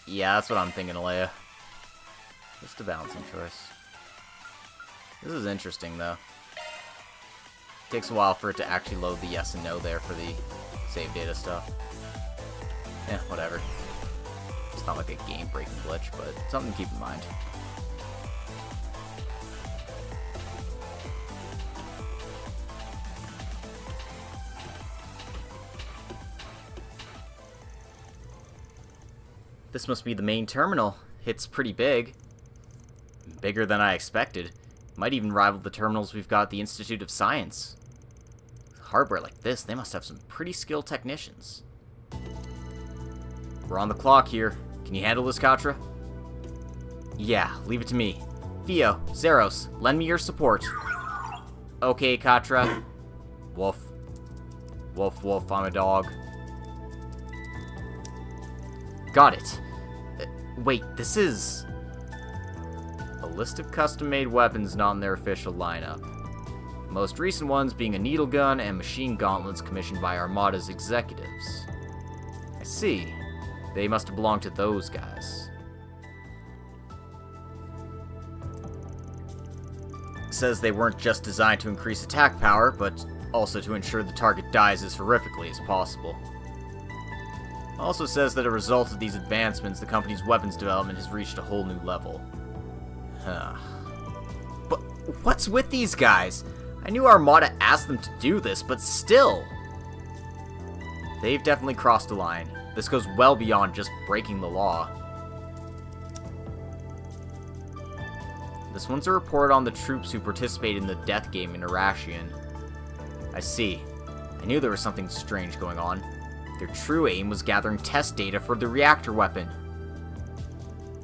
Yeah, that's what I'm thinking, Alea. Just a balancing choice. This is interesting, though. Takes a while for it to actually load the yes and no there for the save data stuff. Yeah, whatever. It's not like a game-breaking glitch, but something to keep in mind. This must be the main terminal. It's pretty big. Bigger than I expected. Might even rival the terminals we've got at the Institute of Science. Hardware like this, they must have some pretty skilled technicians. We're on the clock here. Can you handle this, Katra? Yeah, leave it to me. Theo, Zeros, lend me your support. Okay, Katra. Woof. Woof, woof, I'm a dog. Got it. Wait, this is... a list of custom-made weapons not in their official lineup. The most recent ones being a needle gun and machine gauntlets commissioned by Armata's executives. I see. They must have belonged to those guys. It says they weren't just designed to increase attack power, but also to ensure the target dies as horrifically as possible. It also says that as a result of these advancements, the company's weapons development has reached a whole new level. But what's with these guys? I knew Armata asked them to do this, but still. They've definitely crossed a line. This goes well beyond just breaking the law. This one's a report on the troops who participated in the death game in Irashian. I see. I knew there was something strange going on. Their true aim was gathering test data for the reactor weapon.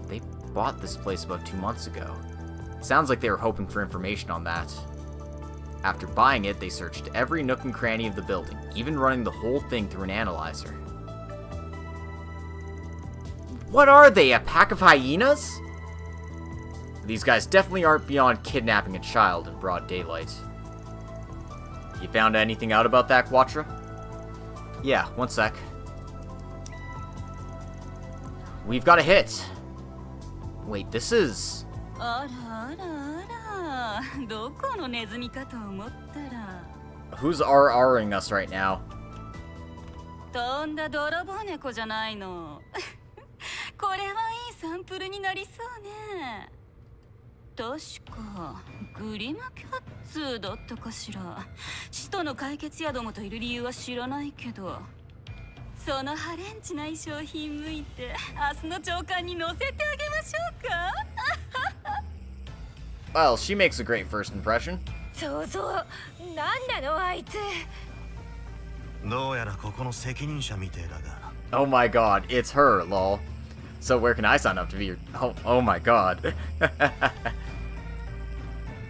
They bought this place about 2 months ago. Sounds like they were hoping for information on that. After buying it, they searched every nook and cranny of the building, even running the whole thing through an analyzer. What are they, a pack of hyenas? These guys definitely aren't beyond kidnapping a child in broad daylight. You found anything out about that, Quatra? Yeah, one sec. We've got a hit. Wait, this is... Who's RRing us right now? とんだ泥棒猫じゃないの。これはいいサンプルになりそうね。確かグリムキャッツだったかしら。使徒の解決やどもといる理由は知らないけど、そのハレンチな衣装品向いて明日の朝刊に載せてあげましょうか。Well, she makes a great first impression. そうそう、なんなのあいつ。どうやらここの責任者みてえだが。Oh my god, it's her, lol. So where can I sign up to be your... Oh my god.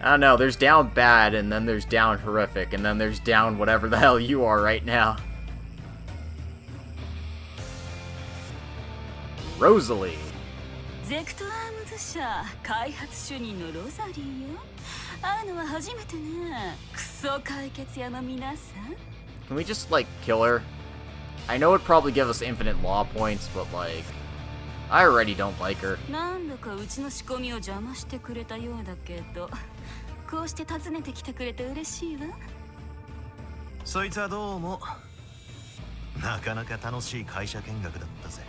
I don't know, there's down bad, and then there's down horrific, and then there's down whatever the hell you are right now. Rosalie. ゼクトアームズ社開発主任のロザリーよ。会うのは初めてね。クソ解決屋の皆さん。Can we just, like, kill her? I know it'd probably give us infinite law points, but, like... I already don't like her. なんだかうちの仕込みを邪魔してくれたようだけど、こうして訪ねてきてくれて嬉しいわ。そいつはどうもなかなか楽しい会社見学だったぜ。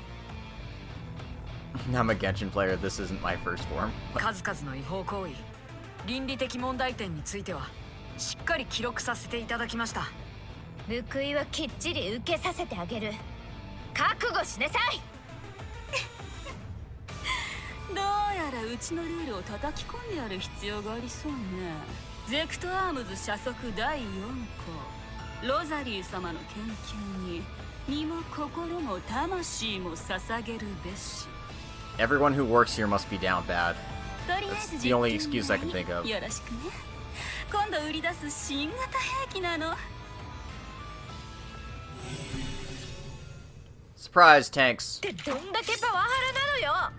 I'm a Genshin player, this isn't my first form. 数々の違法行為、倫理的問題点についてはしっかり記録させていただきました。報いはきっちり受けさせてあげる。覚悟しなさい。どうやらうちのルールを叩き込んである必要がありそうね。ゼクトアームズ社則第4項、ロザリー様の研究に身も心も魂も捧げるべし。Everyone who works here must be down bad. とりあえ That's ず the only excuse I can think of. よろしくね。今度売り出す新型兵器なの。Surprise, tanks. ってどんだけパワハラなのよ。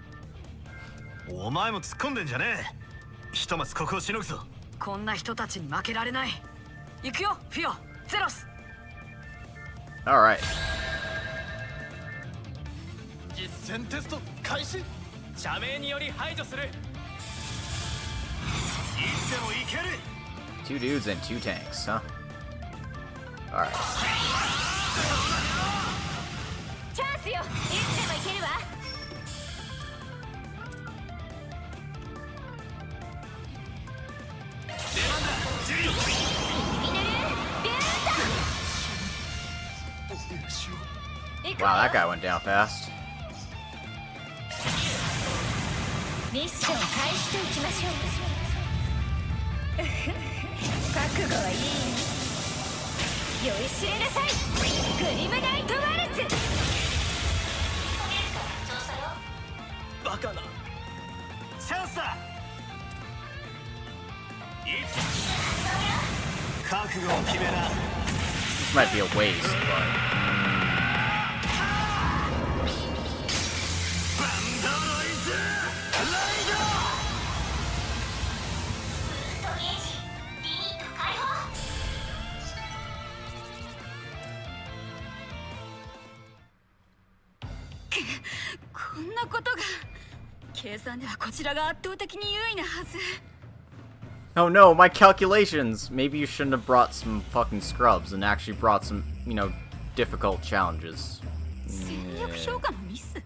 お前も突っ込んでんじゃねえ。ひとまずここをしのぐぞ。こんな人たちに負けられない。行くよ、フィオ、ゼロス。Alright. 実戦テスト開始。社名により排除する。いつでもいける。 2 dudes and 2 tanks, huh? Alright. チャンスよ。いつでもいけるわ。Wow, that guy went down fast. ミッション開始といきましょうか。覚悟はいい？酔いしれなさい、グリムナイトワルツ。バカな。チャンスだ。覚悟を決めな。 This might be a waste, but バンドロイズライド。ストゲージリミット解放。こんなことが。計算ではこちらが圧倒的に優位なはず。 oh no, my calculations! Maybe you shouldn't have brought some fucking scrubs and actually brought some, you know, difficult challenges. 戦略評価のミス。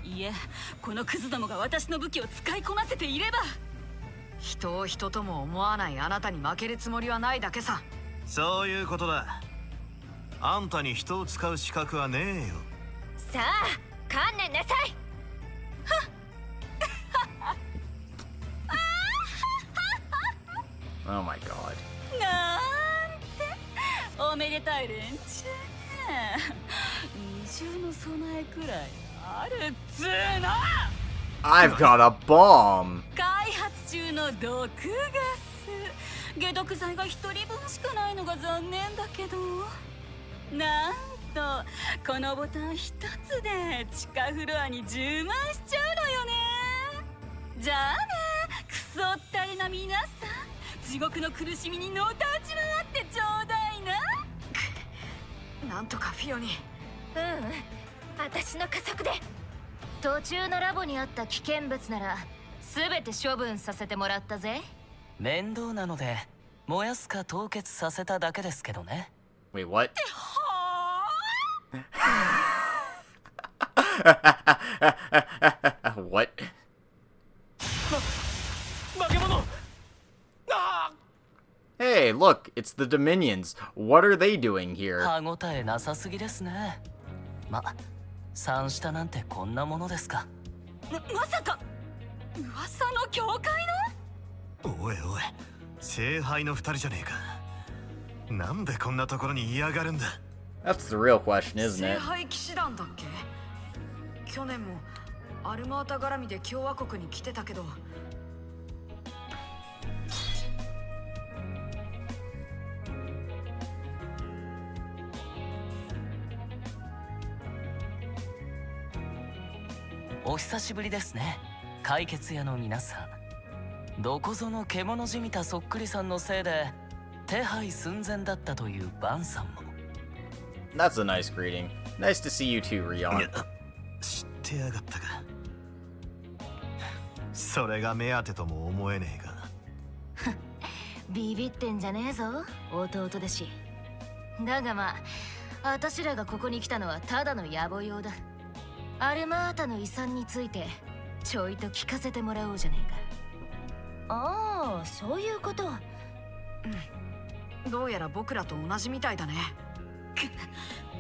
いえ、このクズどもが私の武器を使いこなせていれば。人を人とも思わないあなたに負けるつもりはないだけさ。そういうことだ。あんたに人を使う資格はねえよ。さあ観念なさい。Oh my god. なんておめでたい連中ね。二重の備えくらいあるっつーの。 I've got a bomb! 開発中の毒ガス。解毒剤が1人分しかないのが残念だけど、なんとこのボタン一つで地下フロアに充満しちゃうのよね。じゃあね、クソったれな皆さん、地獄の苦しみにのたうち回ってちょうだいな。なんとかフィオに。私の加速で。途中のラボにあった危険物なら全て処分させてもらったぜ。面倒なので燃やすか凍結させただけですけどね。 Wait, what? What? 化け物。Hey, look, it's the Dominions. What are they doing here? 歯ごたえなさすぎですね。ま、三下なんてこんなものですか。まさか噂の教会の。おいおい、聖杯の二人じゃねえか。なんでこんなところに嫌がるんだ。 That's the real question, isn't 聖 it? 杯騎士団だっけ。去年もアルマータ絡みで共和国に来てたけど。お久しぶりですね、解決屋の皆さん。どこぞの獣じみたそっくりさんのせいで手配寸前だったというバンさんも。 That's a nice greeting. Nice to see you too, Rion. 知ってやがったか。それが目当てとも思えねえが。ビビってんじゃねえぞ、弟弟子。だがまあ、私らがここに来たのはただの野暮用だ。アルマータの遺産についてちょいと聞かせてもらおうじゃねえか。ああ、そういうこと。どうやら僕らと同じみたいだね。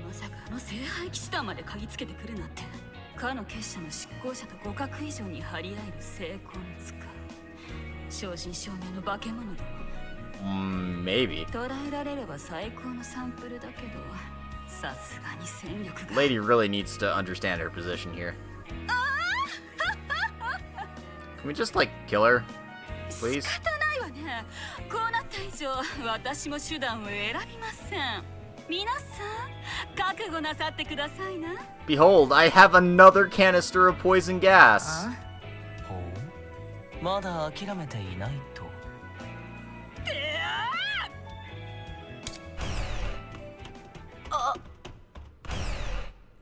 まさかあの聖杯騎士団まで嗅ぎつけてくるなんて。かの結社の執行者と互角以上に張り合える成功の使い。正真正銘の化け物だ。Maybe. 捉えられれば最高のサンプルだけど、さすがに戦力が。 Lady really needs to understand her position here. Can we just like kill her, please? 仕方ないわね。こうなった以上、私も手段を選びません。皆さん、覚悟なさってくださいな。 Behold, I have another canister of poison gas. ほう、まだ諦めていないと。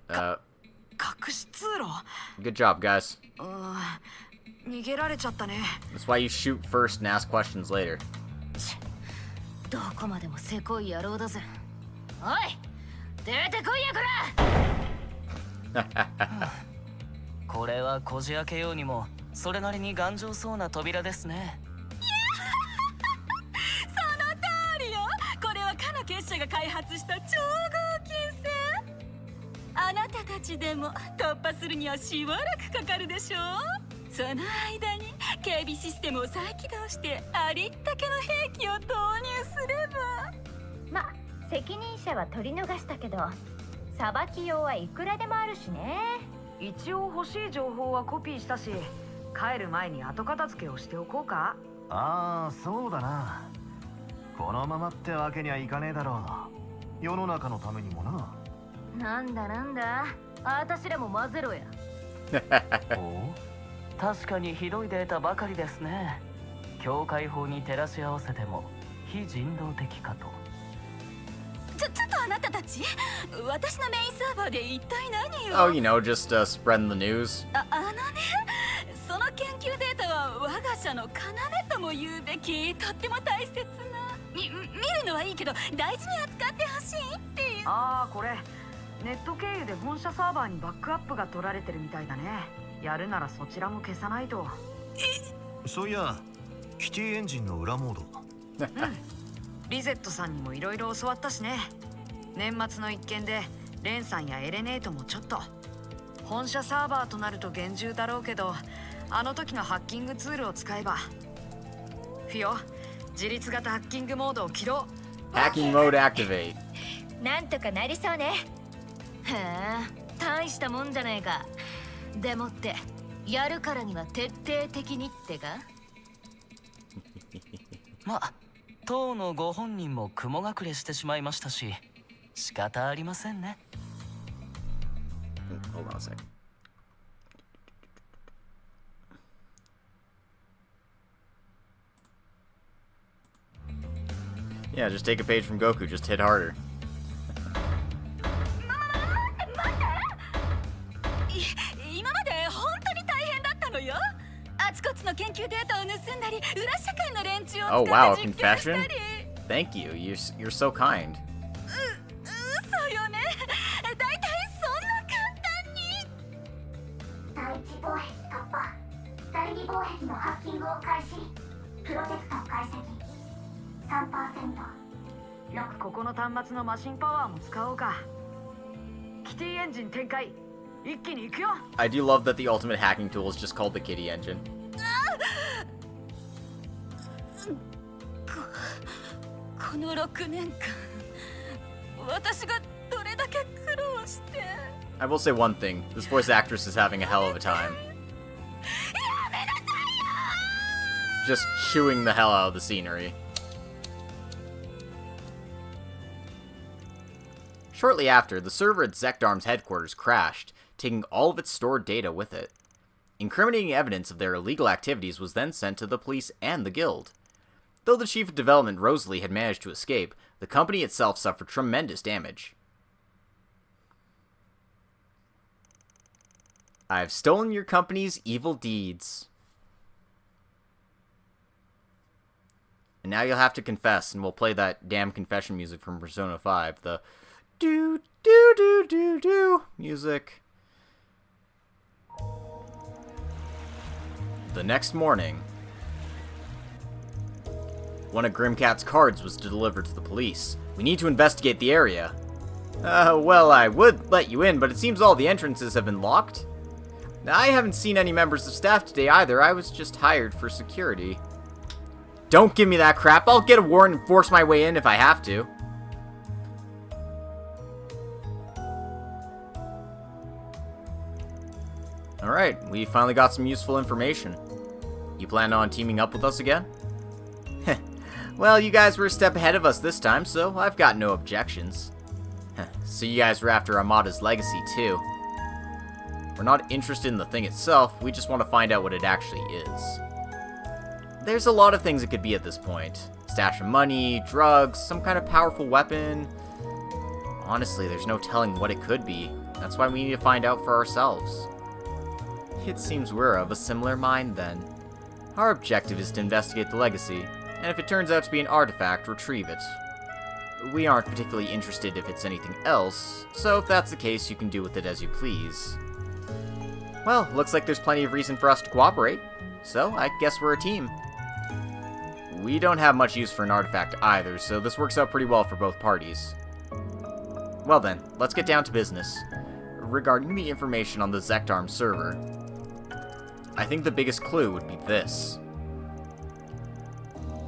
隠し通路。 Good job, guys. 逃げられちゃったね。 That's why you shoot first and ask questions later. どこまでもせこい野郎だぜ。おい、出てこいやこら。これはこじ開けようにもそれなりに頑丈そうな扉ですね。その通りよ。これはかの結社が開発した超合金戦。あなたたちでも突破するにはしばらくかかるでしょう。その間に警備システムを再起動してありったけの兵器を投入すれば。ま、責任者は取り逃したけど、さばき用はいくらでもあるしね。一応欲しい情報はコピーしたし、帰る前に後片付けをしておこうか。ああ、そうだな。このままってわけにはいかねえだろう。世の中のためにもな。なんだなんだ、あたしらも混ぜろや。お、確かにひどいデータばかりですね。境界法に照らし合わせても非人道的かと。ちょっとあなたたち、私のメインサーバーで一体何を。 Oh, you know, just spreading the news. あのね、その研究データは我が社の要とも言うべき、とっても大切な。見るのはいいけど大事に扱ってほしいっていう。ああ、これネット経由で本社サーバーにバックアップが取られてるみたいだね。やるならそちらも消さないと。そういや、キティエンジンの裏モード。リゼットさんにもいろいろ教わったしね。年末の一件でレンさんやエレネートもちょっと。本社サーバーとなると厳重だろうけど、あの時のハッキングツールを使えば。フィオ、自立型ハッキングモードを起動。 Hacking mode activate. なんとかなりそうね。へえ、大したもんじゃねえか。でもってやるからには徹底的にってか。ま、当のご本人も雲隠れしてしまいましたし、仕方ありませんね。Hold on a sec. Yeah, just take a page from Goku, just hit harder. 今まで本当に大変だったのよ。あちこちの研究データを盗んだり、裏社会の連中 Oh を使 wow, って実験した confession? り。Thank you, you're so kind. 嘘よね。大体そんな簡単に。第一防壁突破。第二防壁のハッキングを開始。プロジェクト解析 3%。ここの端末のマシンパワーも使おうか。キティエンジン展開、一気に行くよ。 I do love that the ultimate hacking tool is just called the Kitty Engine. この6年間、私がどれだけ苦労して。 I will say one thing, this voice actress is having a hell of a time. Just chewing the hell out of the scenery. Shortly after, the server at Zekdarm's headquarters crashed, taking all of its stored data with it. Incriminating evidence of their illegal activities was then sent to the police and the guild. Though the chief of development, Rosalie, had managed to escape, the company itself suffered tremendous damage. I've stolen your company's evil deeds. And now you'll have to confess, and we'll play that damn confession music from Persona 5, the do do do do do music. The next morning, one of Grimcat's cards was delivered to the police. We need to investigate the area. Well, I would let you in, but it seems all the entrances have been locked. Now, I haven't seen any members of staff today either. I was just hired for security. Don't give me that crap. I'll get a warrant and force my way in if I have to. Alright, we finally got some useful information. You plan on teaming up with us again? Well, you guys were a step ahead of us this time, so I've got no objections. So you guys were after Armata's legacy, too. We're not interested in the thing itself, we just want to find out what it actually is. There's a lot of things it could be at this point. Stash of money, drugs, some kind of powerful weapon. Honestly, there's no telling what it could be. That's why we need to find out for ourselves. It seems we're of a similar mind, then. Our objective is to investigate the legacy, and if it turns out to be an artifact, retrieve it. We aren't particularly interested if it's anything else, so if that's the case, you can do with it as you please. Well, looks like there's plenty of reason for us to cooperate, so I guess we're a team. We don't have much use for an artifact either, so this works out pretty well for both parties. Well then, let's get down to business. Regarding the information on the Zekdarm server, I think the biggest clue would be this.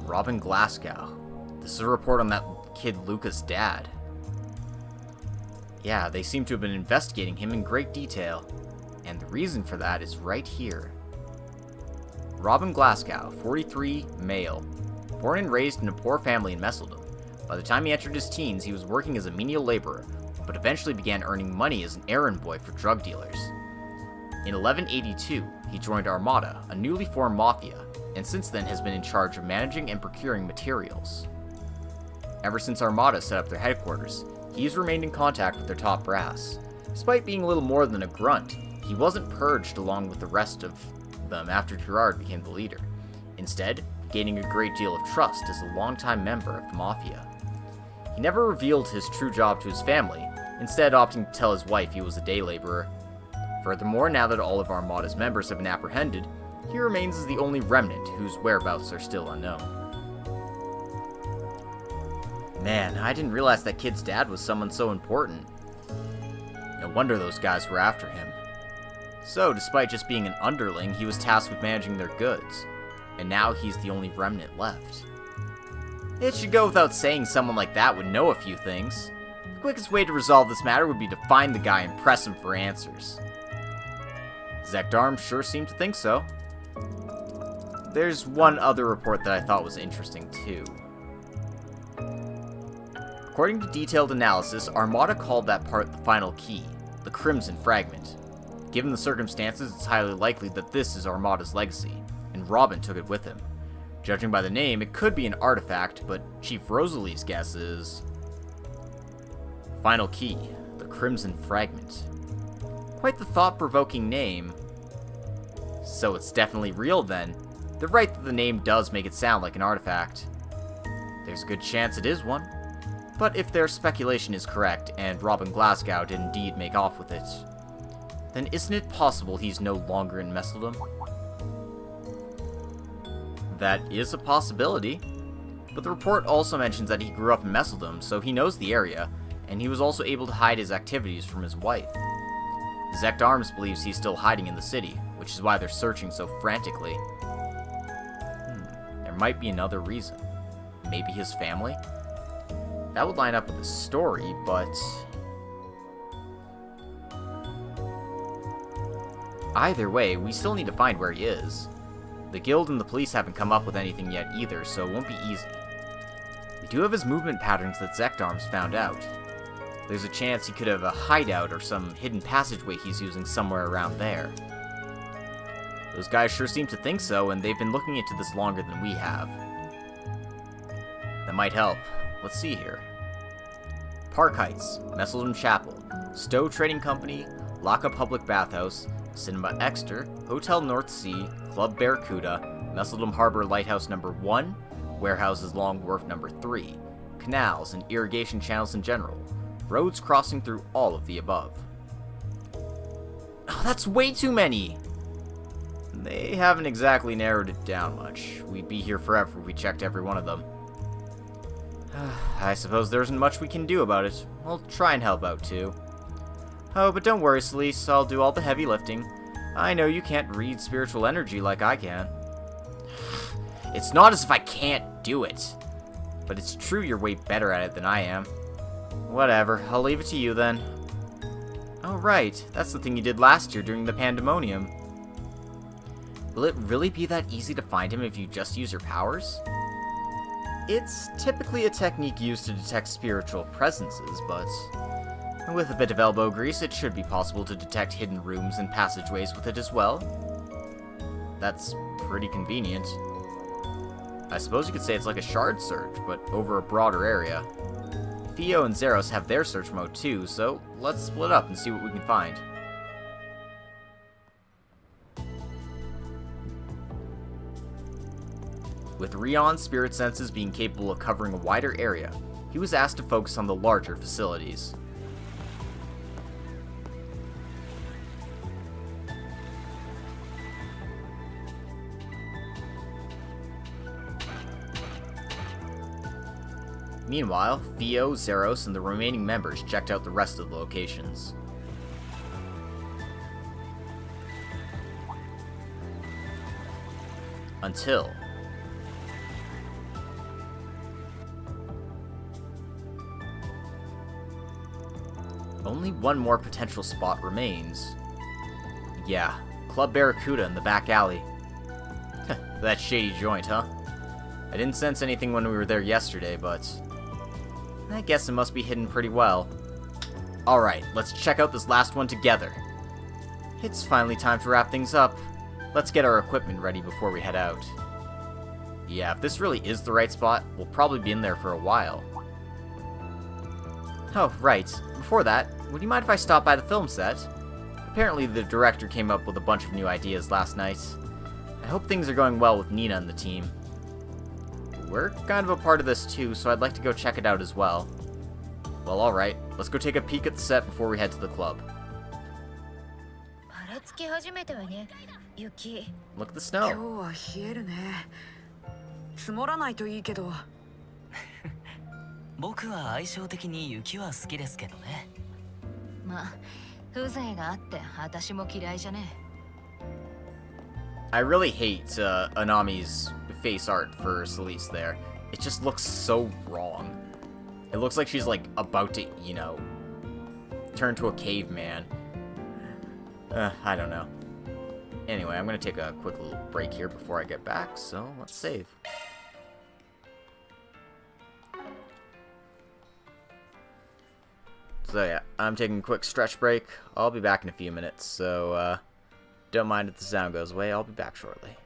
Robin Glasgow. This is a report on that kid Luca's dad. Yeah, they seem to have been investigating him in great detail, and the reason for that is right here. Robin Glasgow, 43, male. Born and raised in a poor family in Messeldom. By the time he entered his teens, he was working as a menial laborer, but eventually began earning money as an errand boy for drug dealers. In 1182, he joined Armata, a newly formed mafia, and since then has been in charge of managing and procuring materials. Ever since Armata set up their headquarters, he's remained in contact with their top brass. Despite being a little more than a grunt, he wasn't purged along with the rest of them after Gerard became the leader, instead gaining a great deal of trust as a longtime member of the Mafia. He never revealed his true job to his family, instead opting to tell his wife he was a day laborer. Furthermore, now that all of Armata's members have been apprehended, he remains as the only remnant whose whereabouts are still unknown. Man, I didn't realize that kid's dad was someone so important. No wonder those guys were after him. So, despite just being an underling, he was tasked with managing their goods, and now he's the only remnant left. It should go without saying someone like that would know a few things. The quickest way to resolve this matter would be to find the guy and press him for answers. Zekdarm sure seemed to think so. There's one other report that I thought was interesting too. According to detailed analysis, Armata called that part the final key, the Crimson Fragment. Given the circumstances, it's highly likely that this is Armata's legacy, and Robin took it with him. Judging by the name, it could be an artifact, but Chief Rosalie's guess is... Final key, the Crimson Fragment. Quite the thought-provoking name. So it's definitely real then. They're right that the name does make it sound like an artifact. There's a good chance it is one. But if their speculation is correct, and Robin Glasgow did indeed make off with it, then isn't it possible he's no longer in Messeldom? That is a possibility, but the report also mentions that he grew up in Messeldom, so he knows the area, and he was also able to hide his activities from his wife. Zekdarms believes he's still hiding in the city, which is why they're searching so frantically. There might be another reason. Maybe his family? That would line up with the story, but... Either way, we still need to find where he is. The guild and the police haven't come up with anything yet either, so it won't be easy. We do have his movement patterns that Zekdarms found out. There's a chance he could have a hideout or some hidden passageway he's using somewhere around there. Those guys sure seem to think so, and they've been looking into this longer than we have. That might help. Let's see here. Park Heights, Messeldom Chapel, Stowe Trading Company, Laka Public Bathhouse, Cinema Exeter, Hotel North Sea, Club Barracuda, Messeldom Harbor Lighthouse number 1, Warehouses Long Wharf number 3, canals and irrigation channels in general, roads crossing through all of the above. Oh, that's way too many! They haven't exactly narrowed it down much. We'd be here forever if we checked every one of them. I suppose there isn't much we can do about it. We'll try and help out too. Oh, but don't worry, Celeste, I'll do all the heavy lifting. I know you can't read spiritual energy like I can. It's not as if I can't do it. But it's true you're way better at it than I am. Whatever, I'll leave it to you then. Oh right, that's the thing you did last year during the pandemonium. Will it really be that easy to find him if you just use your powers? It's typically a technique used to detect spiritual presences, but with a bit of elbow grease, it should be possible to detect hidden rooms and passageways with it as well. That's pretty convenient. I suppose you could say it's like a shard search, but over a broader area. Theo and Zeros have their search mode too, so let's split up and see what we can find. With Rion's spirit senses being capable of covering a wider area, he was asked to focus on the larger facilities. Meanwhile, Theo, Zeros, and the remaining members checked out the rest of the locations. Until... only one more potential spot remains. Yeah, Club Barracuda in the back alley. That shady joint, huh? I didn't sense anything when we were there yesterday, but... I guess it must be hidden pretty well. Alright, let's check out this last one together. It's finally time to wrap things up. Let's get our equipment ready before we head out. Yeah, if this really is the right spot, we'll probably be in there for a while. Oh, right. Before that, would you mind if I stop by the film set? Apparently the director came up with a bunch of new ideas last night. I hope things are going well with Nina and the team. We're kind of a part of this too, so I'd like to go check it out as well. Well, alright. Let's go take a peek at the set before we head to the club. Look at the snow. 今日は冷えるね。積もらないといいけど。僕は相性的に雪は好きですけどね。まあ、風情があって私も嫌いじゃね。I really hate Anami's face art for Celeste there. It just looks so wrong. It looks like she's like about to, you know, turn to a caveman. I don't know. Anyway, I'm gonna take a quick little break here before I get back, so let's save. So yeah, I'm taking a quick stretch break. I'll be back in a few minutes, so don't mind if the sound goes away. I'll be back shortly.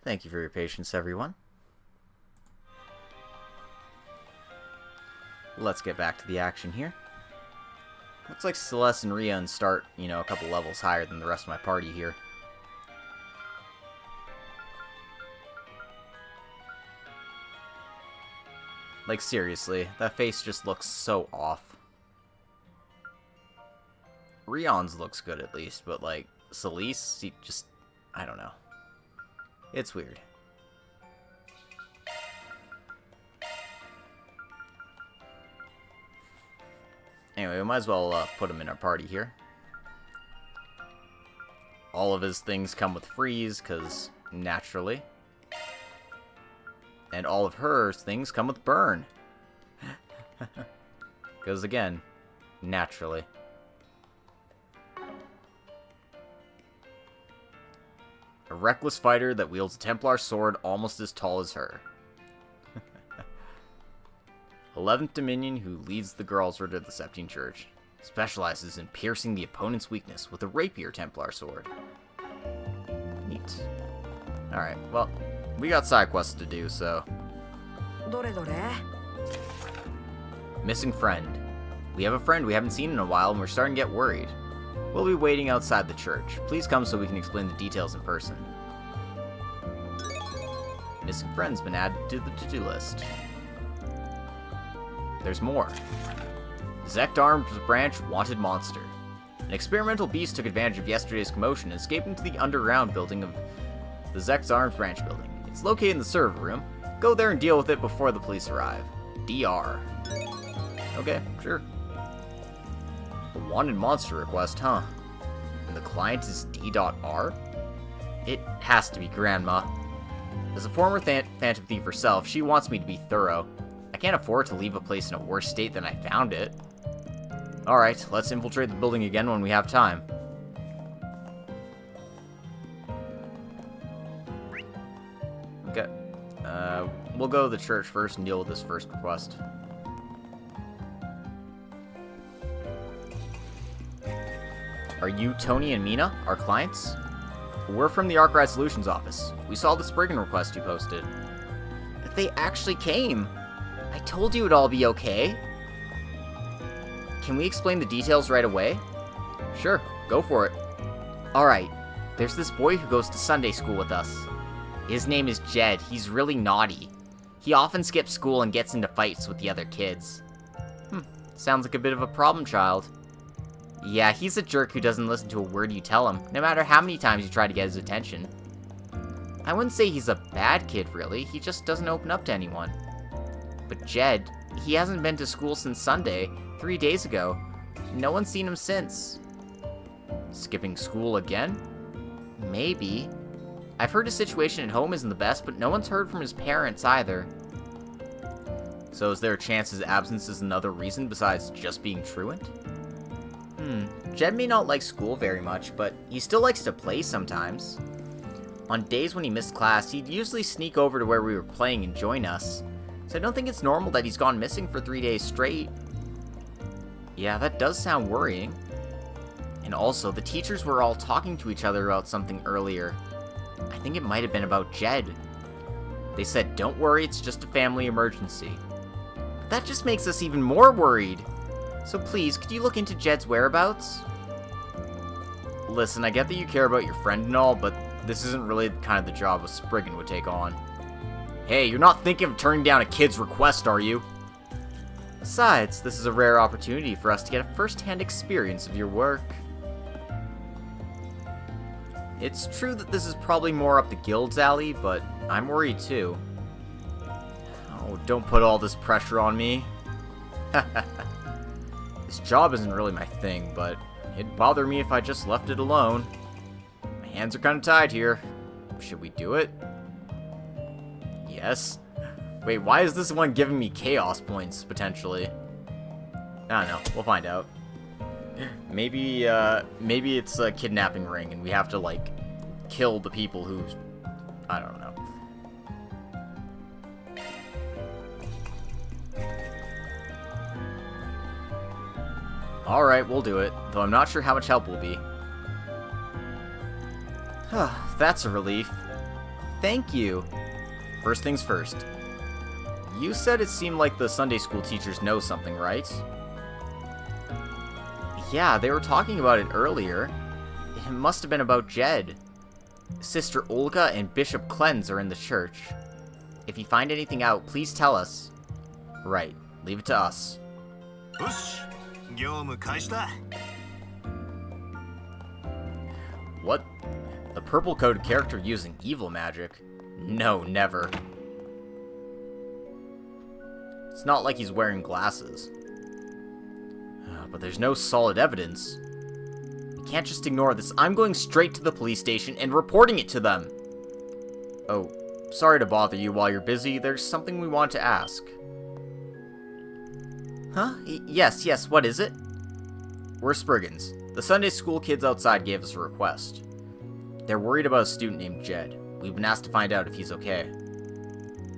Thank you for your patience, everyone. Let's get back to the action here. Looks like Celeste and Rion start, a couple levels higher than the rest of my party here. Like, seriously, that face just looks so off. Rion's looks good at least, but like, Celeste, he just, I don't know. It's weird. Anyway, we might as well put him in our party here. All of his things come with freeze, because naturally. And all of her things come with burn. Because again, naturally. A reckless fighter that wields a Templar sword almost as tall as her. 11th Dominion who leads the Girls Order of the Septine Church. Specializes in piercing the opponent's weakness with a rapier Templar sword. Neat. Alright, well, we got side quests to do, so... Missing friend. We have a friend we haven't seen in a while and we're starting to get worried. We'll be waiting outside the church. Please come so we can explain the details in person. Missing friend's been added to the to-do list. There's more. Zect Arms Branch wanted monster. An experimental beast took advantage of yesterday's commotion and escaped into the underground building of the Zect Arms Branch building. It's located in the server room. Go there and deal with it before the police arrive. DR. Okay, sure. A wanted monster request, huh? And the client is D.R? It has to be Grandma. As a former Phantom Thief herself, she wants me to be thorough. I can't afford to leave a place in a worse state than I found it. Alright, let's infiltrate the building again when we have time. Okay. We'll go to the church first and deal with this first request. Are you Tony and Mina, our clients? We're from the Arkride Solutions Office. We saw the Spriggan request you posted. They actually came! I told you it'd all be okay. Can we explain the details right away? Sure, go for it. Alright, there's this boy who goes to Sunday school with us. His name is Jed. He's really naughty. He often skips school and gets into fights with the other kids. Sounds like a bit of a problem child. Yeah, he's a jerk who doesn't listen to a word you tell him, no matter how many times you try to get his attention. I wouldn't say he's a bad kid, really. He just doesn't open up to anyone. But Jed, he hasn't been to school since Sunday, 3 days ago. No one's seen him since. Skipping school again? Maybe. I've heard his situation at home isn't the best, but no one's heard from his parents either. So is there a chance his absence is another reason besides just being truant? Jed may not like school very much, but he still likes to play sometimes. On days when he missed class, he'd usually sneak over to where we were playing and join us. So I don't think it's normal that he's gone missing for 3 days straight. Yeah, that does sound worrying. And also, the teachers were all talking to each other about something earlier. I think it might have been about Jed. They said, don't worry, it's just a family emergency. But that just makes us even more worried. So please, could you look into Jed's whereabouts? Listen, I get that you care about your friend and all, but this isn't really kind of the job a Spriggan would take on. Hey, you're not thinking of turning down a kid's request, are you? Besides, this is a rare opportunity for us to get a first-hand experience of your work. It's true that this is probably more up the guild's alley, but I'm worried too. Oh, don't put all this pressure on me. This job isn't really my thing, but it'd bother me if I just left it alone. My hands are kind of tied here. Should we do it? Yes. Wait, why is this one giving me chaos points, potentially? I don't know. We'll find out. Maybe it's a kidnapping ring, and we have to, like, kill the people who... I don't know. Alright, we'll do it, though I'm not sure how much help will be. That's a relief. thank you. First things first. You said it seemed like the Sunday school teachers know something, right? Yeah, they were talking about it earlier. It must have been about Jed. Sister Olga and Bishop Cleanse are in the church. If you find anything out, please tell us. Right, leave it to us. よし、業務開始だ。 What? The purple-coated character using evil magic? No, never. It's not like he's wearing glasses. But there's no solid evidence. We can't just ignore this. I'm going straight to the police station and reporting it to them. Oh, sorry to bother you while you're busy. There's something we want to ask. Huh? Yes, what is it? We're Spriggans. The Sunday school kids outside gave us a request. They're worried about a student named Jed. We've been asked to find out if he's okay.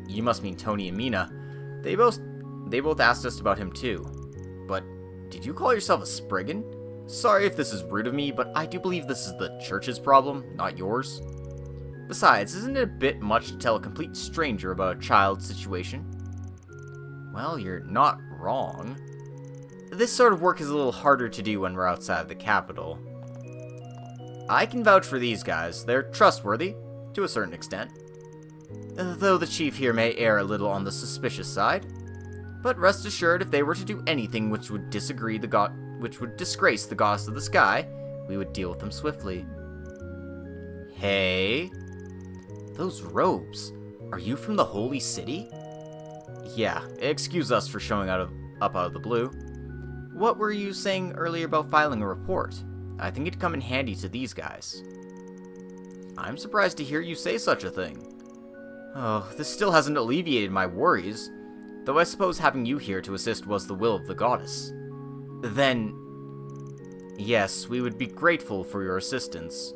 You must mean Tony and Mina. They both asked us about him too. But did you call yourself a Spriggan? Sorry if this is rude of me, but I do believe this is the church's problem, not yours. Besides, isn't it a bit much to tell a complete stranger about a child's situation? Well, you're not wrong. This sort of work is a little harder to do when we're outside the capital. I can vouch for these guys. They're trustworthy, to a certain extent. Though the chief here may err a little on the suspicious side. But rest assured, if they were to do anything which would disgrace the goddess of the sky, we would deal with them swiftly. Hey? Those robes. Are you from the Holy City? Yeah, excuse us for showing up out of the blue. What were you saying earlier about filing a report? I think it'd come in handy to these guys. I'm surprised to hear you say such a thing. Oh, this still hasn't alleviated my worries, though I suppose having you here to assist was the will of the goddess. Then, yes, we would be grateful for your assistance.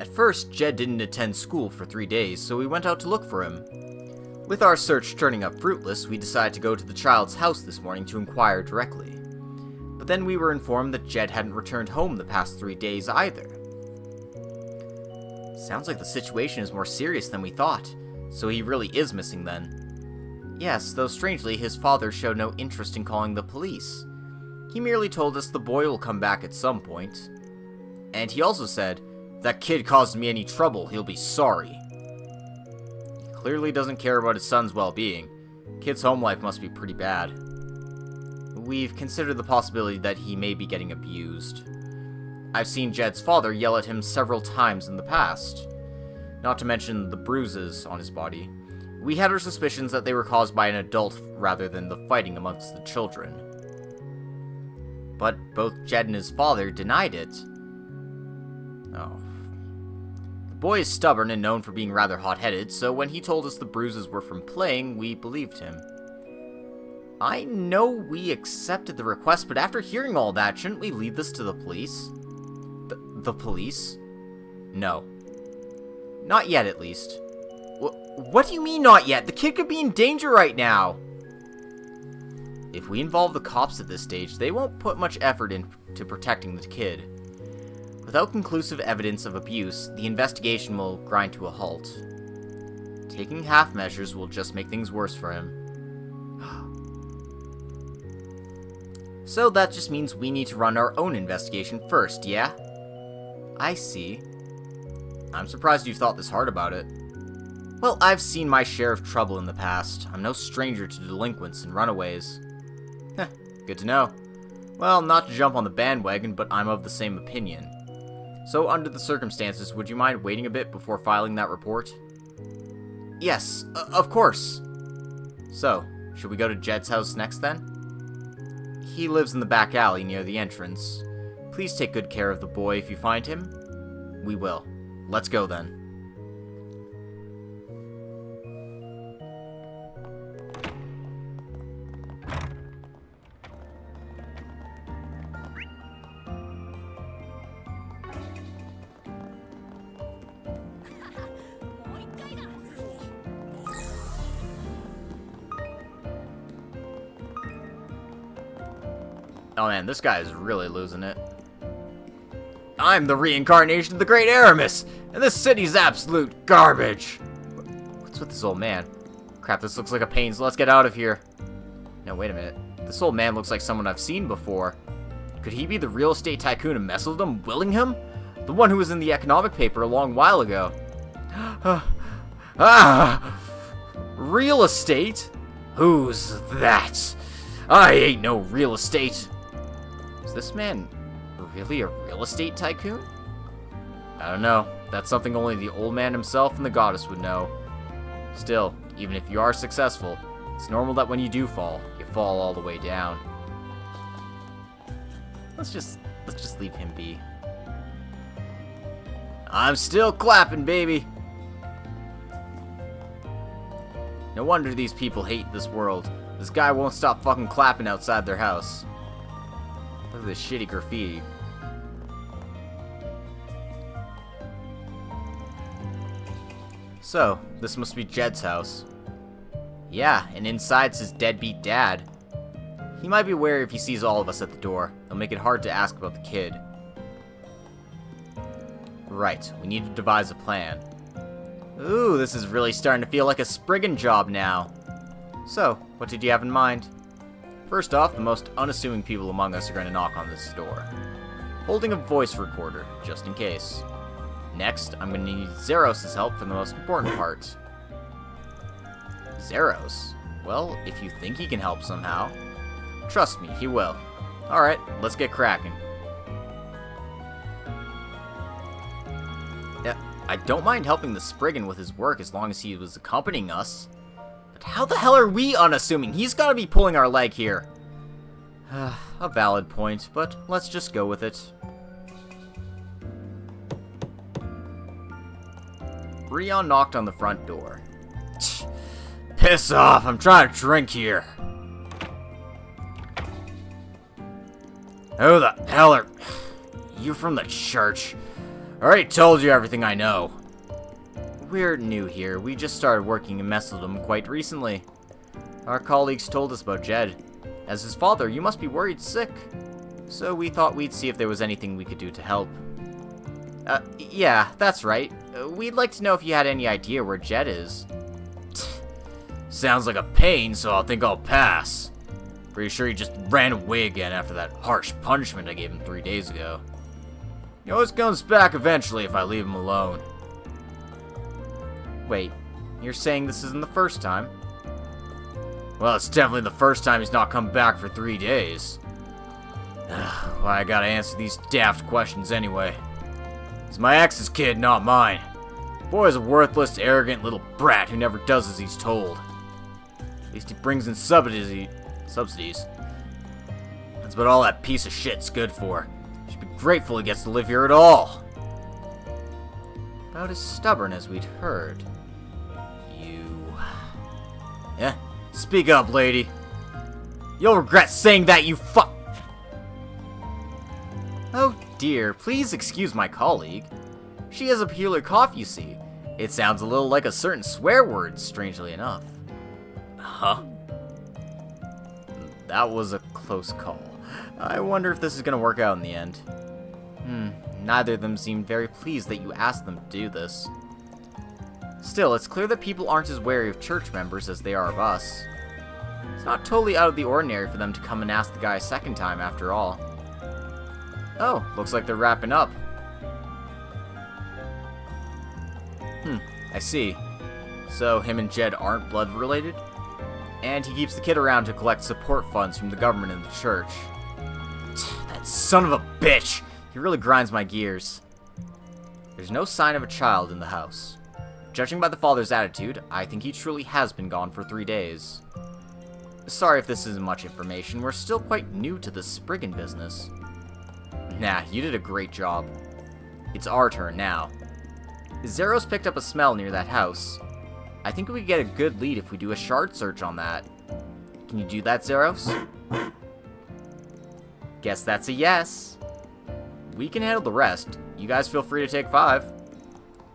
At first, Jed didn't attend school for 3 days, so we went out to look for him. With our search turning up fruitless, we decided to go to the child's house this morning to inquire directly. But then we were informed that Jed hadn't returned home the past 3 days either. Sounds like the situation is more serious than we thought, so he really is missing then. Yes, though strangely, his father showed no interest in calling the police. He merely told us the boy will come back at some point. And he also said, if that kid caused me any trouble, he'll be sorry. He clearly doesn't care about his son's well-being. Kid's home life must be pretty bad. We've considered the possibility that he may be getting abused. I've seen Jed's father yell at him several times in the past. Not to mention the bruises on his body. We had our suspicions that they were caused by an adult rather than the fighting amongst the children. But both Jed and his father denied it. Oh. The boy is stubborn and known for being rather hot-headed, so when he told us the bruises were from playing, we believed him. I know we accepted the request, but after hearing all that, shouldn't we leave this to the police? The police? No. Not yet, at least. What do you mean, not yet? The kid could be in danger right now! If we involve the cops at this stage, they won't put much effort into protecting the kid. Without conclusive evidence of abuse, the investigation will grind to a halt. Taking half measures will just make things worse for him. So that just means we need to run our own investigation first, yeah? I see. I'm surprised you thought this hard about it. Well, I've seen my share of trouble in the past. I'm no stranger to delinquents and runaways. Heh, good to know. Well, not to jump on the bandwagon, but I'm of the same opinion. So, under the circumstances, would you mind waiting a bit before filing that report? Yes, of course. So, should we go to Jed's house next then? He lives in the back alley near the entrance. Please take good care of the boy if you find him. We will. Let's go then. Oh man, this guy is really losing it. I'm the reincarnation of the great Aramis, and this city's absolute garbage. What's with this old man? Crap, this looks like a pain, so let's get out of here. No, wait a minute. This old man looks like someone I've seen before. Could he be the real estate tycoon who messed with him, Willingham? The one who was in the economic paper a long while ago. Real estate? Who's that? I ain't no real estate. Is this man really a real estate tycoon? I don't know. That's something only the old man himself and the goddess would know. Still, even if you are successful, it's normal that when you do fall, you fall all the way down. Let's just leave him be. I'm still clapping, baby. No wonder these people hate this world. This guy won't stop fucking clapping outside their house. Look at this shitty graffiti. So, this must be Jed's house. Yeah, and inside's his deadbeat dad. He might be wary if he sees all of us at the door. It'll make it hard to ask about the kid. Right, we need to devise a plan. Ooh, this is really starting to feel like a Spriggan job now. So, what did you have in mind? First off, the most unassuming people among us are going to knock on this door, holding a voice recorder, just in case. Next, I'm going to need Zeros' help for the most important part. Zeros? Well, if you think he can help somehow. Trust me, he will. Alright, let's get cracking. Yeah, I don't mind helping the Spriggan with his work as long as he was accompanying us. But how the hell are we unassuming? He's gotta be pulling our leg here. A valid point, but let's just go with it. Rion knocked on the front door. Piss off, I'm trying to drink here. Who the hell are you? From the church? I already told you everything I know. We're new here. We just started working in Messeldom quite recently. Our colleagues told us about Jed. As his father, you must be worried sick. So we thought we'd see if there was anything we could do to help. Yeah, that's right. We'd like to know if you had any idea where Jed is. Sounds like a pain, so I think I'll pass. Pretty sure he just ran away again after that harsh punishment I gave him 3 days ago. He always comes back eventually if I leave him alone. Wait, you're saying this isn't the first time? Well, it's definitely the first time he's not come back for 3 days. Why I gotta answer these daft questions anyway? He's my ex's kid, not mine. Boy's a worthless, arrogant little brat who never does as he's told. At least he brings in subsidies. That's what all that piece of shit's good for. Should be grateful he gets to live here at all. About as stubborn as we'd heard. You... Yeah? Speak up, lady. You'll regret saying that, you fuck... Oh dear, please excuse my colleague. She has a peculiar cough, you see. It sounds a little like a certain swear word, strangely enough. Huh? That was a close call. I wonder if this is gonna work out in the end. Neither of them seemed very pleased that you asked them to do this. Still, it's clear that people aren't as wary of church members as they are of us. It's not totally out of the ordinary for them to come and ask the guy a second time, after all. Oh, looks like they're wrapping up. I see. So him and Jed aren't blood related? And he keeps the kid around to collect support funds from the government and the church. That son of a bitch! He really grinds my gears. There's no sign of a child in the house. Judging by the father's attitude, I think he truly has been gone for 3 days. Sorry if this isn't much information, we're still quite new to the Spriggan business. Nah, you did a great job. It's our turn now. Zeros picked up a smell near that house. I think we could get a good lead if we do a shard search on that. Can you do that, Zeros? Guess that's a yes. We can handle the rest. You guys feel free to take 5.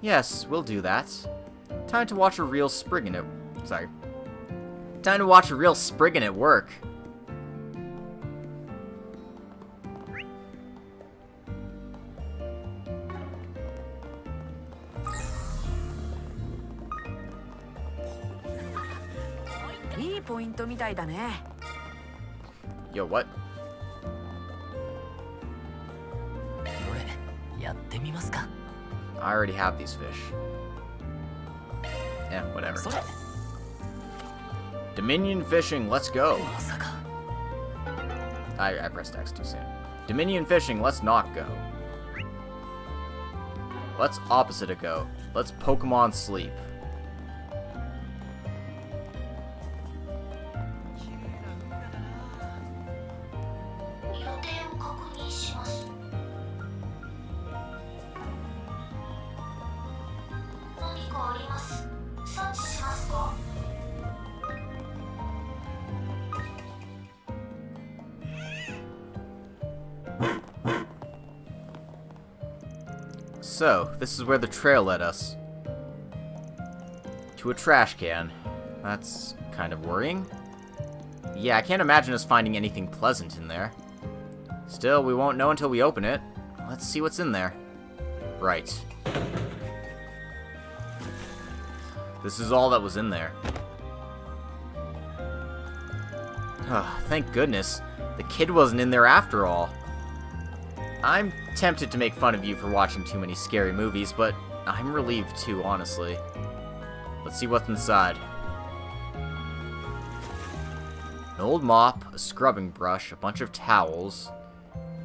Yes, we'll do that. Time to watch a real Spriggan at... Sorry. Time to watch a real Spriggan at work. いいポイントみたいだね。 Yo, what? どれやってみますか。 I already have these fish. Yeah, whatever. それ Dominion fishing, let's go. まさか I pressed X too soon. Dominion fishing, let's not go. Let's opposite it go. Let's Pokemon sleep. 予定を確認します。何かあります。察知しますか。 So, this is where the trail led us. To a trash can. That's kind of worrying. Yeah, I can't imagine us finding anything pleasant in there. Still, we won't know until we open it. Let's see what's in there. Right. This is all that was in there. Oh, thank goodness. The kid wasn't in there after all. I'm tempted to make fun of you for watching too many scary movies, but I'm relieved too, honestly. Let's see what's inside. An old mop, a scrubbing brush, a bunch of towels,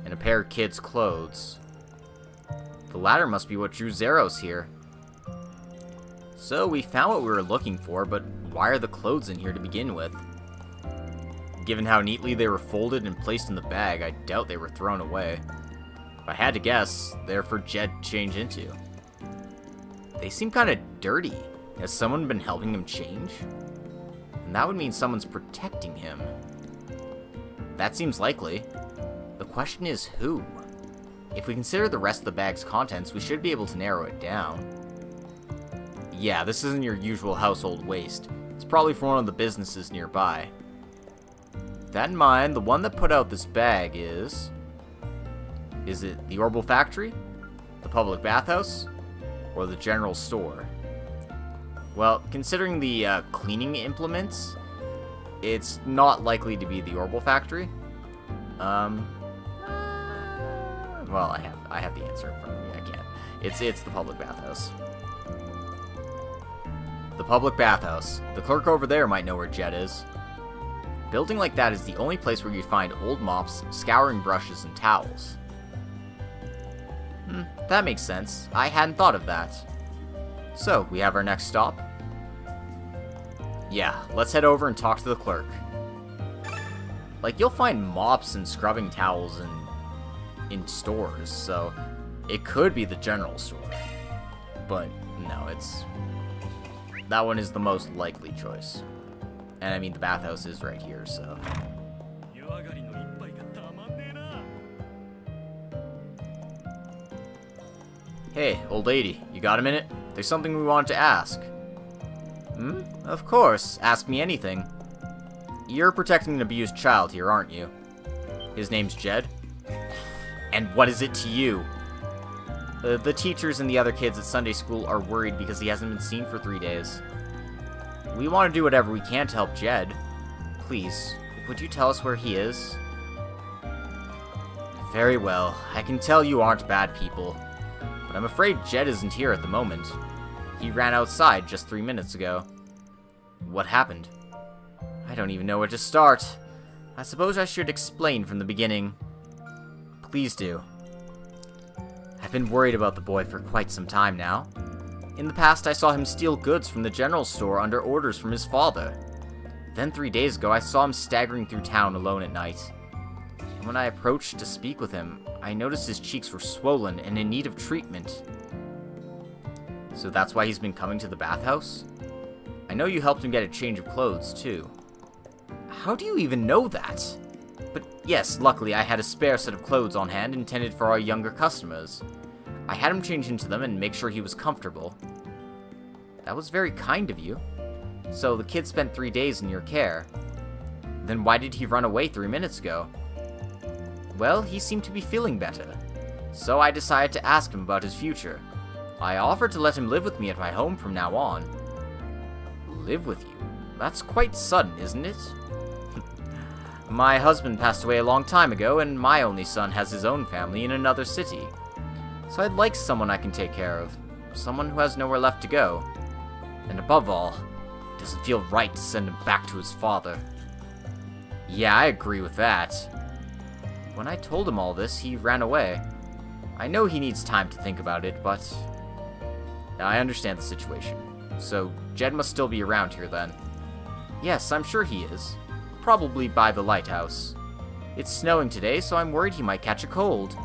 and a pair of kids' clothes. The latter must be what drew Zeros here. So we found what we were looking for, but why are the clothes in here to begin with? Given how neatly they were folded and placed in the bag, I doubt they were thrown away. If I had to guess, they're for Jed to change into. They seem kind of dirty. Has someone been helping him change? And that would mean someone's protecting him. That seems likely. The question is who? If we consider the rest of the bag's contents, we should be able to narrow it down. Yeah, this isn't your usual household waste. It's probably for one of the businesses nearby. With that in mind, the one that put out this bag is... Is it the Orbital Factory, the public bathhouse, or the general store? Well, considering the cleaning implements, it's not likely to be the Orbital Factory. Well, I have the answer in front of me. I can't. It's the public bathhouse. The public bathhouse. The clerk over there might know where Jet is. A building like that is the only place where you'd find old mops, scouring brushes, and towels. That makes sense. I hadn't thought of that. So, we have our next stop? Yeah, let's head over and talk to the clerk. Like, you'll find mops and scrubbing towels in stores, so it could be the general store. But, no, that one is the most likely choice. And I mean, the bathhouse is right here, so... Hey, old lady, you got a minute? There's something we wanted to ask. Of course, ask me anything. You're protecting an abused child here, aren't you? His name's Jed? And what is it to you? The teachers and the other kids at Sunday school are worried because he hasn't been seen for 3 days. We want to do whatever we can to help Jed. Please, would you tell us where he is? Very well, I can tell you aren't bad people. But I'm afraid Jed isn't here at the moment. He ran outside just 3 minutes ago. What happened? I don't even know where to start. I suppose I should explain from the beginning. Please do. I've been worried about the boy for quite some time now. In the past, I saw him steal goods from the general store under orders from his father. Then 3 days ago, I saw him staggering through town alone at night. And when I approached to speak with him, I noticed his cheeks were swollen and in need of treatment. So that's why he's been coming to the bathhouse? I know you helped him get a change of clothes, too. How do you even know that? But yes, luckily I had a spare set of clothes on hand intended for our younger customers. I had him change into them and make sure he was comfortable. That was very kind of you. So the kid spent 3 days in your care. Then why did he run away 3 minutes ago? Well, he seemed to be feeling better. So I decided to ask him about his future. I offered to let him live with me at my home from now on. Live with you? that's quite sudden, isn't it? My husband passed away a long time ago, and my only son has his own family in another city. So I'd like someone I can take care of. Someone who has nowhere left to go. And above all, it doesn't feel right to send him back to his father. Yeah, I agree with that. When I told him all this, he ran away. I know he needs time to think about it, but I understand the situation. So, Jed must still be around here then. Yes, I'm sure he is. Probably by the lighthouse. It's snowing today, so I'm worried he might catch a cold.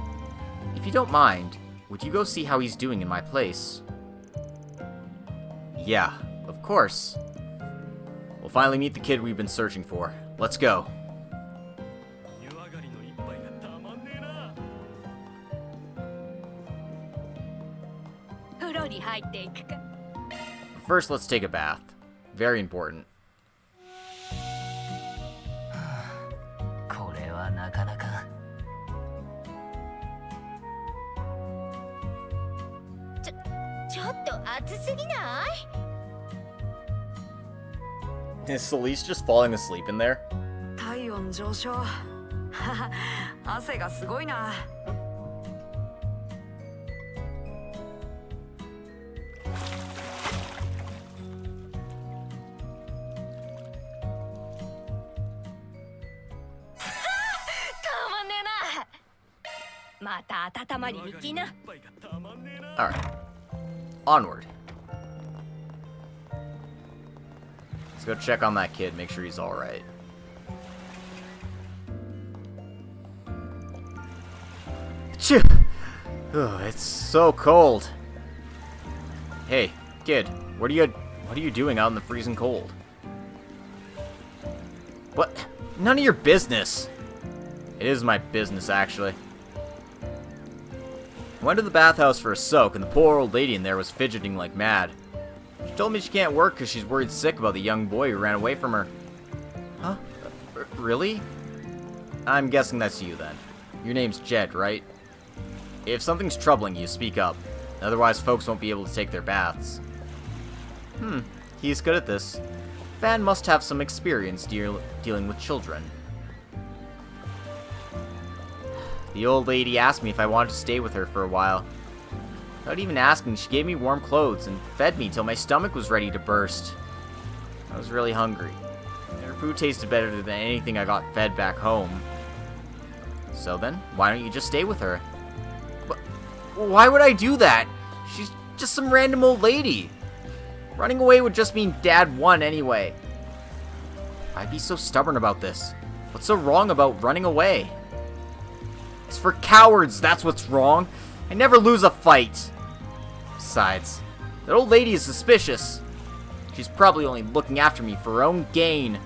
If you don't mind, would you go see how he's doing in my place? Yeah, of course. We'll finally meet the kid we've been searching for. Let's go. First, let's take a bath. Very important. これはなかなか。ちょっと暑すぎない？ Is Celeste just falling asleep in there? 体温上昇。汗がすごいな。また温まりに来な。 Alright. Onward. Let's go check on that kid, make sure he's alright. Phew! Oh, it's so cold. Hey, kid, what are you doing out in the freezing cold? What? None of your business. It is my business, actually. I went to the bathhouse for a soak, and the poor old lady in there was fidgeting like mad. She told me she can't work because she's worried sick about the young boy who ran away from her. Huh? Really? I'm guessing that's you, then. Your name's Jed, right? If something's troubling you, speak up. Otherwise, folks won't be able to take their baths. He's good at this. Van must have some experience dealing with children. The old lady asked me if I wanted to stay with her for a while. Without even asking, she gave me warm clothes and fed me till my stomach was ready to burst. I was really hungry. Her food tasted better than anything I got fed back home. So then, why don't you just stay with her? But why would I do that? She's just some random old lady. Running away would just mean Dad won anyway. Why'd be so stubborn about this? What's so wrong about running away? It's for cowards, that's what's wrong. I never lose a fight. Besides, that old lady is suspicious. She's probably only looking after me for her own gain.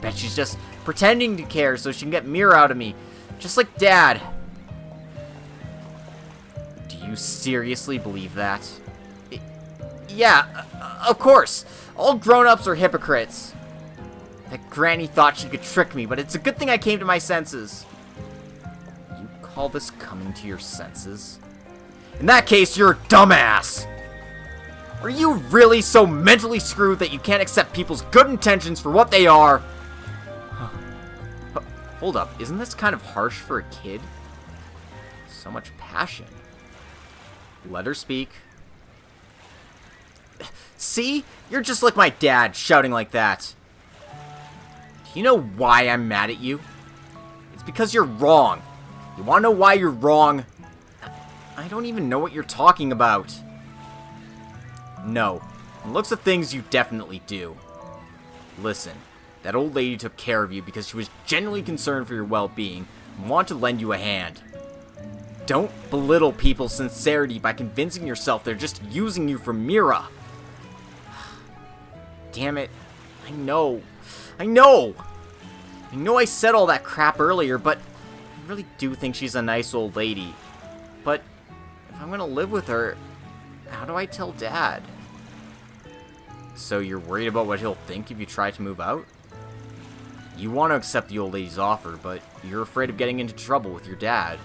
Bet she's just pretending to care so she can get Mira out of me, just like Dad. Do you seriously believe that? Yeah, of course. All grown-ups are hypocrites. That granny thought she could trick me, but it's a good thing I came to my senses. Call this coming to your senses? In that case, you're a dumbass! Are you really so mentally screwed that you can't accept people's good intentions for what they are? Hold up, isn't this kind of harsh for a kid? So much passion. Let her speak. See? You're just like my dad, shouting like that. Do you know why I'm mad at you? It's because you're wrong. You wanna know why you're wrong? I don't even know what you're talking about. No. From the looks of things, you definitely do. Listen, that old lady took care of you because she was genuinely concerned for your well-being and wanted to lend you a hand. Don't belittle people's sincerity by convincing yourself they're just using you for Mira. Damn it. I know I said all that crap earlier, but I really do think she's a nice old lady. But if I'm gonna live with her, how do I tell Dad? So you're worried about what he'll think if you try to move out? You want to accept the old lady's offer, but you're afraid of getting into trouble with your dad.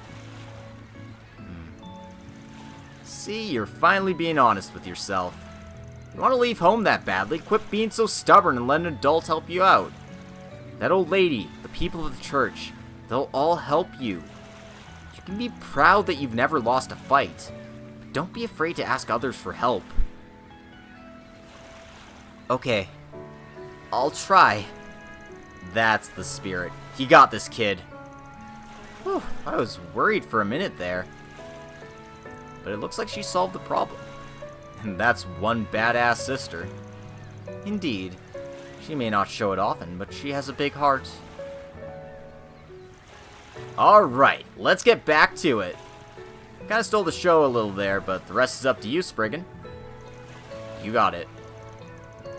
See, you're finally being honest with yourself. You want to leave home that badly? Quit being so stubborn and let an adult help you out. That old lady, the people of the church, they'll all help you. You can be proud that you've never lost a fight. But don't be afraid to ask others for help. Okay. I'll try. That's the spirit. He got this, kid. Whew, I was worried for a minute there. But it looks like she solved the problem. And that's one badass sister. Indeed. She may not show it often, but she has a big heart. Alright, let's get back to it. Kinda stole the show a little there, but the rest is up to you, Spriggan. You got it.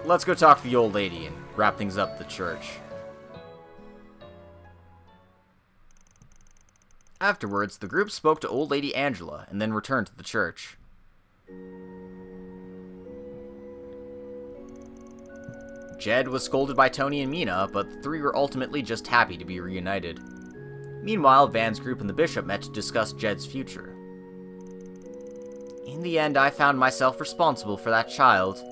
Let's go talk to the old lady and wrap things up at the church. Afterwards, the group spoke to old lady Angela and then returned to the church. Jed was scolded by Tony and Mina, but the three were ultimately just happy to be reunited. Meanwhile, Van's group and the bishop met to discuss Jed's future. In the end, I found myself responsible for that child,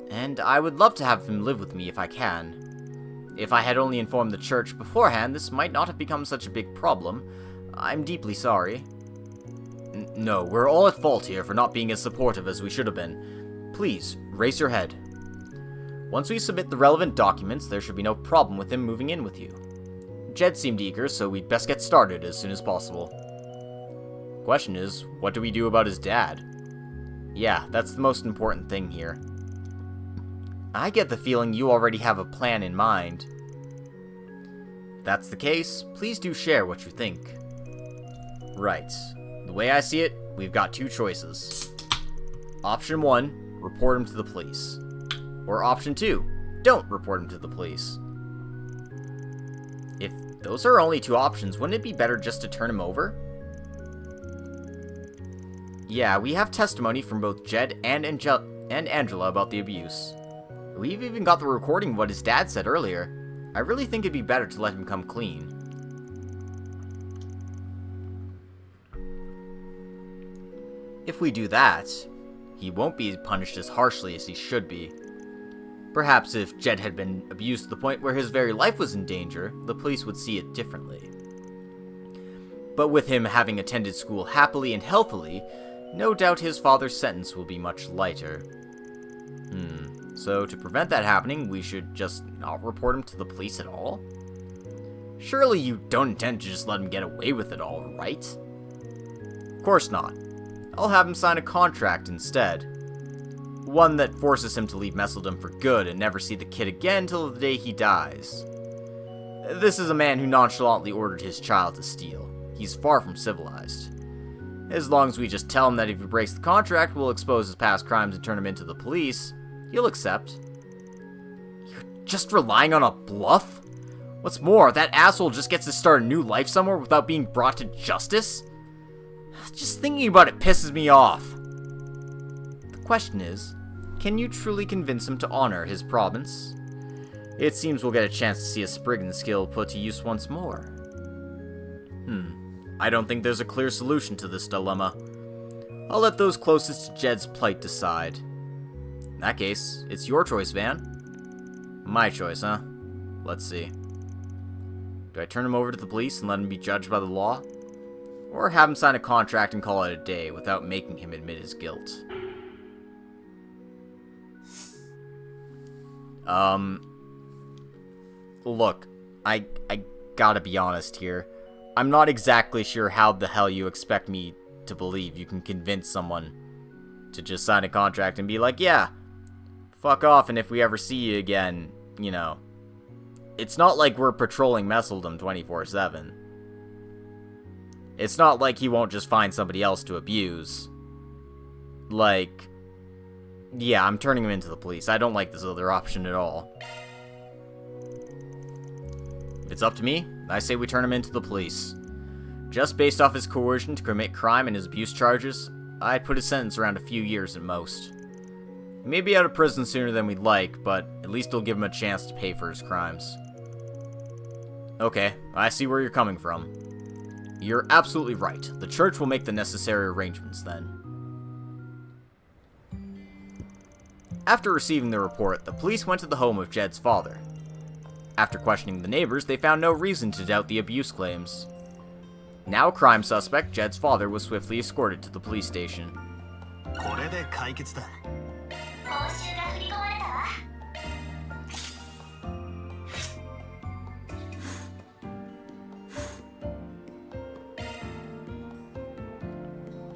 and I would love to have him live with me if I can. If I had only informed the church beforehand, this might not have become such a big problem. I'm deeply sorry. No, we're all at fault here for not being as supportive as we should have been. Please, raise your head. Once we submit the relevant documents, there should be no problem with him moving in with you. Jed seemed eager, so we'd best get started as soon as possible. Question is, what do we do about his dad? Yeah, that's the most important thing here. I get the feeling you already have a plan in mind. If that's the case, please do share what you think. Right. The way I see it, we've got two choices. Option 1, report him to the police. Or option 2, don't report him to the police. If those are only two options, wouldn't it be better just to turn him over? Yeah, we have testimony from both Jed and Angela about the abuse. We've even got the recording of what his dad said earlier. I really think it'd be better to let him come clean. If we do that, he won't be punished as harshly as he should be. Perhaps if Jed had been abused to the point where his very life was in danger, the police would see it differently. But with him having attended school happily and healthily, no doubt his father's sentence will be much lighter. So to prevent that happening, we should just not report him to the police at all? Surely you don't intend to just let him get away with it all, right? Of course not. I'll have him sign a contract instead. One that forces him to leave Messeldom for good and never see the kid again till the day he dies. This is a man who nonchalantly ordered his child to steal. He's far from civilized. As long as we just tell him that if he breaks the contract, we'll expose his past crimes and turn him into the police, he'll accept. You're just relying on a bluff? What's more, that asshole just gets to start a new life somewhere without being brought to justice? Just thinking about it pisses me off. The question is, can you truly convince him to honor his promise? It seems we'll get a chance to see a Spriggan skill put to use once more. I don't think there's a clear solution to this dilemma. I'll let those closest to Jed's plight decide. In that case, it's your choice, Van. My choice, huh? Let's see. Do I turn him over to the police and let him be judged by the law? Or have him sign a contract and call it a day without making him admit his guilt? Look, I gotta be honest here. I'm not exactly sure how the hell you expect me to believe you can convince someone to just sign a contract and be like, yeah, fuck off, and if we ever see you again, you know. It's not like we're patrolling Messeldom 24/7. It's not like he won't just find somebody else to abuse. Like, yeah, I'm turning him into the police. I don't like this other option at all. If it's up to me, I say we turn him into the police. Just based off his coercion to commit crime and his abuse charges, I'd put his sentence around a few years at most. He may be out of prison sooner than we'd like, but at least it'll give him a chance to pay for his crimes. Okay, I see where you're coming from. You're absolutely right. The church will make the necessary arrangements then. After receiving the report, the police went to the home of Jed's father. After questioning the neighbors, they found no reason to doubt the abuse claims. Now a crime suspect, Jed's father was swiftly escorted to the police station. これで解決だ。報酬が振り込まれた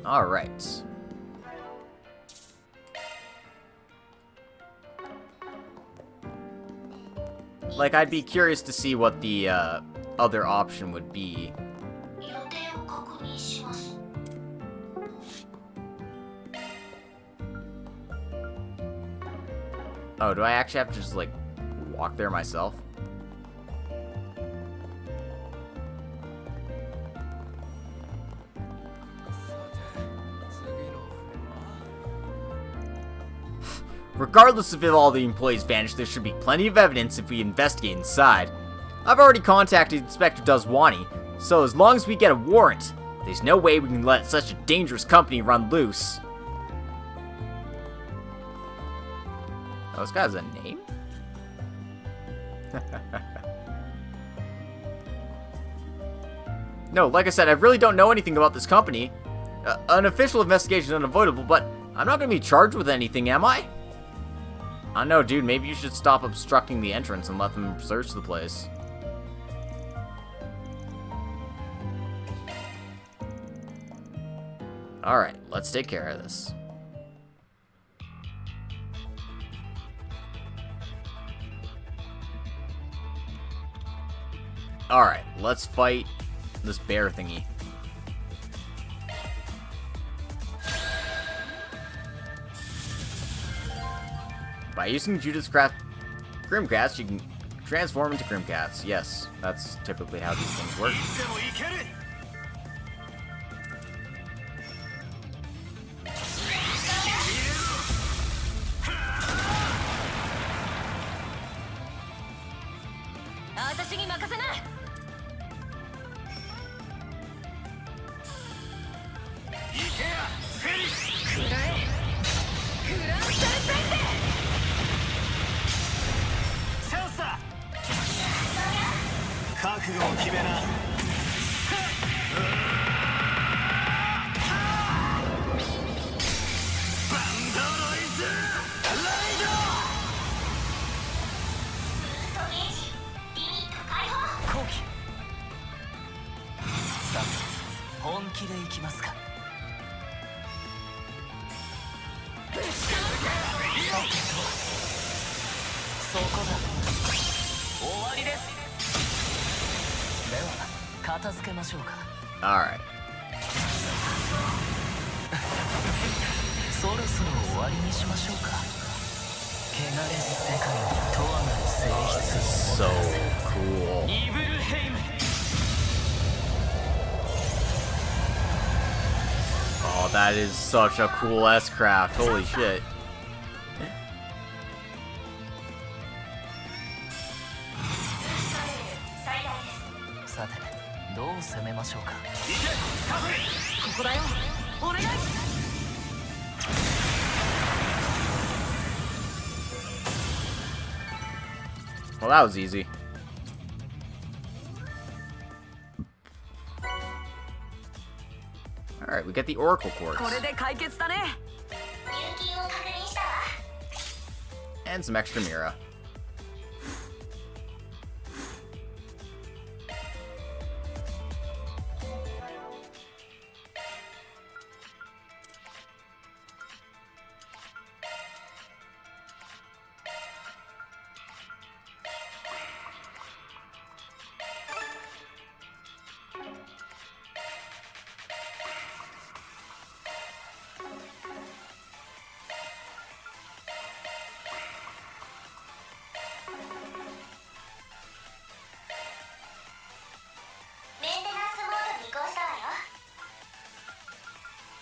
わ。Alright. Like, I'd be curious to see what the other option would be. 予定を確認します。 Oh, do I actually have to just, like, walk there myself? Regardless of if all the employees vanish, there should be plenty of evidence if we investigate inside. I've already contacted Inspector Dazwani, so as long as we get a warrant, there's no way we can let such a dangerous company run loose. Oh, this guy has a name? No, like I said, I really don't know anything about this company. An official investigation is unavoidable, but I'm not going to be charged with anything, am I? I don't know, dude, maybe you should stop obstructing the entrance and let them search the place. Alright, let's take care of this. Alright, let's fight this bear thingy. By using Judith's Grimcats, you can transform into Grimcats. Yes, that's typically how these things work. Alright. そろそろ終わりにしましょうか。汚れ世界にとわなる性質を So cool. イブルヘイム。 Oh, that is such a cool S-craft. Holy shit. さて、どう攻めましょうか。ここだよ。お願い。 Well, that was easy. Alright, we get the Oracle Quartz. これで解決だね。 入金を確認したわ。 And some extra Mira.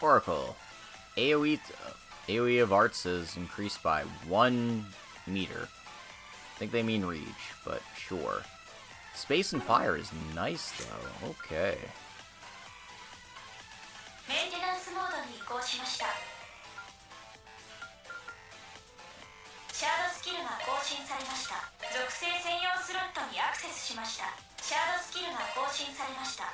Oracle. AoE of arts is increased by 1 meter. I think they mean reach, but sure. Space and fire is nice though. Okay. メンテナンスモードに移行しました。シャードスキルが更新されました。属性専用スロットにアクセスしました。シャードスキルが更新されました。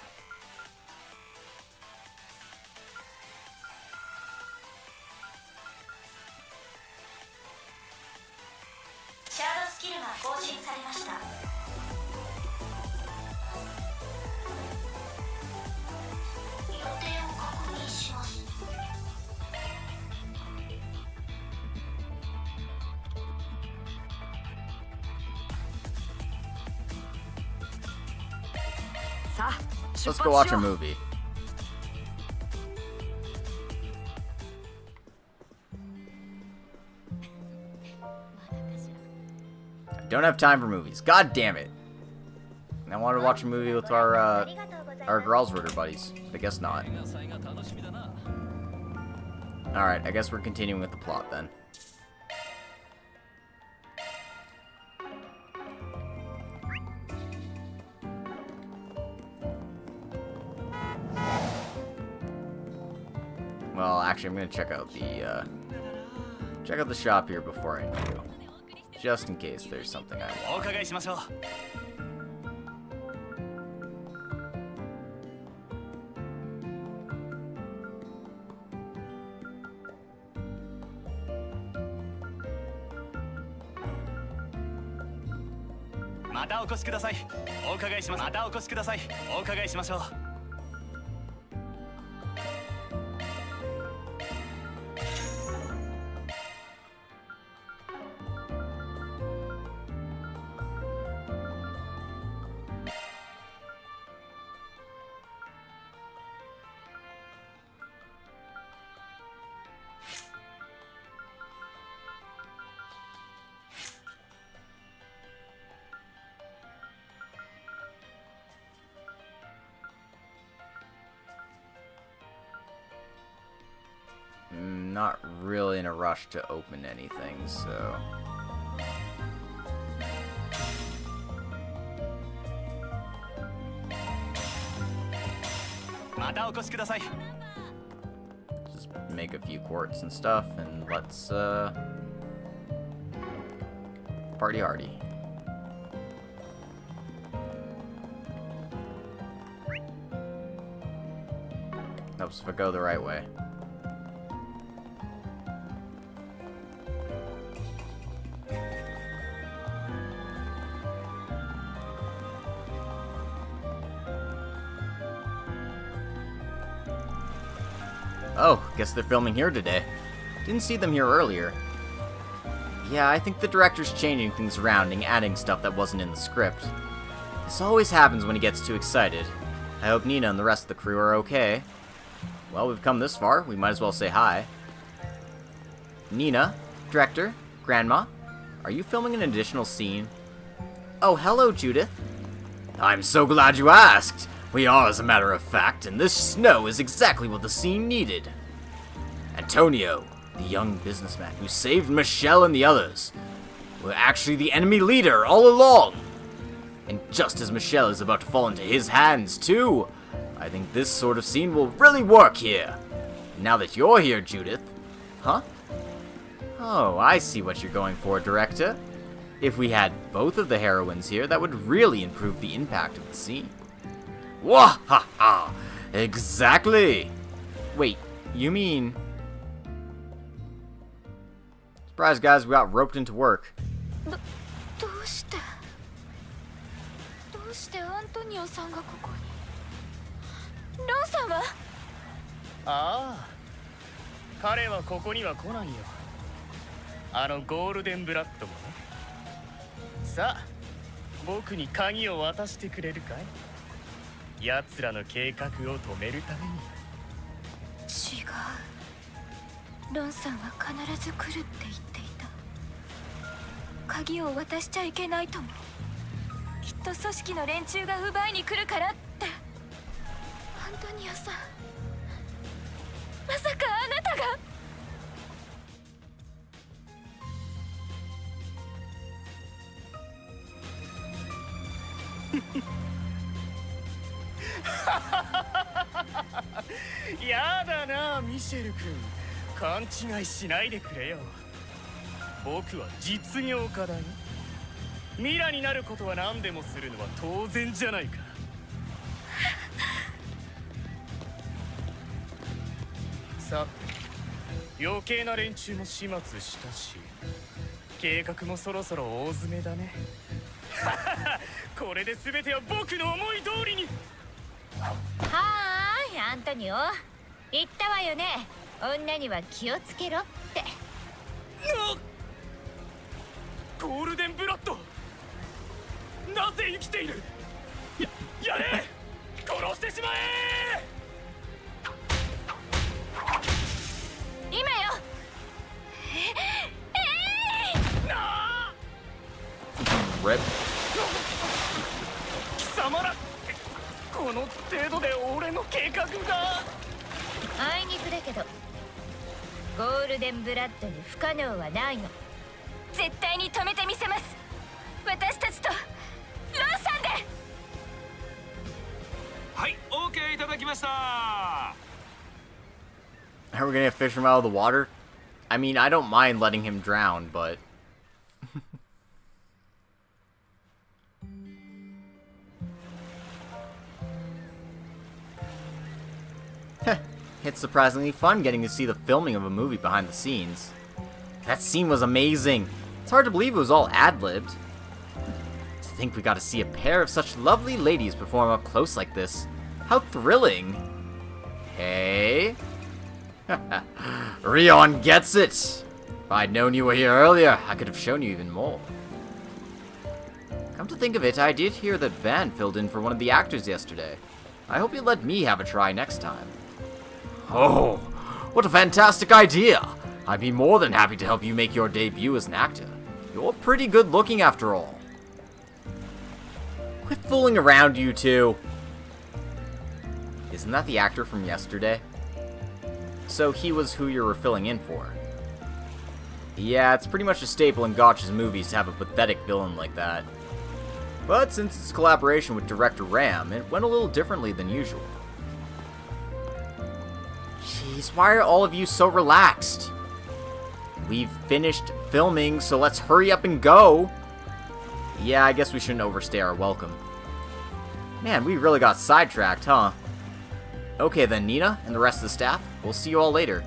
シャードスキルが更新されました。予定を確認します。さあ、出 Let's 発 go watch し a よう。 movie. I don't have time for movies. God damn it. I wanted to watch a movie with our Gralsritter buddies, but I guess not. Alright, I guess we're continuing with the plot then. Well, actually, I'm gonna check out the shop here before I do, just in case there's something I want. Not really in a rush to open anything, so... Just make a few quartz and stuff, and let's, party hardy. Helps if I go the right way. Oh, guess they're filming here today. Didn't see them here earlier. Yeah, I think the director's changing things around and adding stuff that wasn't in the script. This always happens when he gets too excited. I hope Nina and the rest of the crew are okay. Well, we've come this far, we might as well say hi. Nina, director, grandma, are you filming an additional scene? Oh, hello, Judith. I'm so glad you asked. We are, as a matter of fact, and this snow is exactly what the scene needed. Antonio, the young businessman who saved Michelle and the others, were actually the enemy leader all along. And just as Michelle is about to fall into his hands, too, I think this sort of scene will really work here. Now that you're here, Judith... Huh? Oh, I see what you're going for, director. If we had both of the heroines here, that would really improve the impact of the scene. Wah-ha-ha! Exactly! Wait, you mean... Surprise, guys, we got roped into work. どうしてアントニオさんがここに？ロンさんは？ああ、彼はここには来ないよ。あのゴールデンブラッドもね。さあ、僕に鍵を渡してくれるかい？奴らの計画を止めるために。違う。ロンさんは必ず来るって言っていた。鍵を渡しちゃいけないとも。きっと組織の連中が奪いに来るからって。アントニオさん、まさかあなたが？やだな、ミシェル君。勘違いしないでくれよ。僕は実業家だよ。ミラになることは何でもするのは当然じゃないか。さて、余計な連中も始末したし、計画もそろそろ大詰めだね。これで全ては僕の思い通りに。はーい、アントニオ言ったわよね。女には気をつけろって。ゴールデンブラッド、なぜ生きている。やれ、殺してしまえ。今よ。Rip. 貴様ら、この程度で俺の計画が。あいにくだけどゴールデンブラッドに不可能はないの。絶対に止めてみせます。私たちとロンさんで。はい、OK いただきました。 Are we gonna fish him out of the water? I mean, I don't mind letting him drown, but... It's surprisingly fun getting to see the filming of a movie behind the scenes. That scene was amazing. It's hard to believe it was all ad-libbed. To think we got to see a pair of such lovely ladies perform up close like this. How thrilling. Hey? Rion gets it! If I'd known you were here earlier, I could have shown you even more. Come to think of it, I did hear that Van filled in for one of the actors yesterday. I hope you'll let me have a try next time. Oh, what a fantastic idea! I'd be more than happy to help you make your debut as an actor. You're pretty good looking after all. Quit fooling around, you two. Isn't that the actor from yesterday? So he was who you were filling in for. Yeah, it's pretty much a staple in Gotcha's movies to have a pathetic villain like that. But since it's a collaboration with director Ram, it went a little differently than usual. Jeez, why are all of you so relaxed? We've finished filming, so let's hurry up and go. Yeah, I guess we shouldn't overstay our welcome. Man, we really got sidetracked, huh? Okay then, Nina and the rest of the staff, we'll see you all later.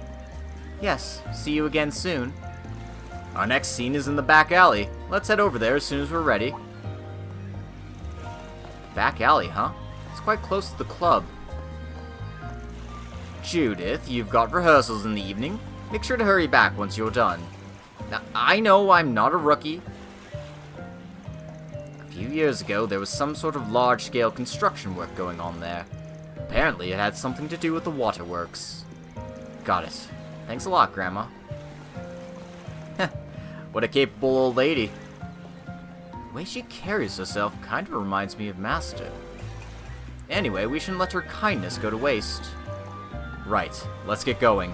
Yes, see you again soon. Our next scene is in the back alley. Let's head over there as soon as we're ready. Back alley, huh? It's quite close to the club. Judith, you've got rehearsals in the evening. Make sure to hurry back once you're done. Now, I know I'm not a rookie. A few years ago, there was some sort of large-scale construction work going on there. Apparently, it had something to do with the waterworks. Got it. Thanks a lot, Grandma. What a capable old lady. The way she carries herself kind of reminds me of Master. Anyway, we shouldn't let her kindness go to waste. Right, let's get going.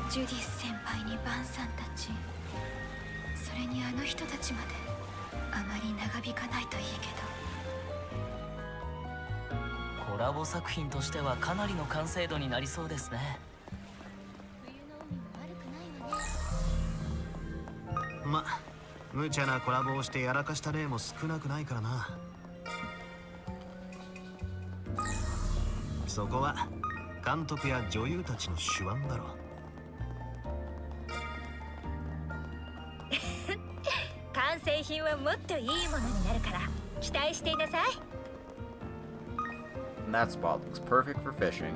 ジュディス先輩にバンさんたち、それにあの人たちまであまり長引かないといいけど。コラボ作品としてはかなりの完成度になりそうですね。ま、無茶なコラボをしてやらかした例も少なくないからな。そこは監督や女優たちの手腕だろ。完成品はもっといいものになるから期待していなさい。That spot looks perfect for fishing.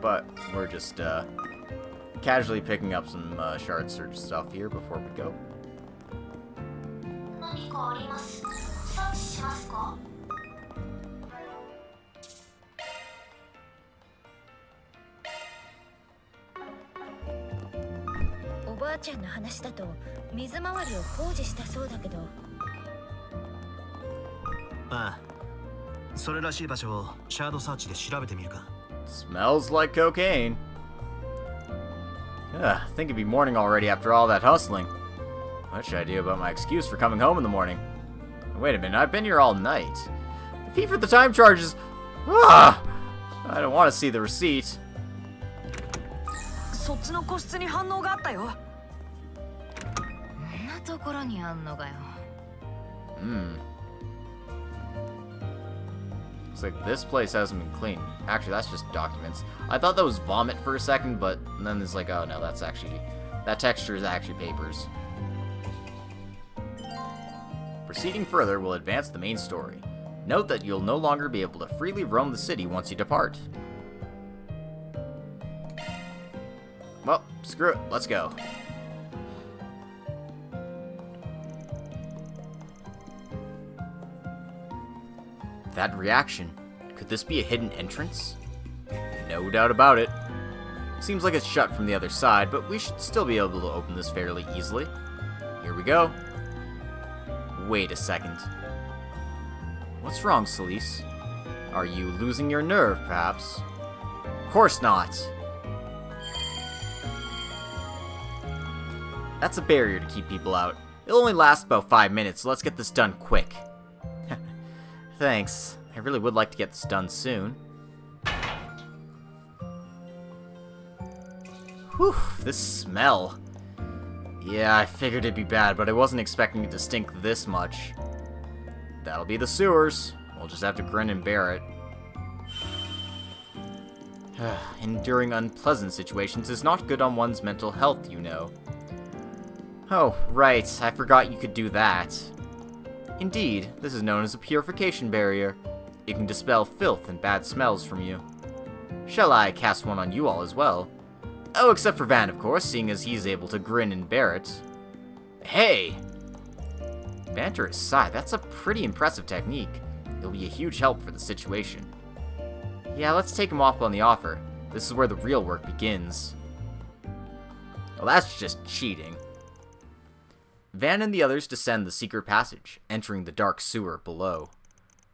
But we're just casually picking up some shard search stuff here before we go. 何かあります。察知しますか？おばあちゃんの話だと水回りを工事したそうだけど。ああ、それらしい場所をシャードサーチで調べてみるか。Smells like cocaine. I think it'd be morning already after all that hustling. Much idea about my excuse for coming home in the morning. Wait a minute, I've been here all night. The fee for the time charges... Ah! I don't want to see the receipt. そっちの個室に反応があったよ。こんなところにあんのかよ。Looks like this place hasn't been cleaned. Actually, that's just documents. I thought that was vomit for a second, but then it's like, oh no, that's actually... That texture is actually papers. Proceeding further will advance the main story. Note that you'll no longer be able to freely roam the city once you depart. Well, screw it. Let's go. That reaction. Could this be a hidden entrance? No doubt about it. Seems like it's shut from the other side, but we should still be able to open this fairly easily. Here we go. Wait a second. What's wrong, Celise? Are you losing your nerve, perhaps? Of course not. That's a barrier to keep people out. It'll only last about 5 minutes, so let's get this done quick. Thanks. I really would like to get this done soon. Whew, this smell. Yeah, I figured it'd be bad, but I wasn't expecting it to stink this much. That'll be the sewers. We'll just have to grin and bear it. Enduring unpleasant situations is not good on one's mental health, you know. Oh, right, I forgot you could do that. Indeed, this is known as a purification barrier. It can dispel filth and bad smells from you. Shall I cast one on you all as well? Oh, except for Van, of course, seeing as he's able to grin and bear it. Hey! Banter aside, that's a pretty impressive technique. It'll be a huge help for the situation. Yeah, let's take him up on the offer. This is where the real work begins. Well, that's just cheating. Van and the others descend the secret passage, entering the dark sewer below.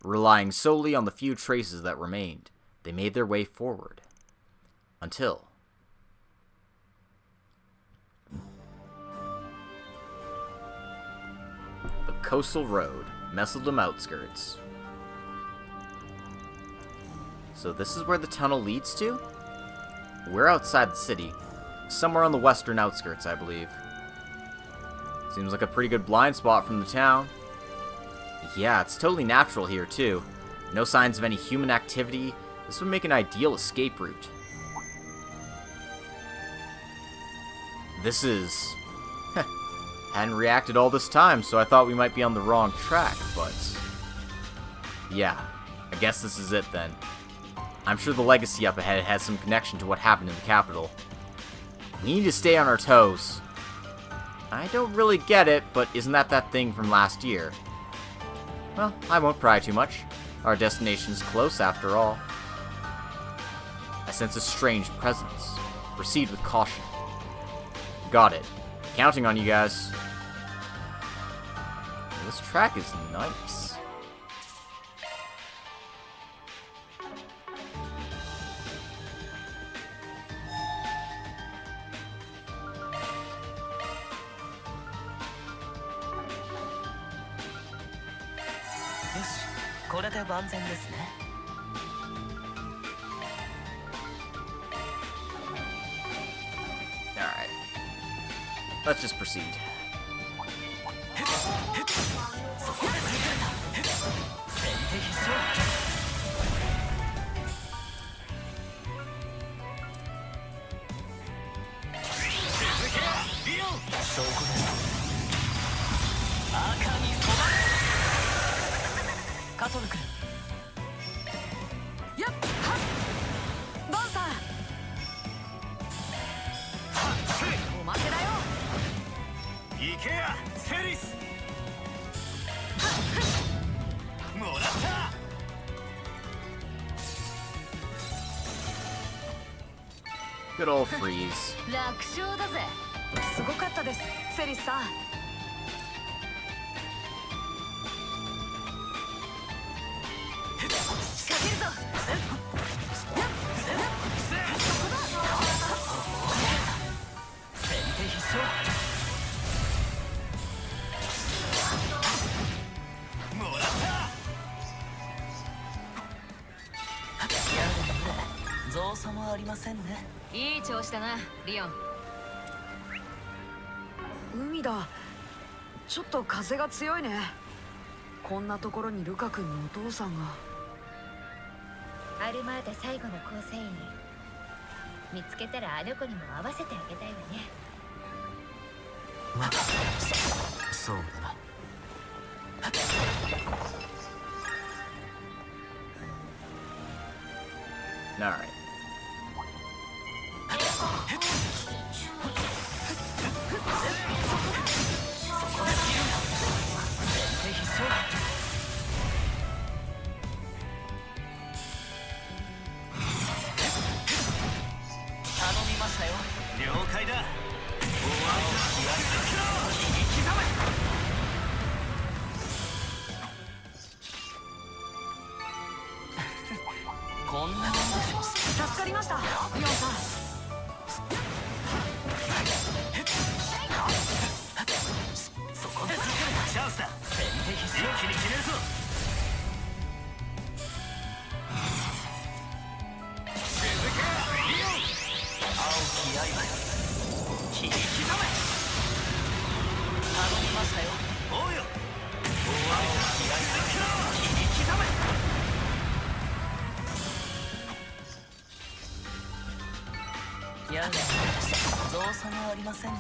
Relying solely on the few traces that remained, they made their way forward. Until... the coastal road, Messeldom outskirts. So this is where the tunnel leads to? We're outside the city, somewhere on the western outskirts, I believe. Seems like a pretty good blind spot from the town. Yeah, it's totally natural here, too. No signs of any human activity. This would make an ideal escape route. This is... hadn't reacted all this time, so I thought we might be on the wrong track, but... yeah, I guess this is it then. I'm sure the legacy up ahead has some connection to what happened in the capital. We need to stay on our toes. I don't really get it, but isn't that thing from last year? Well, I won't pry too much. Our destination's close after all. I sense a strange presence. Proceed with caution. Got it. Counting on you guys. This track is nice. Alright. Let's just proceed. Good old freeze. 楽勝だぜ。すごかったです、セリスさん。仕掛けるぞ。先手必勝。もらった。様ありませんね。いい調子だなリオン。海だ。ちょっと風が強いね。こんなところにルカ君のお父さんが。アルマータ最後の構成員見つけたらあの子にも会わせてあげたいわね。まあそうだな。Alright. 頼みましたよ。了解だ。こんなもんでしょ。助かりましたリオンさん。そこでチャンスだ。先手必勝。一気に決めるぞ。続けリオン。青き刃切り刻め。頼みましたよ。おうよ。青き刃切り刻め。やだ、造作もありませんね。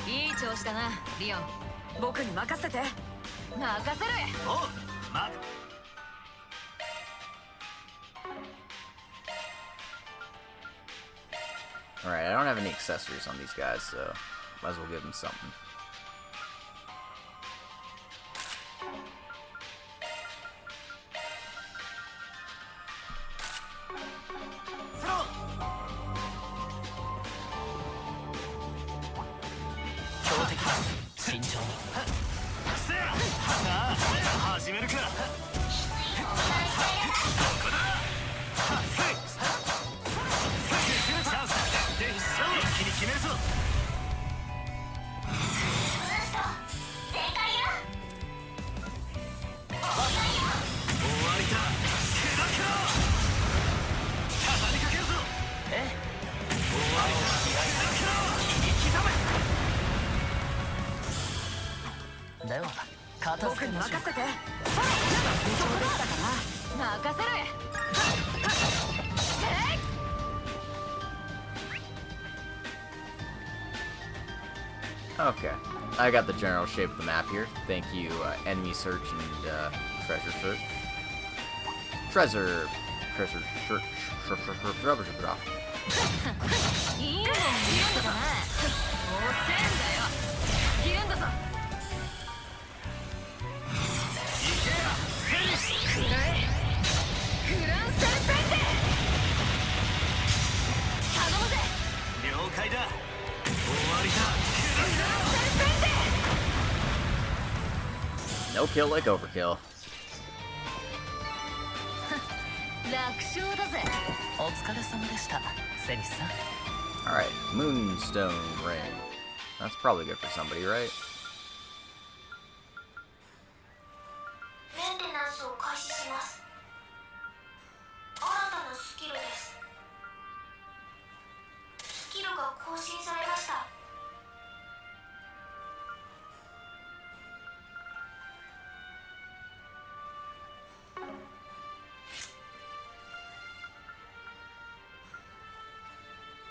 いい調子だなリオン。僕に任せて。任せる。おう、まAlright, I don't have any accessories on these guys, so might as well give them something.僕に任せて。任せる。Okay, I got the general shape of the map here. Thank you, enemy search and treasure search. Treasure search. いいもん見つけたな。遅えんだよ。いるんだぞ。くらえ。フランセルペンテ。頼むぜ。了解だ。終わりだ。フランセルペンテ。No kill like overkill. 楽勝だぜ。お疲れ様でした、セリスさん。Alright, Moonstone Ring. That's probably good for somebody, right? メンテナンスを開始します。新たなスキルです。スキルが更新されました。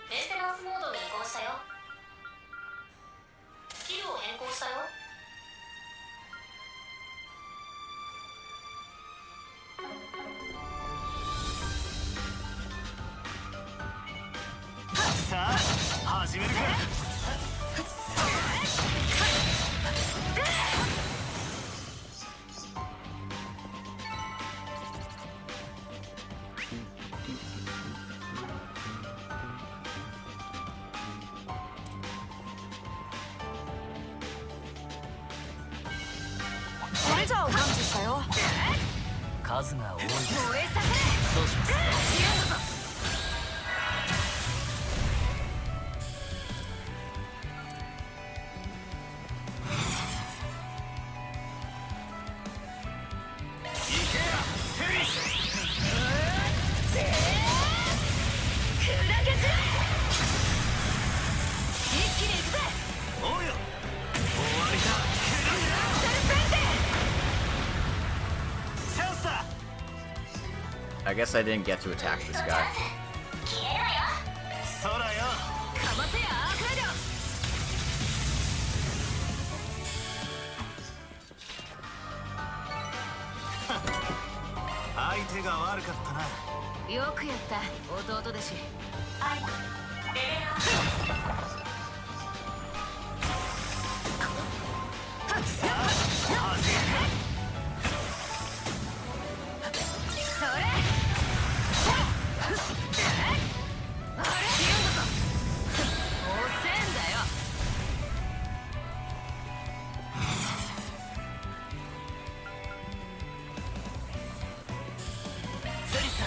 メンテナンスモードに移行したよ。スキルを変更したよ。さあ、始めるか。トレジャーを感知したよ。数が多いです。燃えさせ。どうします？いるんだぞ。くらけ散れ。一気に行くぜ。おうよ、終わりだ。セルペンテ。チャンスだ。 I guess I didn't get to attack this guy. 消えろよ。そらよ。かませやアークライド。相手が悪かったな。よくやった、弟弟子。アイマレベルアップ。それ。あれ？遅えんだよ。ゼリさん、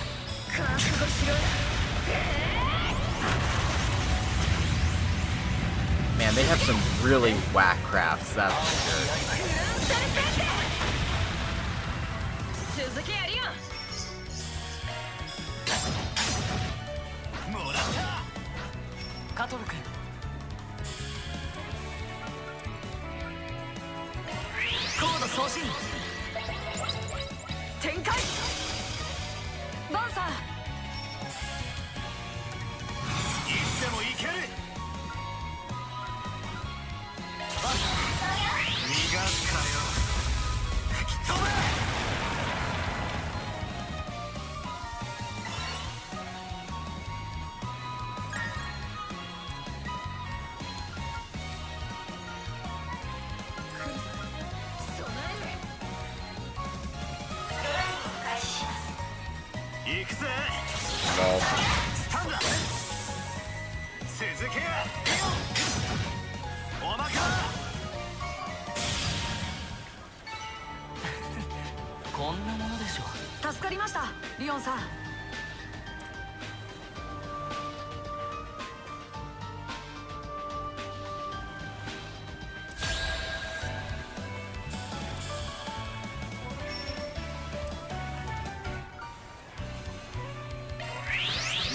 覚悟しろよ。Man, they have some really whack crafts, that's for sure. 続けやりよ。もらった。カトル君、コード送信。展開。バンサー。いつでもいける。逃がすかよ。吹き飛べ。行くぜ。スタンダ。続けや。おまか。こんなものでしょう。助かりましたリオンさん。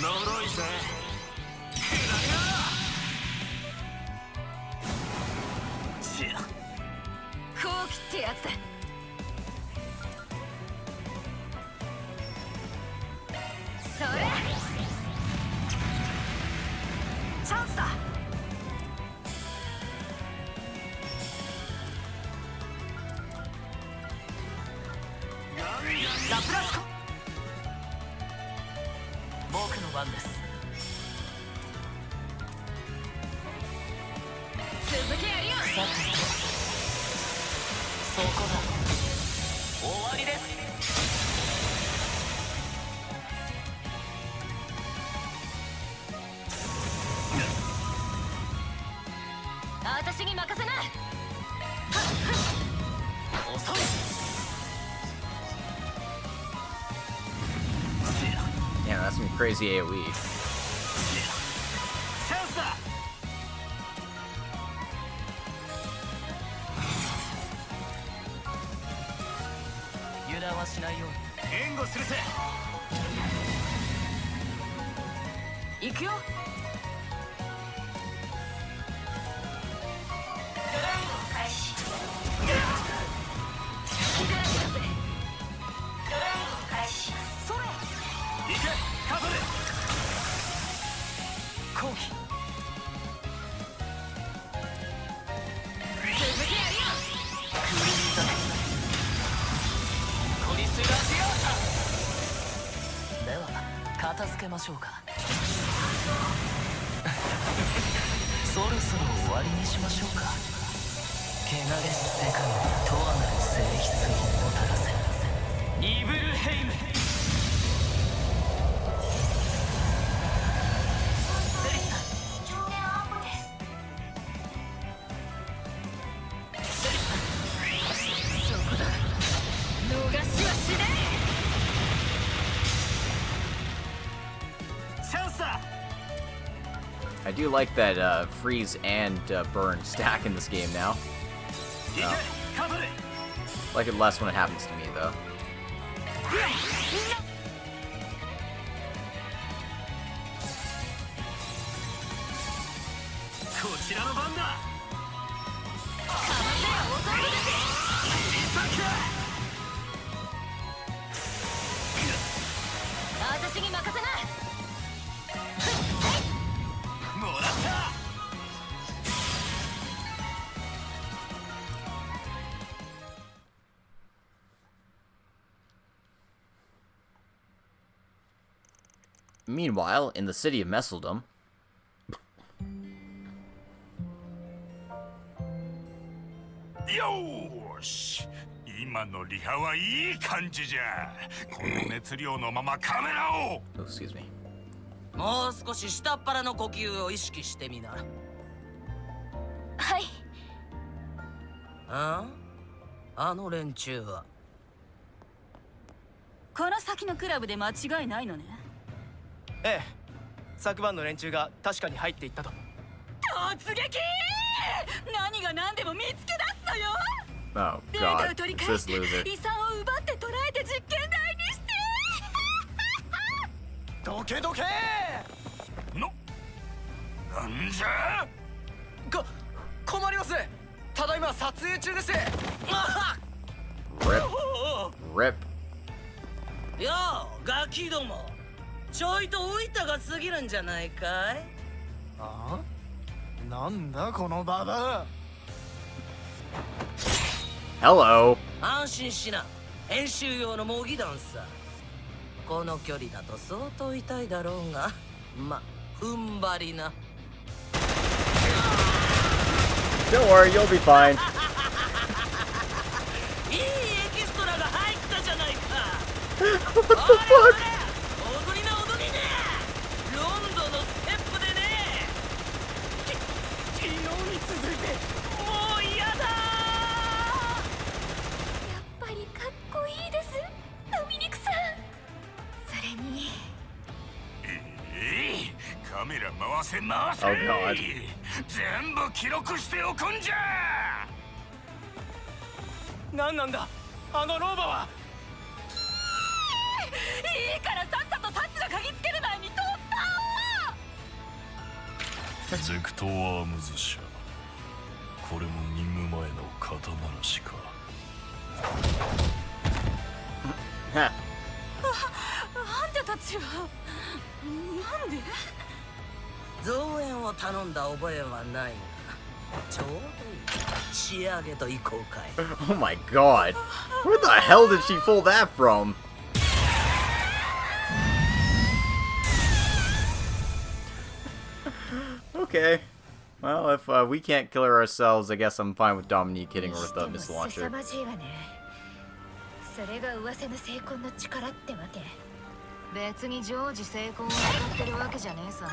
呪いぜ。こう切ってやつだ。それ。チャンスだ。ラプラスコ。僕の番です。続けやりよ。さてと、そこだ。終わりです。私に任せな。遅い。Damn, that's some crazy AoE. チャンスだ。油断はしないように。援護するぜ。行くよ。ドライブ開始。ドライブ開始します。それ。行け、カトル。抗議。続けやりよ。クリーザー。トリスラジアータ。では片付けましょうか。そろそろ終わりにしましょうか。汚れし世界にとわなる性質をもたらせ。ニブルヘイム。ゼリさん。上限アップです。ゼリさん。そこだ。逃しはしねチャンスだ。I do like that freeze and burn stack in this game now. 行け、カトル。 Like it less when it happens to me, though. え。こちらの番だ。私に任せな。もらった。Meanwhile, in the city of Messeldom, よーし、今のリハはいい感じじゃ。この熱量のままカメラを。 oh, excuse me. もう少し下っ腹の呼吸を意識してみな。はい。あの連中は。この先のクラブで間違いないのね。ええ、昨晩の連中が確かに入っていったと。突撃！何が何でも見つけ出すのよ。 Oh データ god, を取り it's 返 this して loser. 遺産を奪って捕らえて実験台にして。どけどけなんじゃ。困ります。ただいま撮影中です。Rip. Rip. ようガキども、ちょいと老いたが過ぎるんじゃないかい。あ？なんだこのババア。Hello. 安心しな、演習用の模擬弾さ。この距離だと相当痛いだろうが、ま、踏ん張りな。 Don't worry, you'll be fine. いいエキストラが入ったじゃないか。 What the fuck? 踊りな踊りね。ロンドンのステップでね。昨日に続いてもう嫌だ。やっぱりかっこいいです、ドミニクさん。それにカメラ回せ回せ。 Oh god. 全部記録しておくんじゃ。何なんだあの老婆は。いいからさっさとサッチが鍵つける前に取った。ゼクトアームズ社、これも任務前の肩慣らしか。あんたたちはなんで？増援を頼んだ覚えはないが、ちょうどいい仕上げといこうかい。 Oh my god. Where the hell did she pull that from? Okay. Well, if we can't kill her ourselves, I guess I'm fine with Dominique hitting her with the missile launcher. 凄まじいわね。それが噂の成婚の力ってわけ。別に常時成婚を使ってるわけじゃねえさ。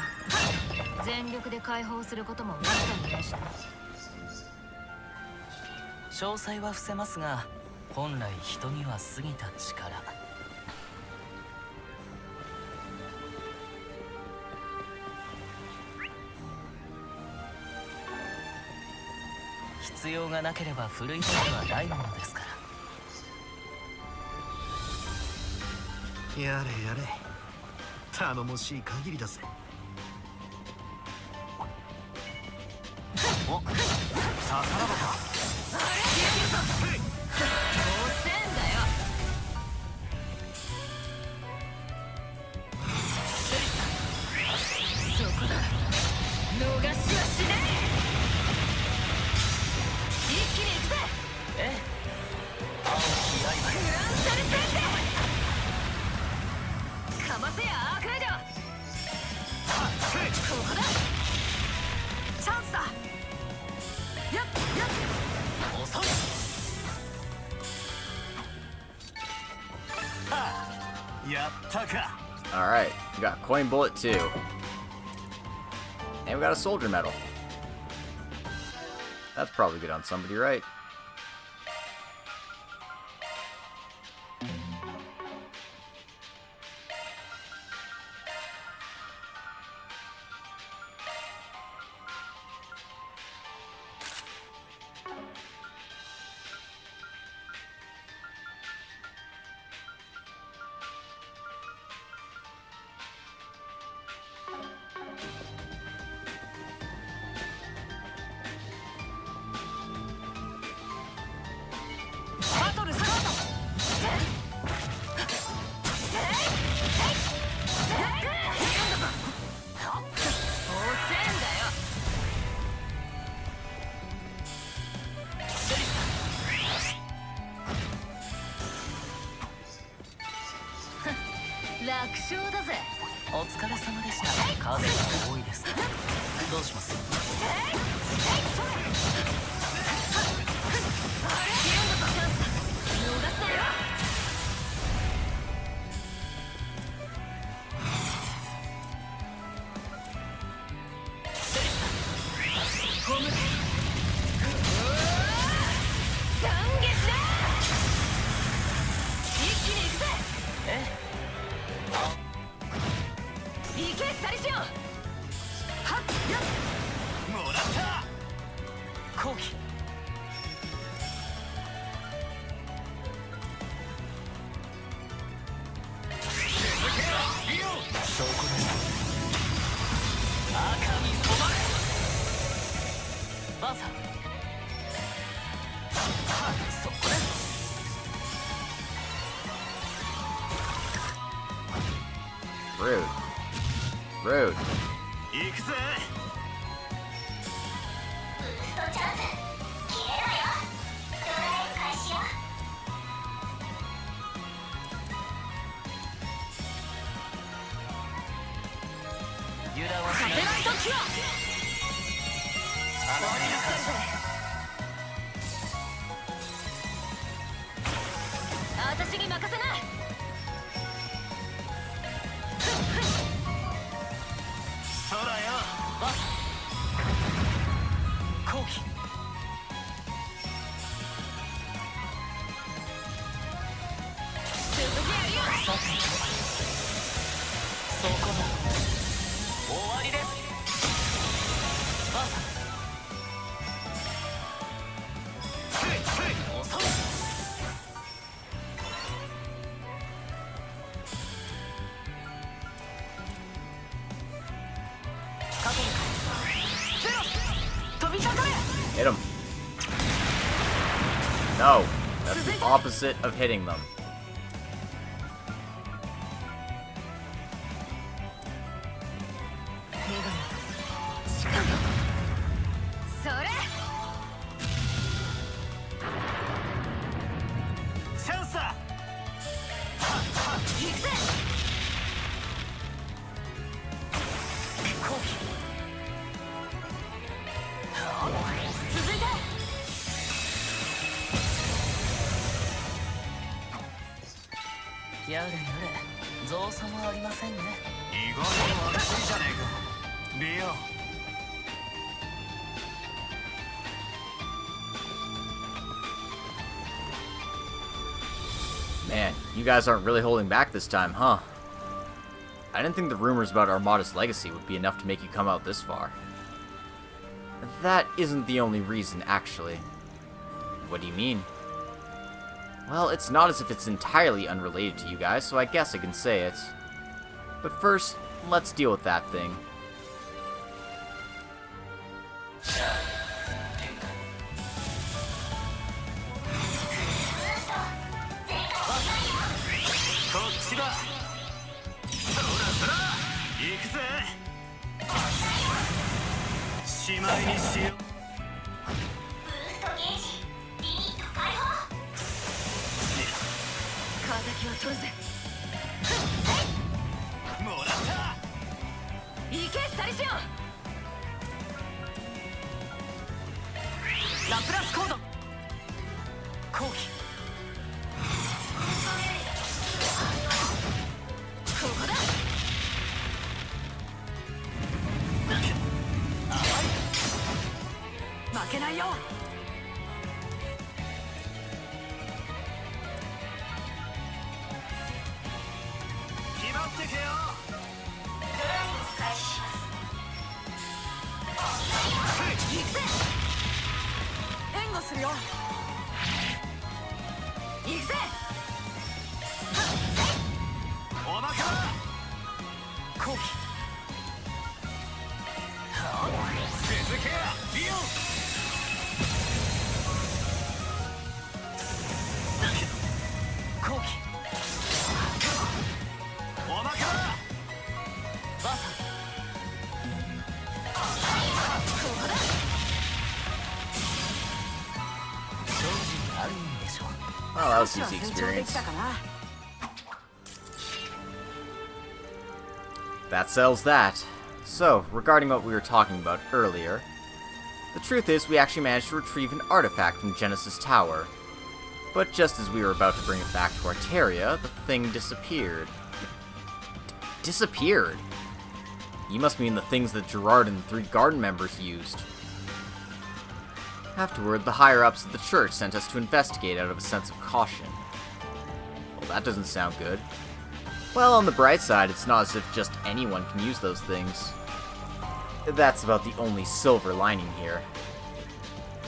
全力で解放することもめったにないしな。詳細は伏せますが、本来人には過ぎた力。必要がなければ奮い立てはないものですから。やれやれ、頼もしい限りだぜ。お、ささらばか。そこだ。逃しはしねえ。一気に行くぜ。ええ。グランシャルペンテ。かませやアークライド。ここだ。チャンスだ。やっ遅い。やったか。 Alright, we got Coin Bullet 2. And we got a Soldier Medal. That's probably good on somebody, right? 勝だぜ。お疲れ様でした。数が多いですね。どうします？Rude. Rude. 行くぜ。ブーストチャンス切れろよ。ドライブ開始よ。油断はしない。勝てない時はあなたに感謝。私に任せな。そうだよ。バス後期続けやるよ。さてそこだ。終わりです。バス遅い。Hit him. No, that's the opposite of hitting them. それ。チャンスだ。行くぜ。後期続いて。やれやれ造作もありませんね。意外と熱いじゃねえかリオ。Man, you guys aren't really holding back this time, huh? I didn't think the rumors about Armata's legacy would be enough to make you come out this far. That isn't the only reason, actually. What do you mean? Well, it's not as if it's entirely unrelated to you guys, so I guess I can say it. But first, let's deal with that thing. Well, that was easy experience. That settles that. So, regarding what we were talking about earlier, the truth is we actually managed to retrieve an artifact from Genesis Tower. But just as we were about to bring it back to Arteria, the thing disappeared. Disappeared? You must mean the things that Gerard and the 3 garden members used. Afterward, the higher-ups of the church sent us to investigate out of a sense of caution. Well, that doesn't sound good. Well, on the bright side, it's not as if just anyone can use those things. That's about the only silver lining here.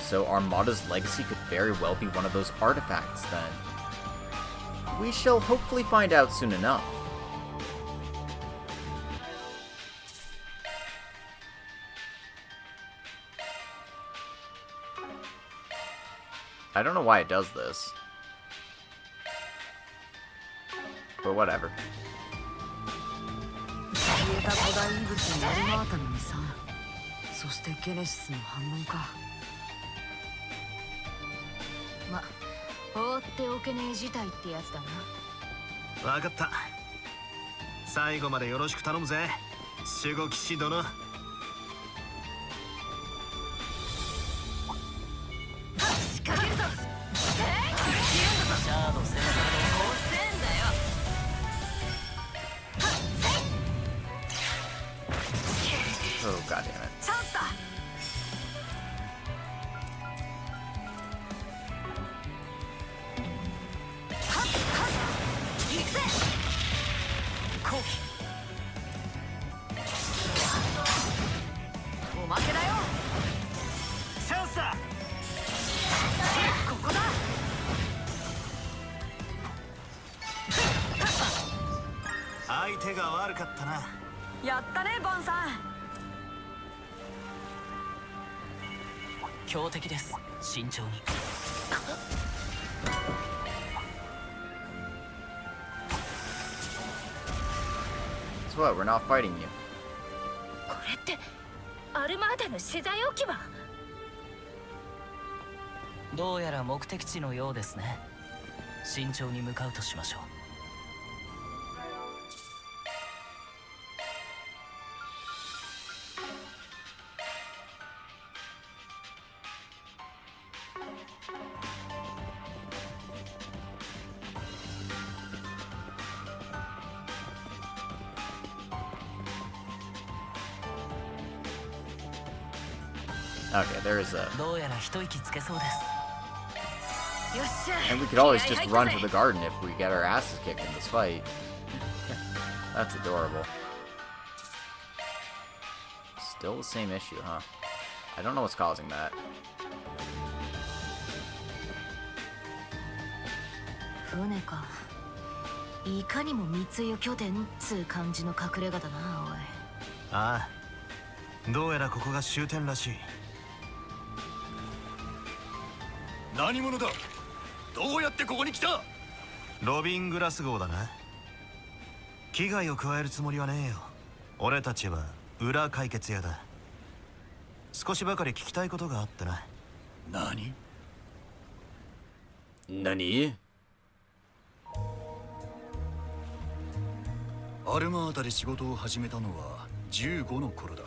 So Armata's legacy could very well be one of those artifacts, then. We shall hopefully find out soon enough. I don't know why it does this. But whatever. 消えた古代遺物にアルマータの遺産、そしてゲネシスの反応か。ま、放っておけねえ事態ってやつだな。わかった。最後までよろしく頼むぜ、守護騎士殿。仕掛けるぞ。シャード戦争で Oh, god damn it. チャンスだ。行くぜ。後期。おまけだよ。チャンスだ。ここだ。相手が悪かったな。やったね、ボンさん。 強敵です。慎重に。So what? We're not fighting you. これってアルマータの資材置き場。どうやら目的地のようですね。慎重に向かうとしましょう。 Okay, there is a... どうやら一息つけそうです。 And we could always just run to the garden if we get our asses kicked in this fight. That's adorable. Still the same issue, huh? I don't know what's causing that. 船か。いかにも密輸拠点つう感じの隠れ家だな、おい。ああ、どうやらここが終点らしい。何者だ。どうやってここに来た。ロビングラス号だな。危害を加えるつもりはねえよ。俺たちは裏解決屋だ。少しばかり聞きたいことがあってな。何？何？アルマータで仕事を始めたのは15の頃だ。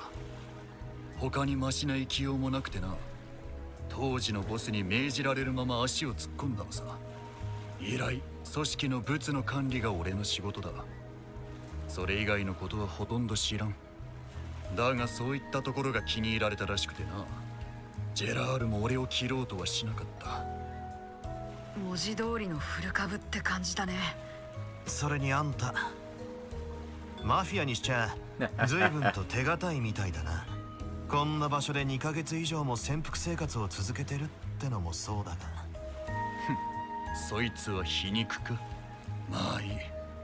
他にマシな生きようもなくてな。当時のボスに命じられるまま足を突っ込んだのさ。以来組織の物の管理が俺の仕事だ。それ以外のことはほとんど知らん。だがそういったところが気に入られたらしくてな。ジェラールも俺を切ろうとはしなかった。文字通りの古株って感じだね。それにあんたマフィアにしちゃ随分と手堅いみたいだな。こんな場所で2ヶ月以上も潜伏生活を続けてるってのもそうだが。そいつは皮肉か。まあいい。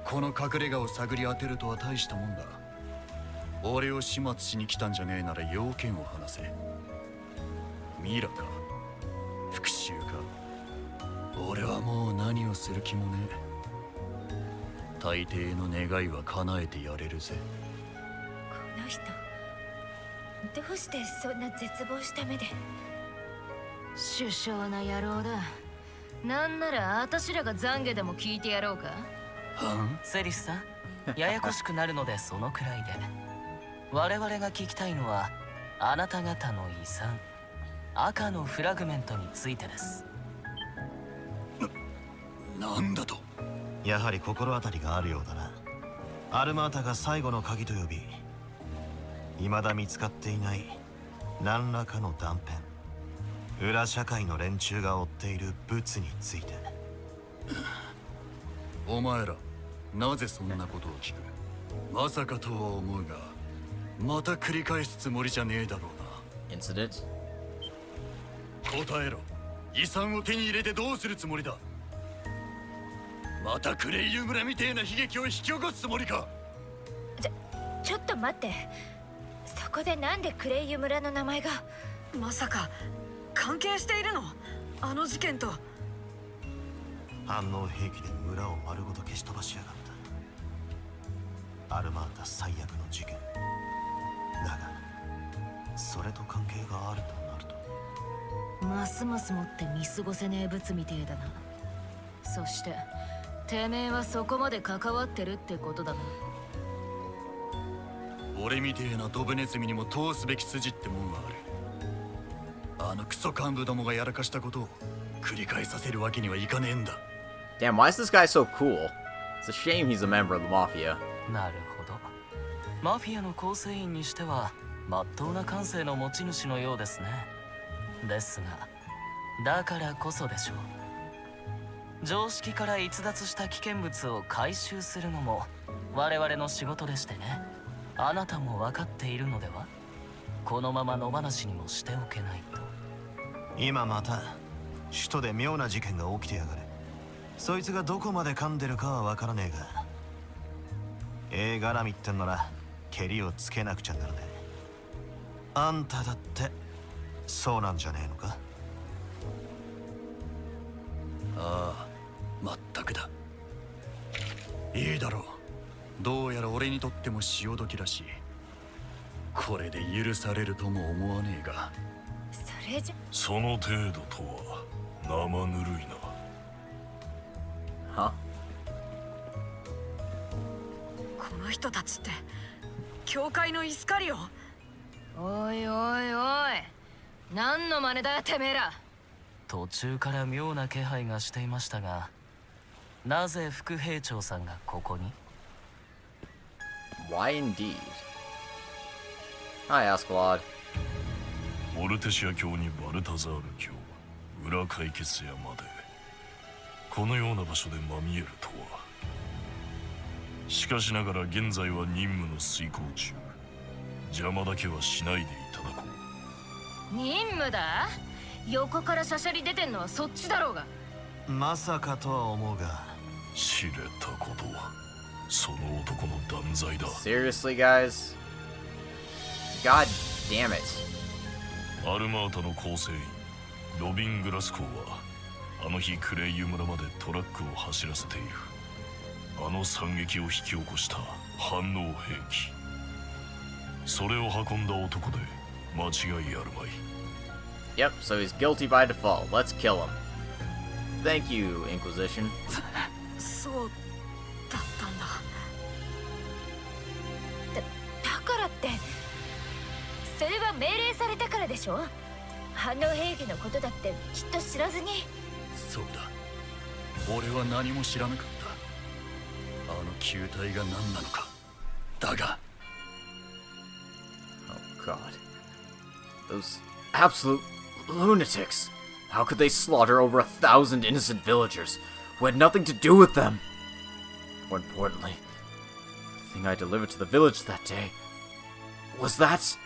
この隠れ家を探り当てるとは大したもんだ。俺を始末しに来たんじゃねえなら要件を話せ。ミラか復讐か。俺はもう何をする気もねえ。大抵の願いは叶えてやれるぜ。この人どうしてそんな絶望した目で。首相な野郎だ。なんならあたしらが懺悔でも聞いてやろうか。セリスさん、ややこしくなるのでそのくらいで。我々が聞きたいのはあなた方の遺産赤のフラグメントについてです。なんだと。やはり心当たりがあるようだな。アルマータが最後の鍵と呼び、未だ見つかっていない何らかの断片、裏社会の連中が追っている物について。お前らなぜそんなことを聞く。まさかとは思うが、また繰り返すつもりじゃねえだろうな。Incident? 答えろ。遺産を手に入れてどうするつもりだ。またクレイユ村みてえな悲劇を引き起こすつもりか。ちょっと待って。そこでなんでクレイユ村の名前が。まさか関係しているの、あの事件と。反応兵器で村を丸ごと消し飛ばしやがった。アルマータ最悪の事件だが、それと関係があるとなると、ますますもって見過ごせねえ物みてえだな。そしててめえはそこまで関わってるってことだな。俺みてえなドブネズミにも通すべき筋ってもんはある。あのクソ幹部どもがやらかしたことを繰り返させるわけにはいかねえんだ。Damn, why is this guy so cool? It's a shame he's a member of the Mafia. なるほど。マフィアの構成員にしてはまっとうな感性の持ち主のようですね。ですが、だからこそでしょう。常識から逸脱した危険物を回収するのも我々の仕事でしてね。あなたも分かっているのでは。このまま野放しにもしておけないと。今また首都で妙な事件が起きてやがる。そいつがどこまで噛んでるかはわからねえが、絡みってんならケリをつけなくちゃならねえ。あんただってそうなんじゃねえのか。ああ、まったくだ。いいだろう。どうやら俺にとっても潮時らしい。これで許されるとも思わねえが。それじゃその程度とは生ぬるいな。Huh? この人たちって教会のイスカリオ。おいおいおい、何の真似だよてめえら。途中から妙な気配がしていましたが、なぜ副兵長さんがここに？ Why indeed? Hi, Askeladd. オルテシア教にバルタザール教、裏解決屋までこのような場所でまみえるとは。しかしながら現在は任務の遂行中。邪魔だけはしないでいただこう。任務だ？横からしゃしゃり出てんのはそっちだろうが。まさかとは思うが、知れたことはその男の断罪だ。 Seriously, guys? God damn it. アルマータの構成員ロビン・グラスコーはあの日クレイユ村までトラックを走らせている。あの惨劇を引き起こした反応兵器、それを運んだ男で間違いあるまい。 Yep, so he's guilty by default. Let's kill him. Thank you, Inquisition. そうだったんだ。だからってそれは命令されたからでしょ。反応兵器のことだってきっと知らずに。そうだ、俺は何も知らなかった。あの球体が何なのか。だが Oh god. Those absolute lunatics. How could they slaughter over 1,000 innocent villagers who had nothing to do with them? More importantly, the thing I delivered to the village that day was that...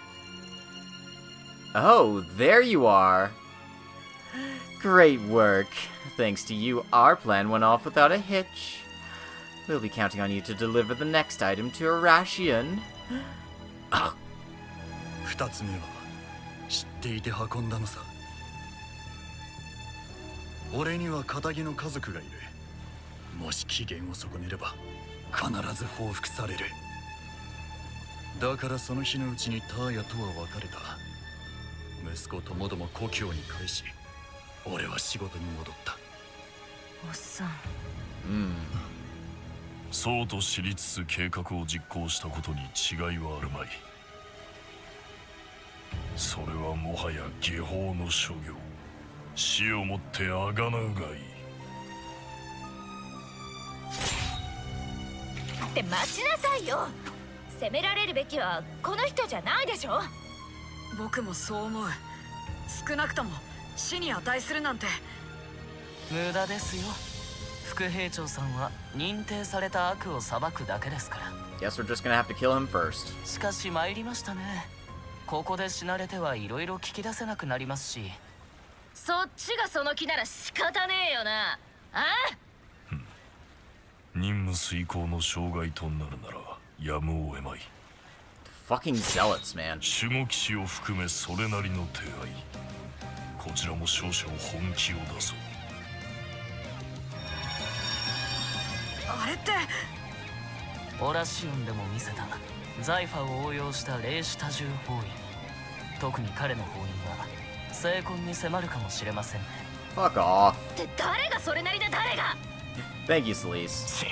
Oh, there you are. Great work. Thanks to you, our plan went off without a hitch. We'll be counting on you to deliver the next item to Arashian. 二つ目は知っていて運んだのさ。俺には仇の家族がいる。もし機嫌を損ねれば必ず報復される。だからその日のうちにターヤとは別れた。息子ともども故郷に返し、俺は仕事に戻った。おっさん。そうと知りつつ計画を実行したことに違いはあるまい。それはもはや下法の所業。死をもってあがなうがいい。って待ちなさいよ。責められるべきはこの人じゃないでしょ。僕もそう思う。少なくとも死に値するなんて。無駄ですよ。副兵長さんは認定された悪を裁くだけですから。 Guess we're just gonna have to kill him first. しかし参りましたね。ここで死なれてはいろいろ聞き出せなくなりますし。そっちがその気なら仕方ねえよな。あ？任務遂行の障害となるならやむを得まい。 Fucking zealots, man. 守護騎士を含めそれなりの手合い。こちらも少々本気を出そう。あれってオラシオンでも見せたザイファを応用した霊視多重包囲。特に彼の包囲は成婚に迫るかもしれませんね。 Fuck off. って誰がそれなりで誰が。 Thank you, Celise.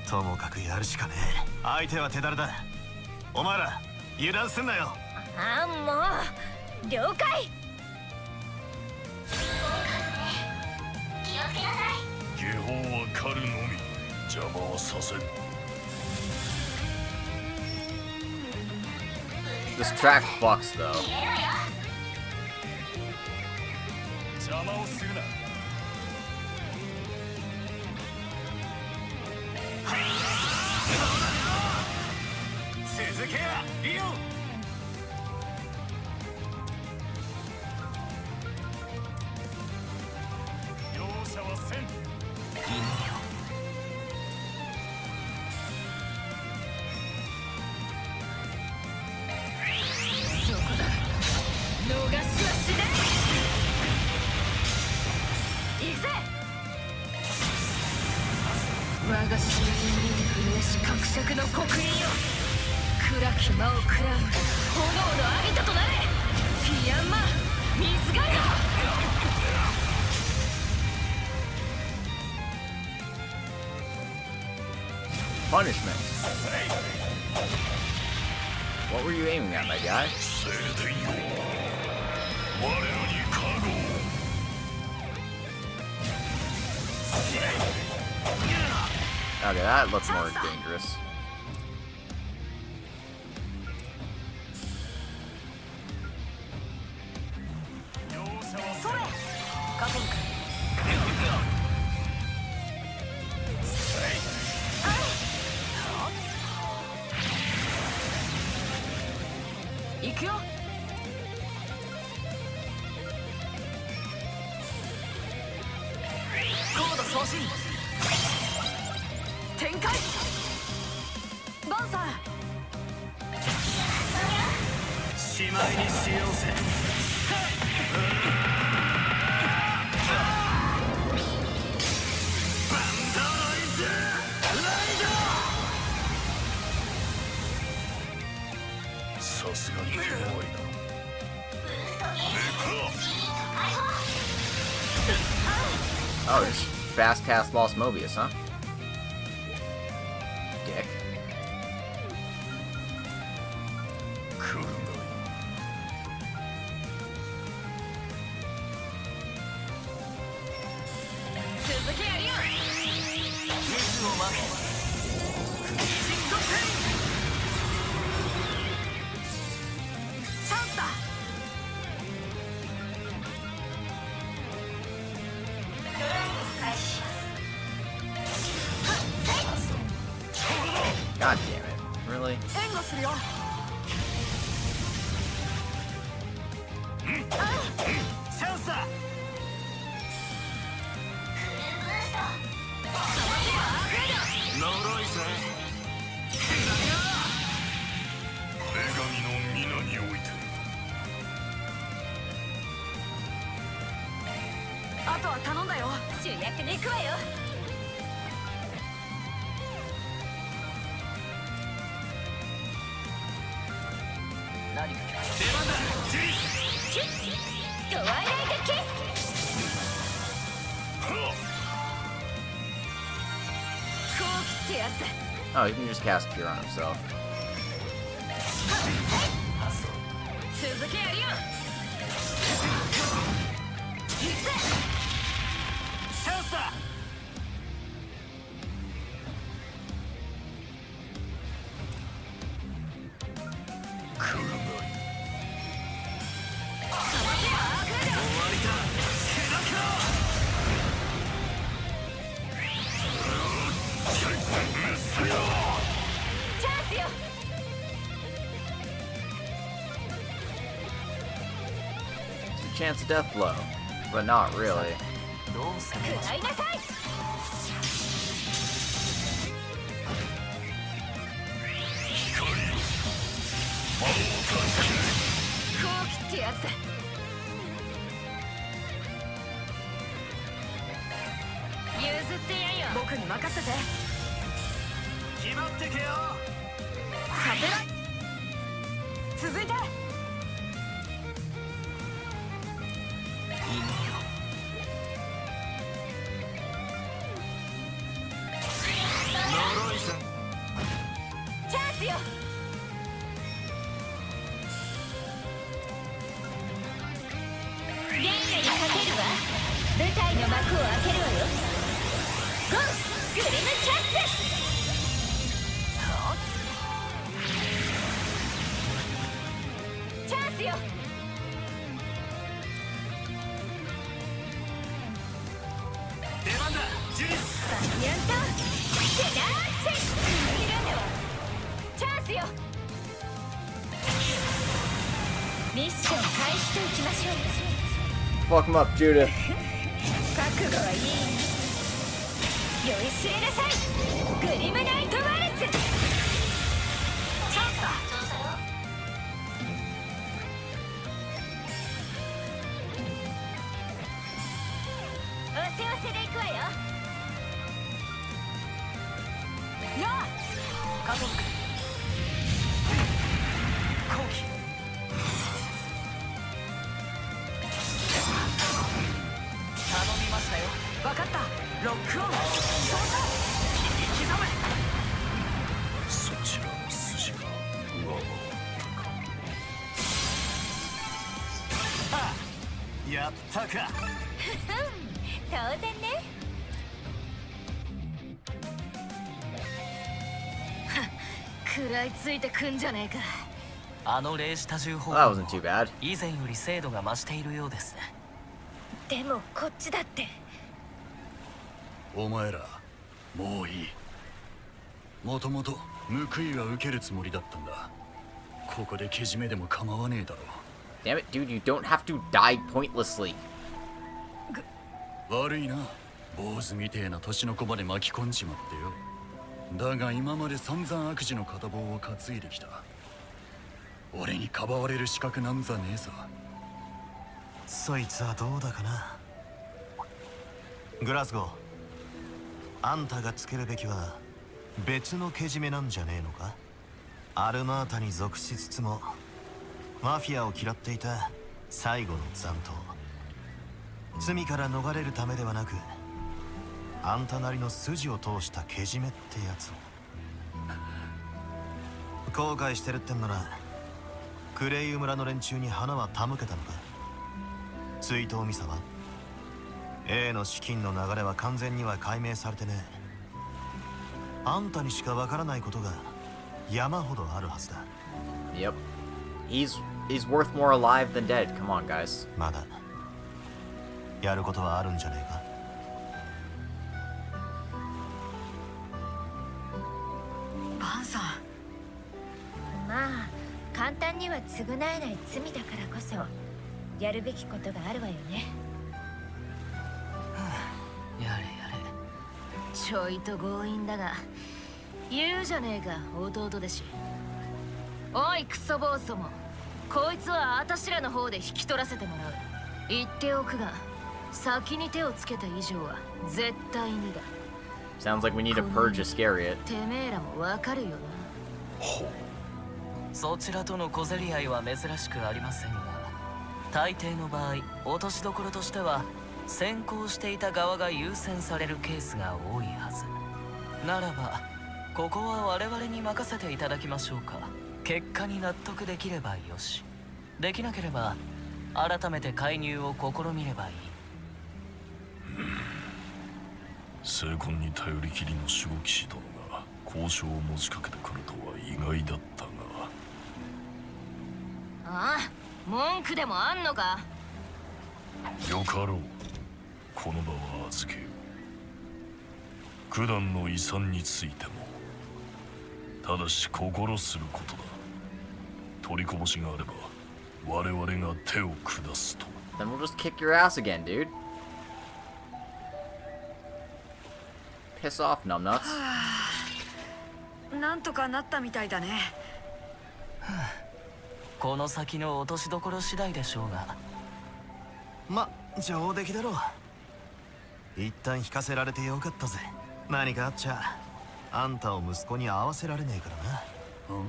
ともかくやるしかねえ。相手は手だれだ。お前ら油断すんなよ。あんもう了解。気をつけなさい。下法は狩るのみ。邪魔はさせん。 This track fucks though. 邪魔をするな。続けやリオン。容赦はせん。そこだ。逃しはしない。行くぜ。我が囚人にて震えし格尺の刻印よ。暗き魔を食らう炎のアビトとなれ。フィアンマ水ガイド。Punishment. What were you aiming at, my guy? Okay, that looks more dangerous. Oh, just fast cast Lost Mobius, huh? Dick. God damn it. Really? Oh, he can just cast Cure on himself. Chance of death blow, but not really. Fuck him up, Judith. That wasn't too bad. 以前より精度が増しているようですね。でもこっちだって。お前らもういい。もともと報いは受けるつもりだったんだ。ここでけじめでも構わねえだろ。Damn it, dude, you don't have to die pointlessly. 悪いな、坊主みてえな年の子まで巻き込んじまってよ。だが今まで散々悪事の片棒を担いできた。俺にかばわれる資格なんざねえさ。そいつはどうだかな。グラスゴー、あんたがつけるべきは別のけじめなんじゃねえのか。アルマータに属しつつもマフィアを嫌っていた最後の残党。罪から逃れるためではなく、あんたなりの筋を通したけじめってやつを。後悔してるってんならクレイウ村の連中に花は手向けたのか。追悼ミサは A の資金の流れは完全には解明されてね。あんたにしかわからないことが山ほどあるはずだ。 Yep. He's worth more alive than dead. Come on, guys. まだやることはあるんじゃねえか。バンさん。まあ簡単には償えない罪だからこそやるべきことがあるわよね。やれやれ。ちょいと強引だが言うじゃねえか弟弟子。おいクソ坊主ども、こいつはあたしらの方で引き取らせてもらう。言っておくが先に手をつけた以上は絶対にだ。 Sounds like we need to purge Iscariot. てめえらもわかるよな。そちらとの小競り合いは珍しくありませんが、大抵の場合落としどころとしては先行していた側が優先されるケースが多いはず。ならばここは我々に任せていただきましょうか。結果に納得できればよし、できなければ改めて介入を試みればいい。精魂に頼りきりの守護騎士殿が交渉を持ちかけてくるとは意外だったが。ああ、文句でもあんのか。よかろう。この場は預けよう。九段の遺産についてもただし心することだ。取りこぼしがあれば我々が手を下すと。 Then we'll just kick your ass again, dude. Piss off, numbnuts. なんとかなったみたいだね。この先の落としどころ次第でしょうが。ま、上出来だろう。一旦引かせられてよかったぜ。何かあっちゃあんたを息子に会わせられねえからな。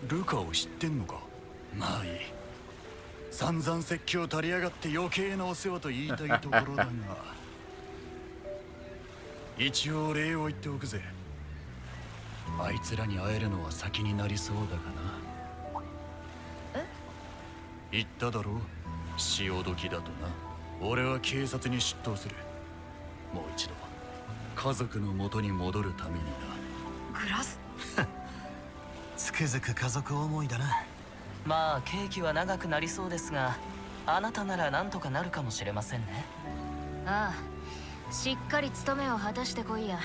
ルカを知ってんのか。まあいい。散々説教足りやがって余計なお世話と言いたいところだが一応礼を言っておくぜ。あいつらに会えるのは先になりそうだがな。言っただろう、潮時だとな。俺は警察に出頭する。もう一度家族の元に戻るためにな。グラスつくづく家族思いだな。まあ刑期は長くなりそうですが、あなたなら何とかなるかもしれませんね。ああ、しっかり務めを果たしてこいや。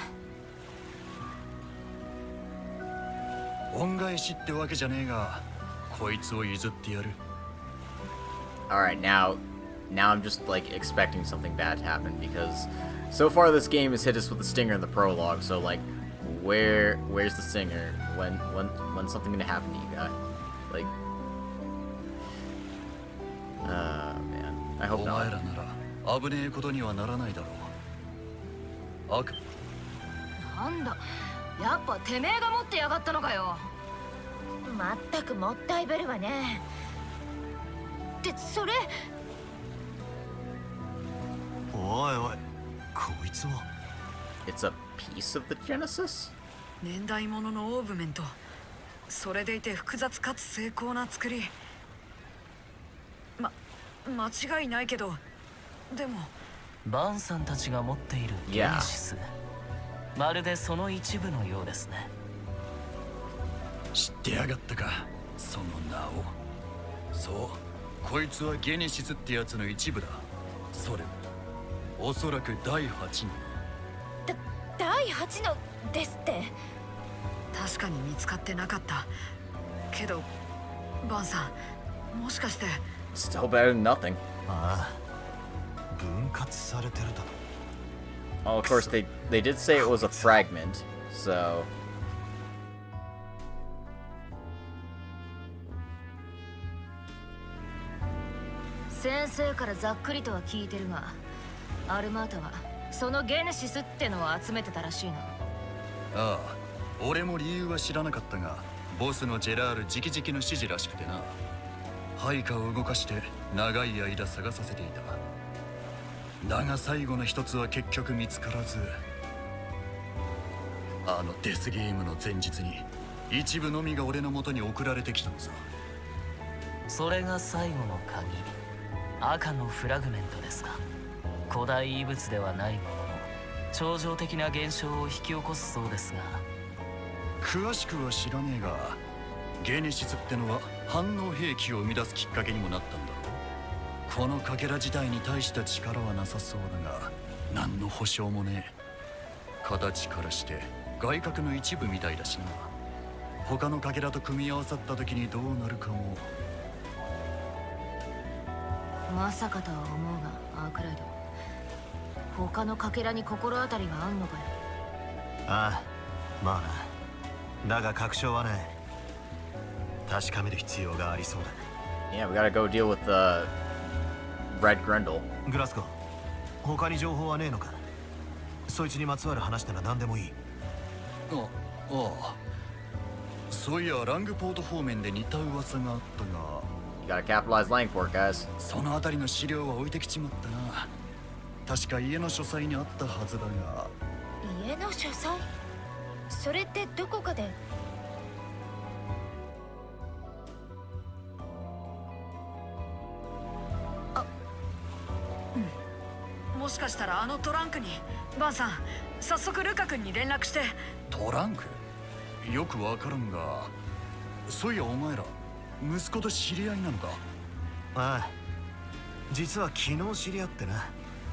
恩返しってわけじゃねえが、こいつを譲ってやる。 Alright, now I'm just like expecting something bad to happen because so far this game has hit us with the stinger in the prologue. So like, where's the stinger? When's something gonna happen to you guy? Like, man, I hope お前 not. らなら危ねえことにはならないだろう。赤。なんだ、やっぱてめえが持ってやがったのかよ。まったくもったいぶるわね。ってそれ。おいおい、こいつは。It's a piece of the Genesis? 年代物のオーブメント。それでいて複雑かつ精巧な作り。間違いないけど、でもバンさんたちが持っているゲネシス、まるでその一部のようですね。知ってやがったか、その名を。そう、こいつはゲネシスってやつの一部だ。それもおそらく第8の。第8のですって。確かに見つかってなかったけど、バンさん、もしかして。 Still better than nothing. ああ、分割されてるだろ。 Oh, of course they did say it was a fragment, so. 先生からざっくりとは聞いてるが、アルマータはそのゲネシスってのを集めてたらしいな。ああ、俺も理由は知らなかったが、ボスのジェラール直々の指示らしくてな。配下を動かして長い間探させていた。だが最後の一つは結局見つからず、あのデスゲームの前日に一部のみが俺の元に送られてきたのさ。それが最後の鍵、赤のフラグメントですか。古代遺物ではないものの超常的な現象を引き起こすそうですが。詳しくは知らねえが、ゲネシスってのは反応兵器を生み出すきっかけにもなったんだろう。このかけら自体に大した力はなさそうだが、何の保証もねえ。形からして外角の一部みたいだしな。他のかけらと組み合わさった時にどうなるかも。まさかとは思うが、アークライド、他のかけらに心当たりがあんのかよ。ああ、まあな。だが確証はね、確かめる必要がありそうだ。 Yeah, we gotta go deal with the Red Grendel. グラスコ、他に情報はねえのか。そいつにまつわる話なら何でもいい。ああ、そういやラングポート方面で似た噂があったが。 You gotta capitalize Langport, guys. そのあたりの資料は置いてきちまったな。確か家の書斎にあったはずだが。家の書斎？それってどこかで。もしかしたらあのトランクに。バンさん、早速ルカ君に連絡して。トランク？よくわからんが、そういやお前ら息子と知り合いなのか？ああ、実は昨日知り合ってな。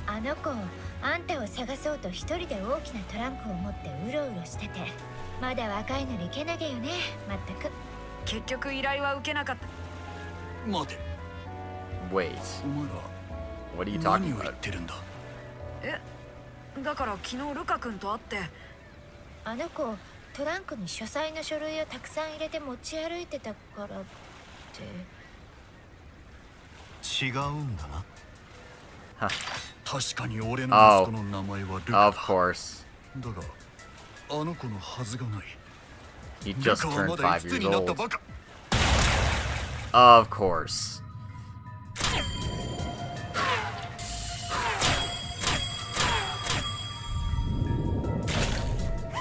あの子、あんたを探そうと一人で大きなトランクを持ってうろうろしてて、まだ若いのにけなげよね、まったく。結局依頼は受けなかった。待て。Wait. お前ら What are you 何 talking を言 about? ってるんだ？だから昨日ルカ君と会って。あの子、トランクに書斎の書類をたくさん入れて持ち歩いてたからって。違うんだな。確かに俺の息子の名前はルカだ。 Of course. だが、あの子のはずがない。 He ル just カは turned まだい 5くつ years になった old. ばか。 Of course.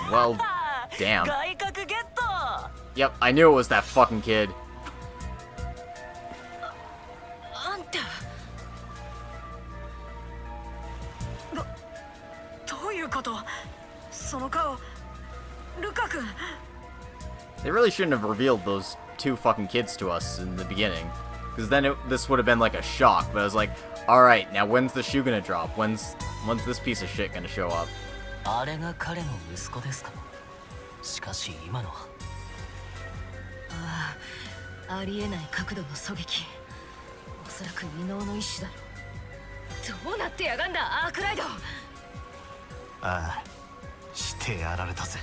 Well, damn. Yep, I knew it was that fucking kid. あんた。どういうこと？その顔、ルカ君。 They really shouldn't have revealed those two fucking kids to us in the beginning. Because then this would have been like a shock, but I was like, alright, now when's the shoe gonna drop? When's this piece of shit gonna show up? あれが彼の息子ですか。しかし今のは。ああ、ありえない角度の狙撃。おそらく異能の一種だろ。どうなってやがんだ、アークライド。ああ、してやられたぜ。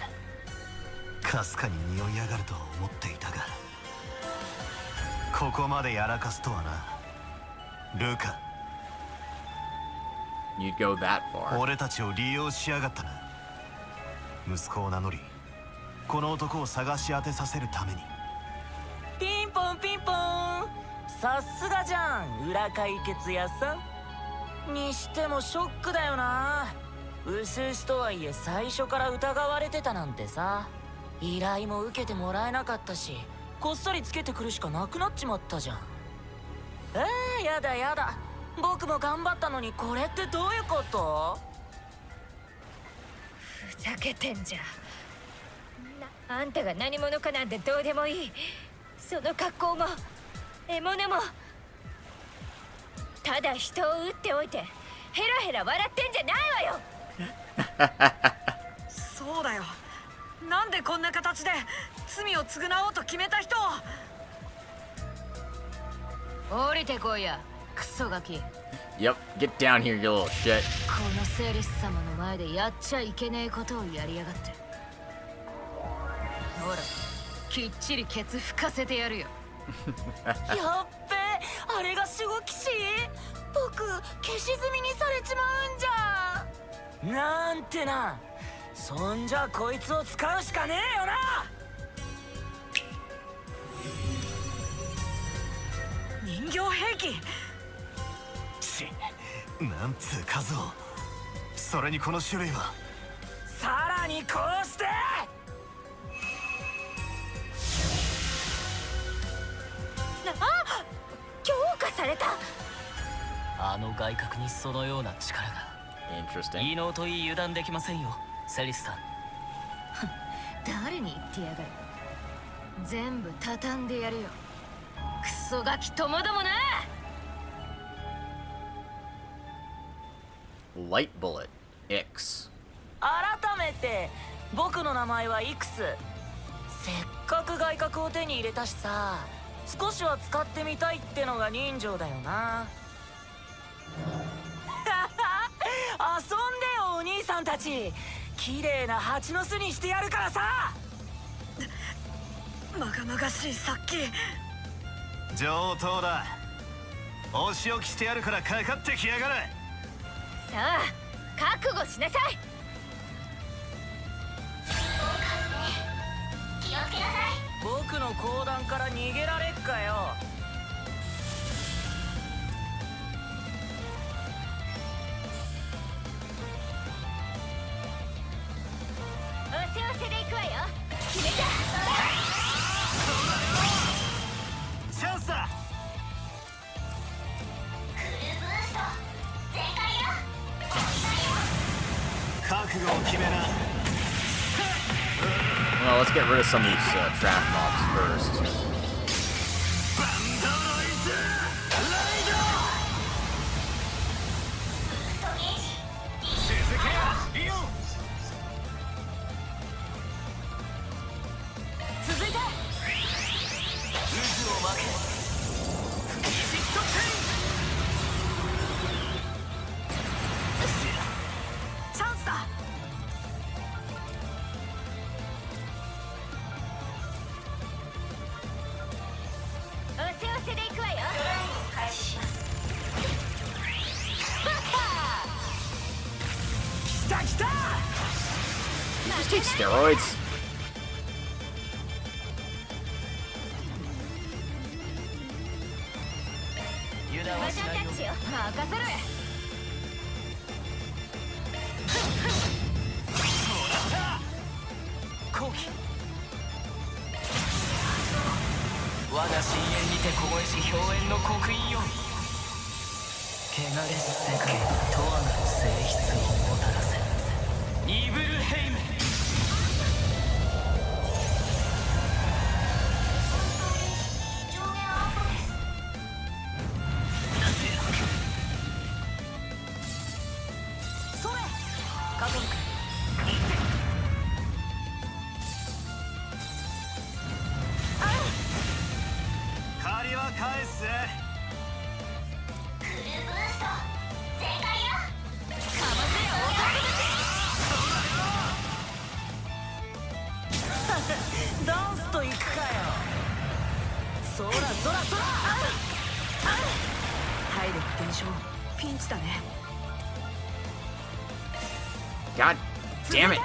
かすかに匂い上がるとは思っていたが、ここまでやらかすとはな。ルカ、 You'd go that far. 俺たちを利用しやがったな。息子を名乗り、この男を探し当てさせるために。ピンポンピンポン。さすがじゃん、裏解決屋さん。にしてもショックだよな。うすうすとはいえ最初から疑われてたなんてさ。依頼も受けてもらえなかったし、こっそりつけてくるしかなくなっちまったじゃん。やだやだ。僕も頑張ったのにこれってどういうこと？ふざけてんじゃ。あんたが何者かなんてどうでもいい。その格好も獲物もただ人を撃っておいてヘラヘラ笑ってんじゃないわよ。そうだよ。なんでこんな形で罪を償おうと決めた人を。降りてこいや、クソガキ。 Yep, get down here, you little shit. このセリス様の前でやっちゃいけねえことをやりやがって。ほら、きっちりケツ吹かせてやるよ。やっべ、あれが守護騎士？僕消し済みにされちまうんじゃ。なんてな。そんじゃこいつを使うしかねえよな。人形兵器。ち、なんつう数を。それにこの種類は。さらにこうして。強化された。あの外角にそのような力が。Interesting. 異能といい油断できませんよ、セリスさん。誰に言ってやがる。全部畳んでやるよ、クソガキともどもな。 Light bullet, X. 改めて僕の名前はイクス。せっかく外角を手に入れたしさ、少しは使ってみたいってのが人情だよな。遊んでよお兄さんたち。綺麗な蜂の巣にしてやるからさ。まがまがしい殺気。上等だ。お仕置きしてやるからかかってきやがれ。さあ、覚悟しなさい。気をつけなさい。僕の講談から逃げられっかよ。おせおせで行くわよ。Well, let's get rid of some of these trash mobs first. You just take steroids? God damn it!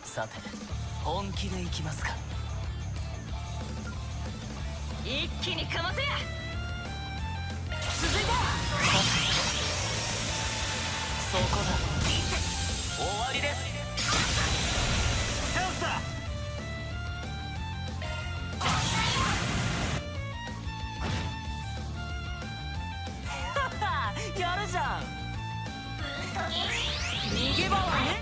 さて、本気でいきますか。一気にかませや。続いてそこだ。終わりです。チャンスだ。やるじゃん。逃げ場はね。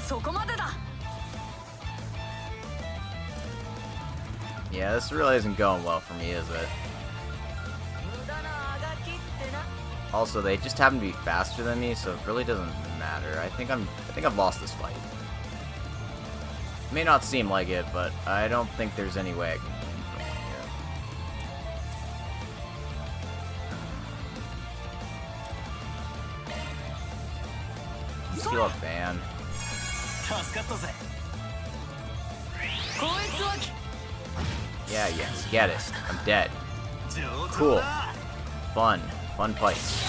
そこまでだ。 Yeah, this really isn't going well for me, is it? Also, they just happen to be faster than me, so it really doesn't matter. I think I've lost this fight. It may not seem like it, but I don't think there's any way I can win from here. Let's heal up Van. Yeah, yes, get it. I'm dead. Cool. Fun fights.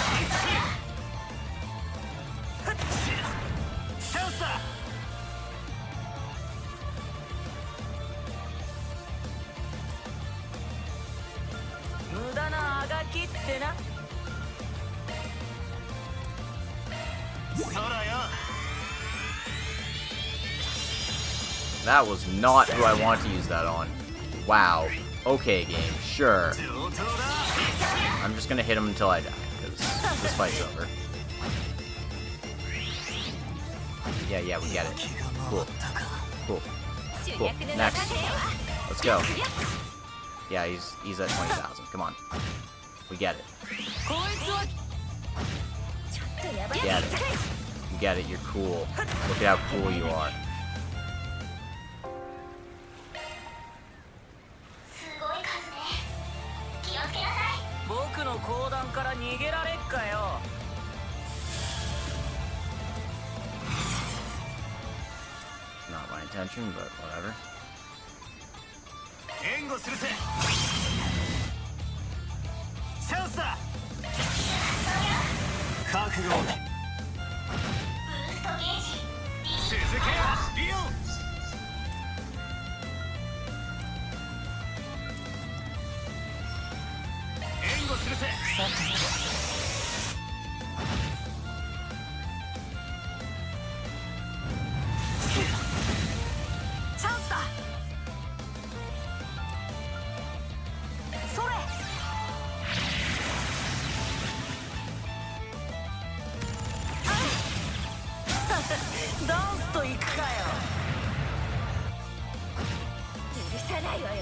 That was not who I wanted to use that on. Wow. Okay, game. Sure. I'm just gonna hit him until I die, because this fight's over. Yeah, we get it. Cool. Cool. Cool. Next. Let's go. Yeah, he's at 20,000. Come on. We get it. We get it. You get it. You're cool. Look at how cool you are. すごい数ね。気をつけなさい。僕の講談から逃げられっかよ。Not my intention, but whatever. 援護するぜ。チャンスだ。覚悟を。ブーストゲージ。続けよ。リオ。援護するぜ。さてチャンスだ。それ。ダンスと行くかよ。許さないわよ。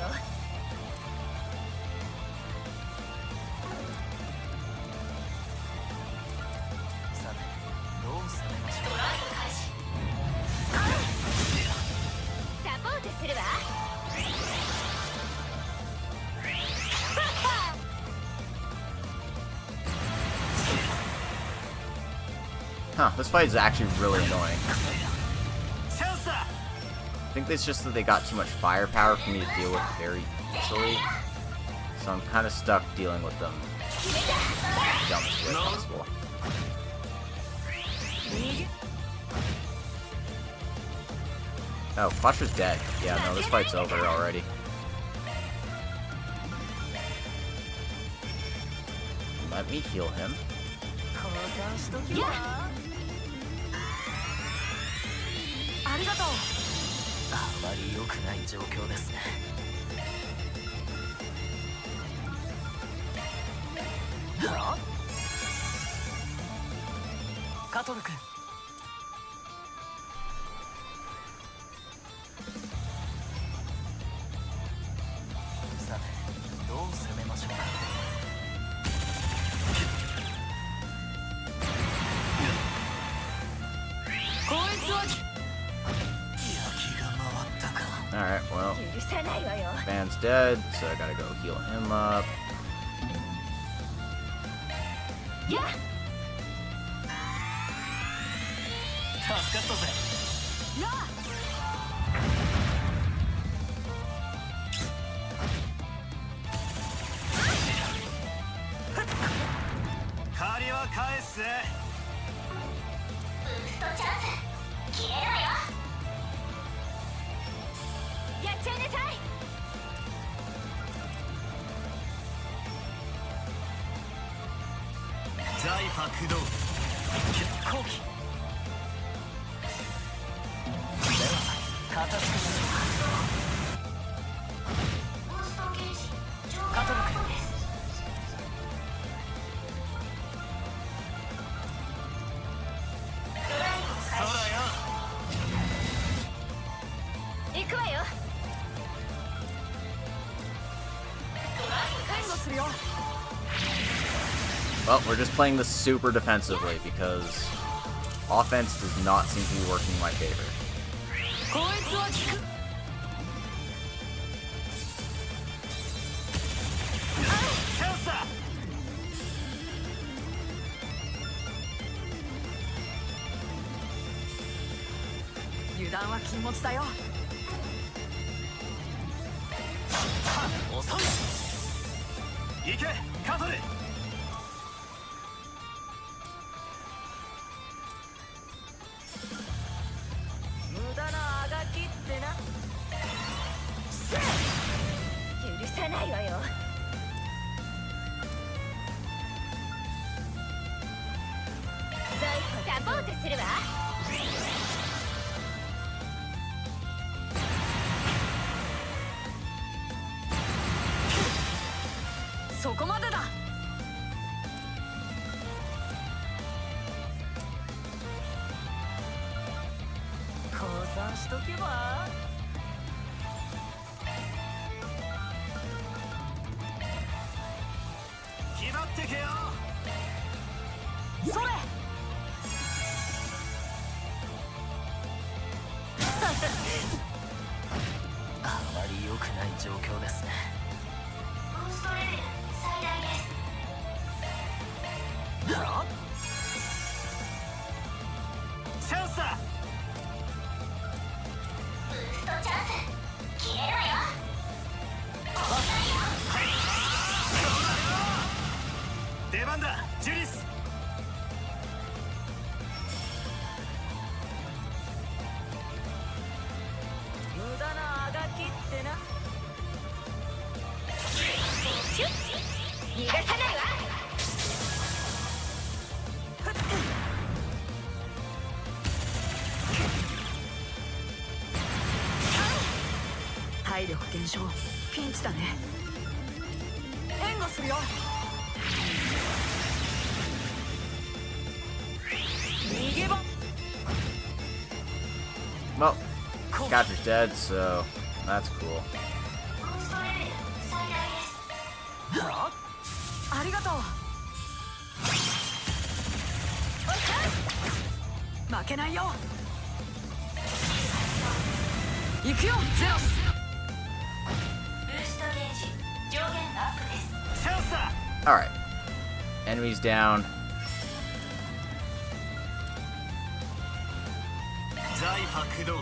さてどう攻めましょう。ドライブ開始。サポートするわ。Huh, this fight is actually really annoying. I think it's just that they got too much firepower for me to deal with very easily. So I'm kind of stuck dealing with them the dumbest way possible. Oh, Quatra's dead. Yeah, no, this fight's over already. Let me heal him. ありがとう。あまり良くない状況ですね。はあ？カトル君。さてどう攻めましょうか。こいつはAlright, well, Van's dead, so I gotta go heal him up. Well, we're just playing this super defensively because offense does not seem to be working in my favor. ってけよ。それあまり良くない状況ですね。ブーストレベル最大です。チャンスだ。ブーストチャンス消えろよ。出番だジュリス。無駄なあがきってな。逃がさないわ。体力減少、ピンチだね。援護するよ。逃げ場。 Well, Capture's dead, so that's cool. ブーストレベル最大です。ありがとう。負けないよ。行くよゼロス。ブーストゲージ上限アップです。チャンスだ。 Alright. Enemies down. ザイファ駆動。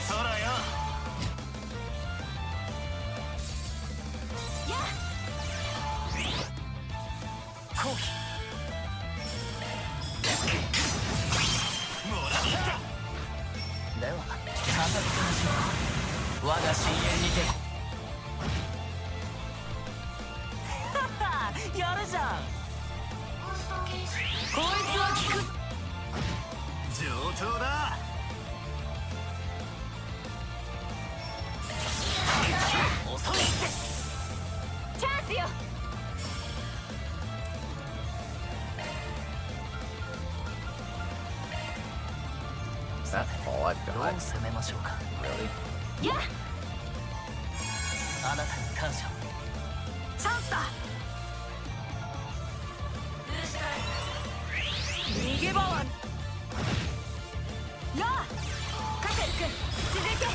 そらよ。後期もらった。では片付けましょう。我が深淵にてやるじゃん。ブーストゲージこいつは効く。上等だ。遅いって。チャンスよ。That's all I've どう got. 攻めましょうか。 Really? やっあなたに感謝。チャンスだ。ブースト逃げ場は。やあカセル君続いて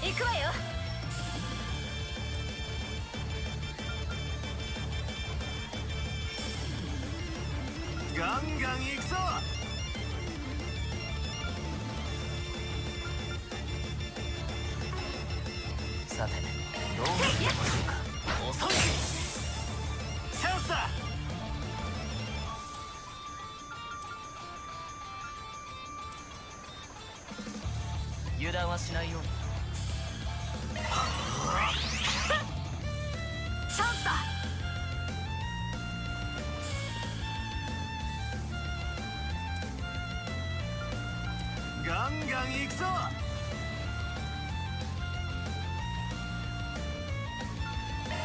行くわよ。ガンガン行くぞ。さてどう攻めましょうか。遅い。チャンスだ。油断はしないように。チャンスだ。ガンガン行くぞ。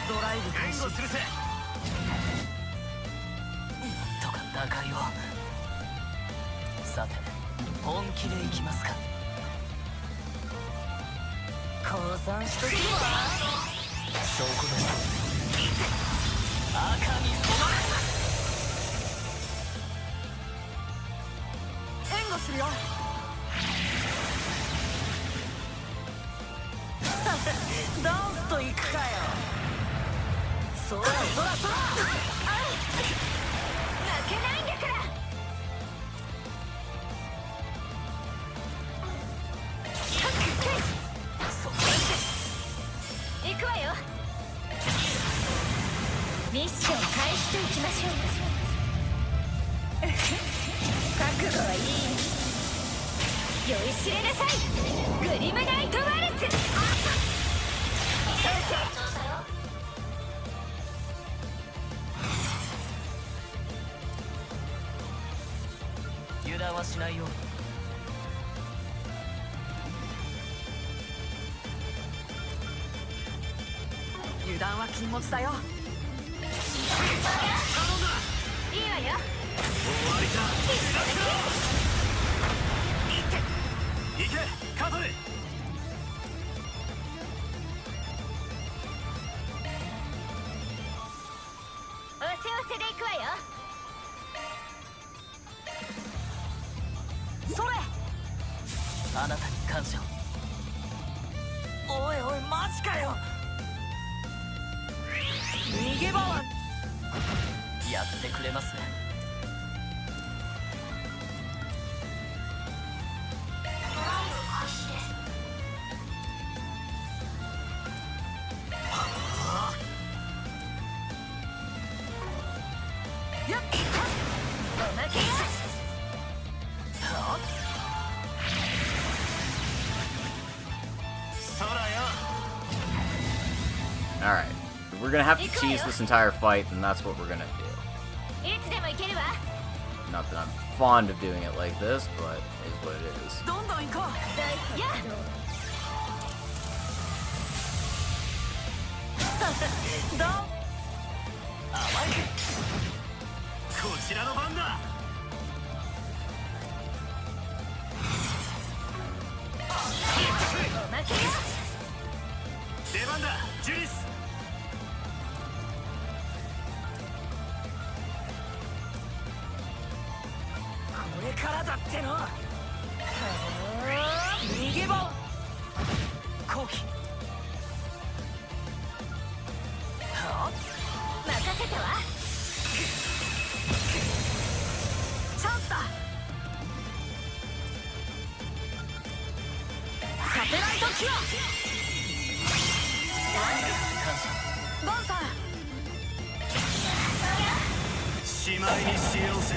ドライブ開始。援護するぜ。とか打開を。さて本気でいきますか。降参しとくわ。そこです赤に染まれ。援護するよ。ダンスと行くかよ。そらそらそら。負けないんだから。行くわよ。ミッション開始といきましょう。覚悟はいい。酔いしれなさいグリムナイトワルツ。油断はしないように。油断は禁物だよ。いいわよ。終わりだ。行けカトル。おせおせで行くわよ。それ。あなたに感謝を。おいおいマジかよ。逃げ場はやってくれますね。やっおまけよ。Alright. We're gonna have to cheese this entire fight, and that's what we're gonna do. いつでも行けるわ。 Not that I'm fond of doing it like this, but it is what it is. どんどん行こう。やどうこちらの番だ。おまけよ。出番だジュリス。これからだっての。逃げ場後期。任せてわ。チャンスだ。サテライトキュア。ボンさん。しまいにしようぜ。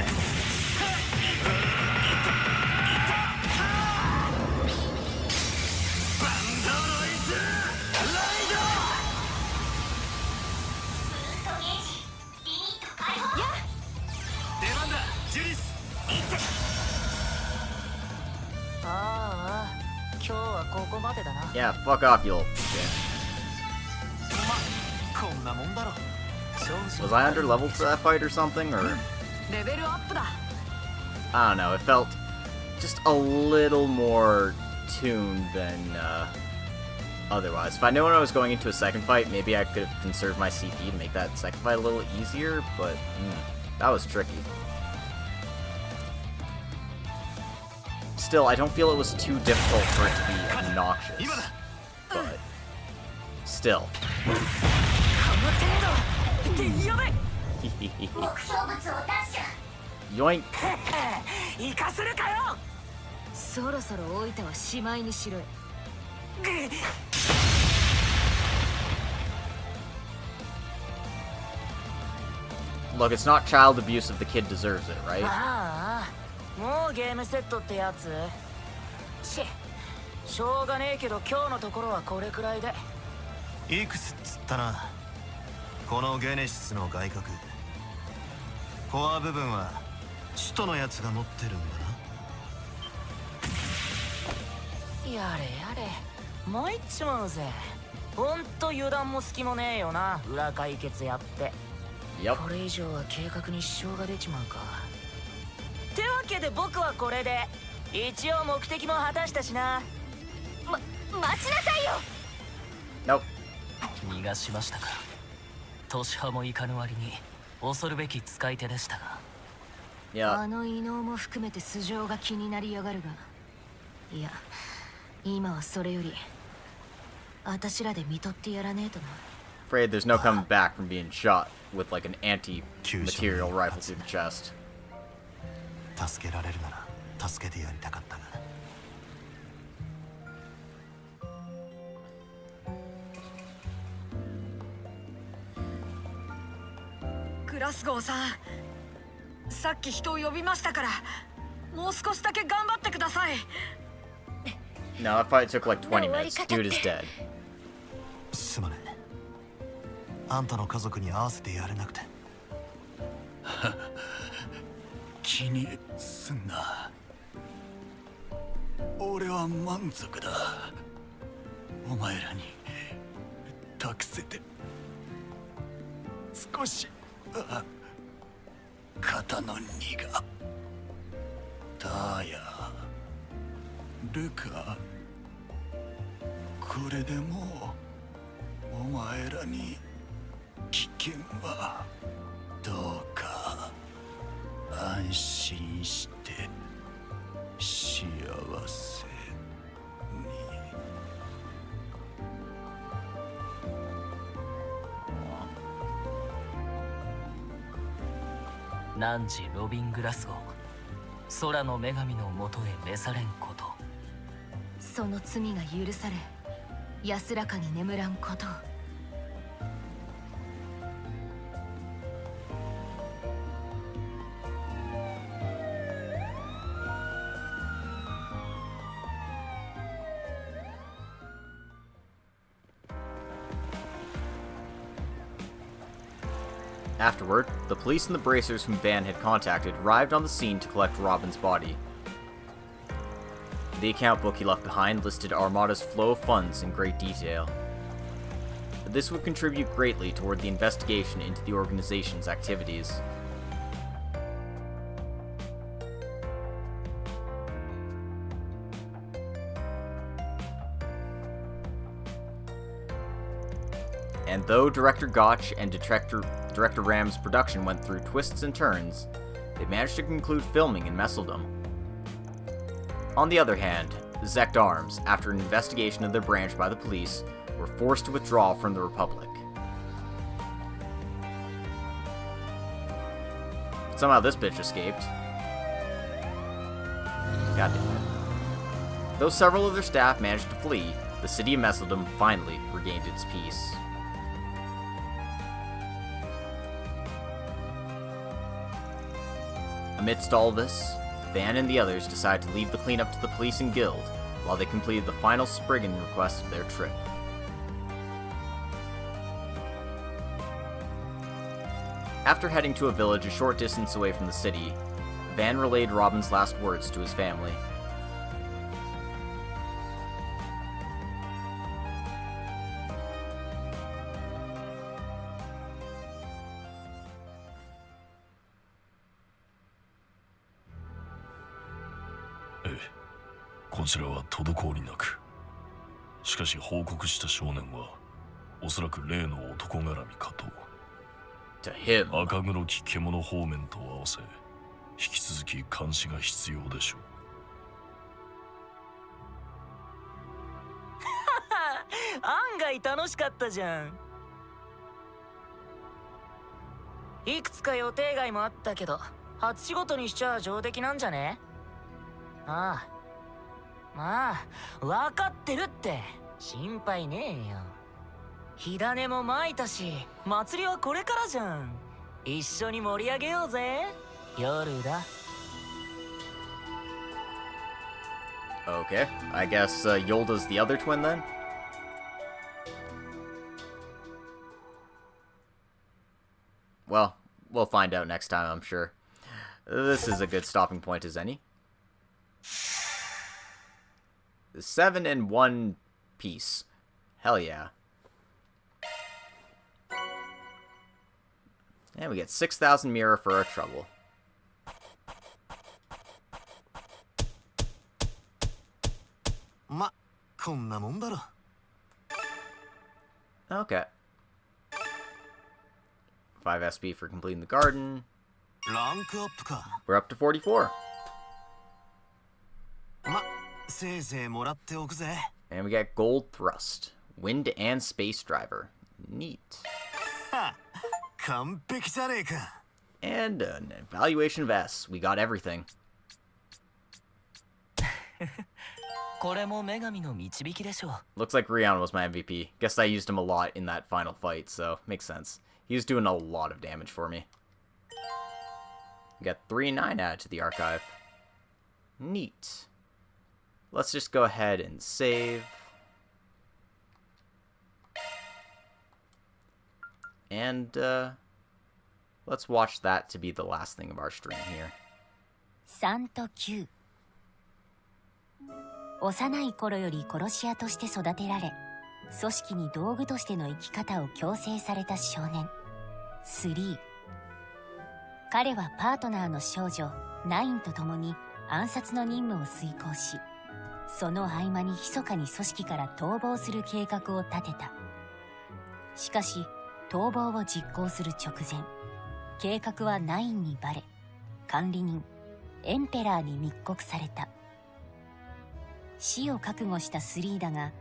バンドロイズライド。出番だジュリス。ああ今日はここまでだな。 Yeah, fuck off, you little bitch. こんなもんだろ。 Was I under leveled for that fight or something, or レベルアップだ。 I don't know, it felt just a little more tuned than otherwise. If I knew when I was going into a second fight, maybe I could have conserved my CP to make that second fight a little easier, but that was tricky. Still, I don't feel it was too difficult for it to be obnoxious, but still. 目標物を出しちゃ Yoink! 生かせるかよ。そろそろ置いたはしまいにしろよ。Look, it's not child abuse if the kid deserves it, right? ああもうゲームセットってやつ。しょうがねえけど今日のところはこれくらいで。いくつっつったな。このゲネシスの外角コア部分は首都のやつが持ってるんだな。やれやれ参っちまうぜ。ほんと油断も隙もねえよな裏解決やって。これ以上は計画に支障が出ちまうか。ってわけで僕はこれで一応目的も果たしたしな。待ちなさいよ。 Nope. 逃がしましたか。年派もいかぬ割に恐るべき使い手でしたが。Yeah. あの異能も含めて素性が気になりやがるが、いや今はそれより私らで見とってやらねえとな。 Afraid there's no coming back from being shot with like an anti-material rifle through the chest. 助けられるなら助けてやりたかったが。グラスゴーさん、さっき人を呼びましたからもう少しだけ頑張ってください。 No, that fight took like 20 minutes. Dude is dead. すまねえ。あんたの家族に合わせてやれなくて。気にすんな。俺は満足だ。お前らに託せて少し肩の荷が。だやるか。これでもうお前らに危険はどうか安心して幸せに。汝ロビン・グラスゴー、空の女神のもとへ召されんこと。その罪が許され安らかに眠らんことを。Afterward, the police and the bracers whom Van had contacted arrived on the scene to collect Robin's body. The account book he left behind listed Armata's flow of funds in great detail. This would contribute greatly toward the investigation into the organization's activities. And though Director Gotch and Director Ram's production went through twists and turns, they managed to conclude filming in Messeldom. On the other hand, the Zect Arms, after an investigation of their branch by the police, were forced to withdraw from the Republic. Somehow this bitch escaped. God damn it. Though several of their staff managed to flee, the city of Messeldom finally regained its peace. Amidst all this, Van and the others decided to leave the cleanup to the police and guild while they completed the final Spriggan request of their trip. After heading to a village a short distance away from the city, Van relayed Robin's last words to his family. Eh, こちらは滞りなく。しかし報告した少年はおそらく例の男絡みかと。赤黒き獣方面と合わせ、引き続き監視が必要でしょう。案外楽しかったじゃん。いくつか予定外もあったけど、初仕事にしちゃ上出来なんじゃね？ああ、まあ分かってるって、心配ねえよ。火種も撒いたし、祭りはこれからじゃん。一緒に盛り上げようぜ。夜だ。Okay, I guess Yolda's the other twin then? Well, we'll find out next time, I'm sure. This is a good stopping point as any. 7 in 1 piece. Hell yeah. And we get 6,000 mirror for our trouble. Okay. 5 SP for completing the garden. We're up to 44. And we get Gold Thrust. Wind and Space Driver. Neat. And an evaluation of S. We got everything. これも女神の導きでしょう。 Looks like Rion was my MVP. Guess I used him a lot in that final fight, so makes sense. He was doing a lot of damage for me. We got 3 and 9 added to the archive. Neat. Let's just go ahead and save. And let's watch that to be the last thing of our stream here. 3と9。幼い頃より殺し屋として育てられ、組織に道具としての生き方を強制された少年3。彼はパートナーの少女9と共に暗殺の任務を遂行し、その合間に密かに組織から逃亡する計画を立てた。しかし逃亡を実行する直前、計画はナインにバレ、管理人エンペラーに密告された。死を覚悟したスリーだが、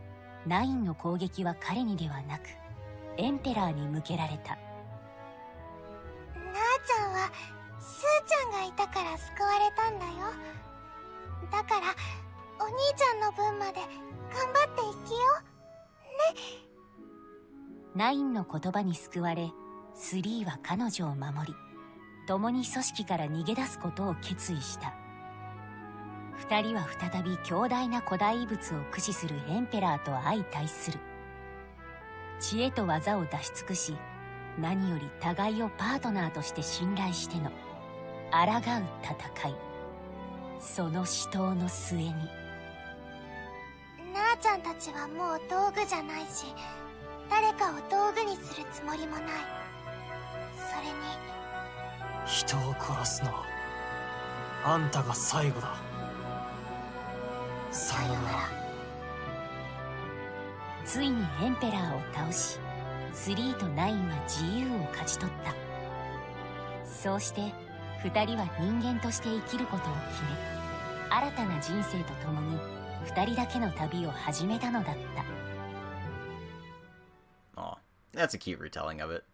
ナインの攻撃は彼にではなくエンペラーに向けられた。なあちゃんはスーちゃんがいたから救われたんだよ。だからお兄ちゃんの分まで頑張って生きようね。ナインの言葉に救われ、スリーは彼女を守り、共に組織から逃げ出すことを決意した。二人は再び強大な古代遺物を駆使するエンペラーと相対する。知恵と技を出し尽くし、何より互いをパートナーとして信頼しての抗う戦い。その死闘の末に、なあちゃんたちはもう道具じゃないし、誰かを道具にするつもりもない。それに人を殺すのはあんたが最後だ。さよなら。ついにエンペラーを倒し、スリーとナインは自由を勝ち取った。そうして二人は人間として生きることを決め、新たな人生とともに二人だけの旅を始めたのだった。Aw, that's a cute retelling of it.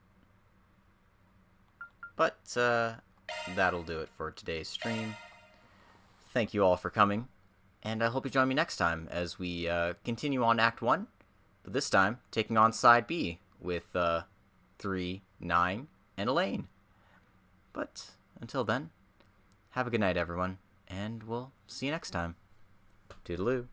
But, that'll do it for today's stream. Thank you all for coming, and I hope you join me next time as we continue on Act 1, but this time taking on Side B with 3, 9, and Elaine. But until then, have a good night, everyone, and we'll see you next time. Toodaloo.